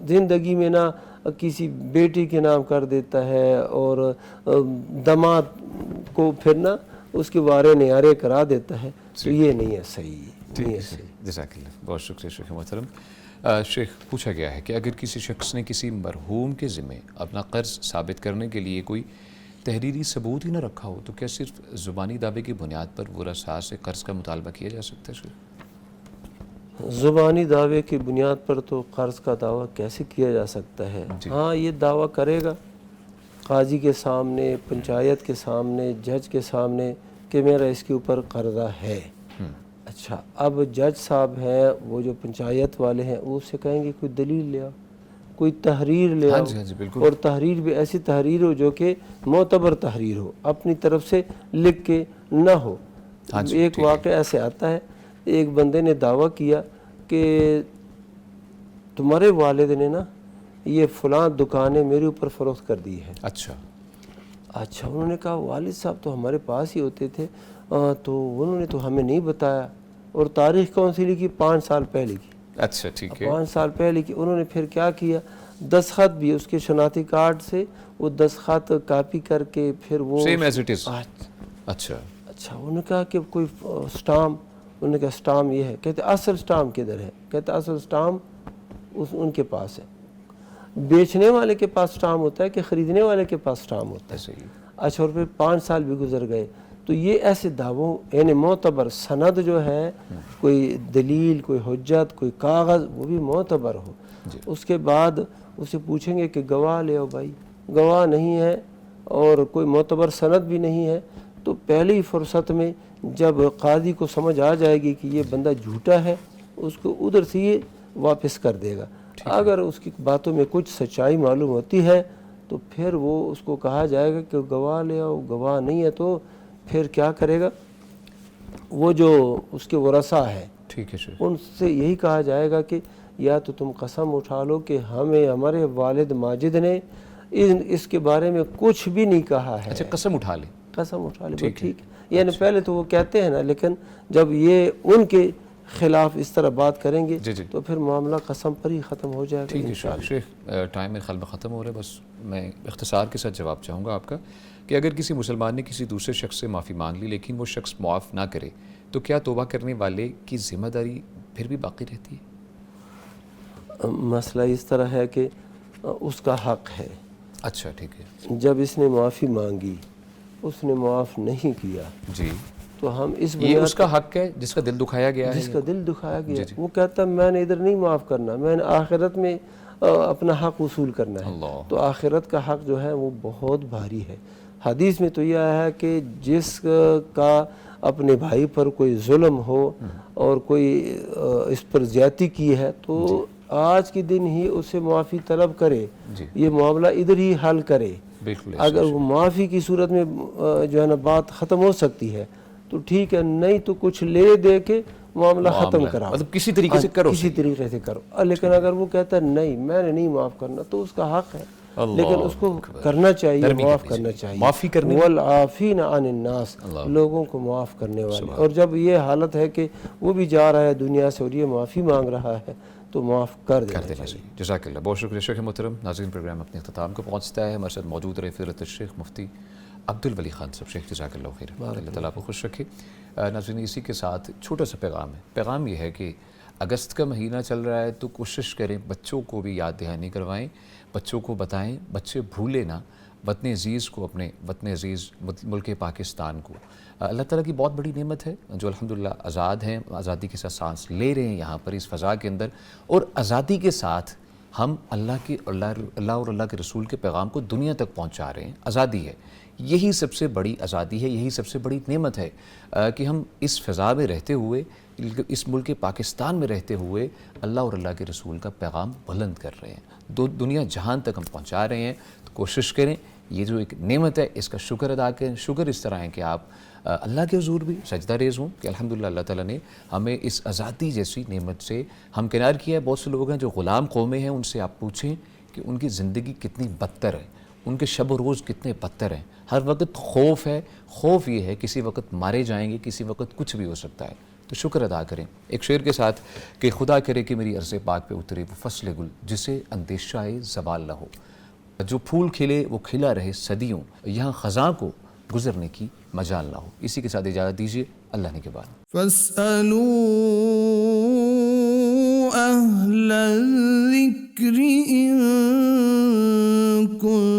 زندگی میں نہ کسی بیٹی کے نام کر دیتا ہے، اور داماد کو پھر نہ اس کے وارے نیارے کرا دیتا ہے. تو یہ نہیں ہے صحیح، نہیں ہے صحیح. جزاک اللہ. بہت شکریہ شیخ محترم. شیخ، پوچھا گیا ہے کہ اگر کسی شخص نے کسی مرحوم کے ذمے اپنا قرض ثابت کرنے کے لیے کوئی تحریری ثبوت ہی نہ رکھا ہو، تو کیا صرف زبانی دعوے کی بنیاد پر ورثاء سے قرض کا مطالبہ کیا جا سکتا ہے؟ زبانی دعوے کی بنیاد پر تو قرض کا دعویٰ کیسے کیا جا سکتا ہے؟ ہاں، یہ دعویٰ کرے گا قاضی کے سامنے، پنچایت کے سامنے، جج کے سامنے کہ میرا اس کے اوپر قرضہ ہے. اچھا، اب جج صاحب ہیں، وہ جو پنچایت والے ہیں، وہ اس سے کہیں گے کوئی دلیل لے آؤ، کوئی تحریر لے آؤ. اور تحریر بھی ایسی تحریر ہو جو کہ معتبر تحریر ہو، اپنی طرف سے لکھ کے نہ ہو. ایک واقعہ ایسے آتا ہے، ایک بندے نے دعویٰ کیا کہ تمہارے والد نے نا یہ فلاں دکانیں میرے اوپر فروخت کر دی ہے. اچھا، انہوں نے کہا والد صاحب تو ہمارے پاس ہی ہوتے تھے، تو انہوں نے تو ہمیں نہیں بتایا. اور تاریخ کون سی لکھی؟ 5 سال پہلے کی. اچھا ٹھیک ہے. 5 سال پہلے کی. انہوں نے پھر کیا کیا، دستخط بھی اس کے شناختی کارڈ سے وہ دستخط کاپی کر کے پھر وہ سیم ایز اٹ از. اچھا، انہوں نے کہا کہ کوئی سٹامپ، انہوں نے کہا سٹامپ یہ ہے. کہتے اصل سٹامپ کدھر ہے؟ کہتے اصل سٹامپ ان کے پاس ہے. بیچنے والے کے پاس سٹامپ ہوتا ہے کہ خریدنے والے کے پاس سٹامپ ہوتا ہے؟ اچھا، اور پھر 5 سال بھی گزر گئے. تو یہ ایسے دعووں، یعنی معتبر سند جو ہے، کوئی دلیل، کوئی حجت، کوئی کاغذ، وہ بھی معتبر ہو. اس کے بعد اسے پوچھیں گے کہ گواہ لے آؤ. بھائی گواہ نہیں ہے اور کوئی معتبر سند بھی نہیں ہے، تو پہلی فرصت میں جب قاضی کو سمجھ آ جائے گی کہ یہ بندہ جھوٹا ہے، اس کو ادھر سے یہ واپس کر دے گا. اگر اس کی باتوں میں کچھ سچائی معلوم ہوتی ہے تو پھر وہ اس کو کہا جائے گا کہ گواہ لے آؤ. گواہ نہیں ہے تو پھر کیا کرے گا؟ وہ جو اس کے ورثاء ہیں ان سے یہی کہا جائے گا کہ یا تو تم قسم اٹھا لو کہ ہمارے والد ماجد نے اس کے بارے میں کچھ بھی نہیں کہا ہے. اچھا، قسم اٹھا لے. ٹھیک ہے. یعنی پہلے تو وہ کہتے ہیں نا، لیکن جب یہ ان کے خلاف اس طرح بات کریں گے جی جی تو پھر معاملہ قسم پر ہی ختم ہو جائے گا ٹھیک ہے انشاءاللہ۔ شیخ ٹائم میرے خیال میں ختم ہو رہا ہے، بس میں اختصار کے ساتھ جواب چاہوں گا آپ کا کہ اگر کسی مسلمان نے کسی دوسرے شخص سے معافی مانگ لی لیکن وہ شخص معاف نہ کرے تو کیا توبہ کرنے والے کی ذمہ داری پھر بھی باقی رہتی ہے؟ مسئلہ اس طرح ہے کہ اس کا حق ہے، اچھا ٹھیک ہے جب اس نے معافی مانگی اس نے معاف نہیں کیا جی، تو ہم اس یہ بنیاد اس کا حق ہے جس کا دل دکھایا گیا ہے؟ جس کا دل دکھایا گیا جی جی۔ وہ کہتا ہے میں نے ادھر نہیں معاف کرنا، میں نے آخرت میں اپنا حق وصول کرنا ہے، اللہ، تو آخرت کا حق جو ہے وہ بہت بھاری ہے۔ حدیث میں تو یہ آیا ہے کہ جس کا اپنے بھائی پر کوئی ظلم ہو اور کوئی اس پر زیادتی کی ہے تو آج کے دن ہی اسے معافی طلب کرے، جی یہ معاملہ ادھر ہی حل کرے۔ بالکل اگر وہ معافی کی صورت میں جو ہے نا بات ختم ہو سکتی ہے تو ٹھیک ہے، نہیں تو کچھ لے دے کے معاملہ ختم کراؤ، مطلب کسی طریقے سے کرو، کسی طریقے سے کرو۔ لیکن اگر وہ کہتا ہے نہیں میں نے نہیں معاف کرنا تو اس کا حق ہے، لیکن اس کو کرنا چاہیے، معاف کرنا چاہیے، معافی کرنے والعافین عن الناس، لوگوں کو معاف کرنے والے۔ اور جب یہ حالت ہے کہ وہ بھی جا رہا ہے دنیا سے اور یہ معافی مانگ رہا ہے تو معاف کر دینا چاہیے۔ جزاک اللہ، بہت شکریہ شیخ محترم۔ ناظرین پروگرام اپنے اختتام کو پہنچتا ہے، ہمارے ساتھ موجود رہے فضیلت الشیخ مفتی عبدالولی خان صاحب، شیخ جزاک اللہ خیر، اللہ تعالیٰ آپ کو خوش رکھے۔ ناظرین اسی کے ساتھ چھوٹا سا پیغام ہے، پیغام یہ ہے کہ اگست کا مہینہ چل رہا ہے تو کوشش کریں بچوں کو بھی یاد دہانی کروائیں، بچوں کو بتائیں، بچے بھولے نہ وطن عزیز کو، اپنے وطن عزیز ملک پاکستان کو۔ اللہ تعالیٰ کی بہت بڑی نعمت ہے جو الحمدللہ آزاد ہیں، آزادی کے ساتھ سانس لے رہے ہیں یہاں پر اس فضا کے اندر، اور آزادی کے ساتھ ہم اللہ اور اللہ کے رسول کے پیغام کو دنیا تک پہنچا رہے ہیں۔ آزادی ہے، یہی سب سے بڑی آزادی ہے، یہی سب سے بڑی نعمت ہے کہ ہم اس فضا میں رہتے ہوئے، اس ملک پاکستان میں رہتے ہوئے اللہ اور اللہ کے رسول کا پیغام بلند کر رہے ہیں، دنیا جہان تک ہم پہنچا رہے ہیں۔ تو کوشش کریں، یہ جو ایک نعمت ہے اس کا شکر ادا کریں۔ شکر اس طرح ہے کہ آپ اللہ کے حضور بھی سجدہ ریز ہوں کہ الحمدللہ اللہ تعالیٰ نے ہمیں اس آزادی جیسی نعمت سے ہمکنار کیا ہے۔ بہت سے لوگ ہیں جو غلام قومیں ہیں، ان سے آپ پوچھیں کہ ان کی زندگی کتنی بدتر ہے، ان کے شب و روز کتنے بدتر ہیں، ہر وقت خوف ہے۔ خوف یہ ہے کسی وقت مارے جائیں گے، کسی وقت کچھ بھی ہو سکتا ہے، تو شکر ادا کریں ایک شعر کے ساتھ کہ خدا کرے کہ میری عرض پاک پہ اترے وہ فصل گل جسے اندیشہ زوال نہ ہو، جو پھول کھلے وہ کھلا رہے صدیوں، یہاں خزاں کو گزرنے کی مجال نہ ہو۔ اسی کے ساتھ اجازت دیجیے، اللہ نے کے بعد فاسألوا أهل الذكر إن كنتم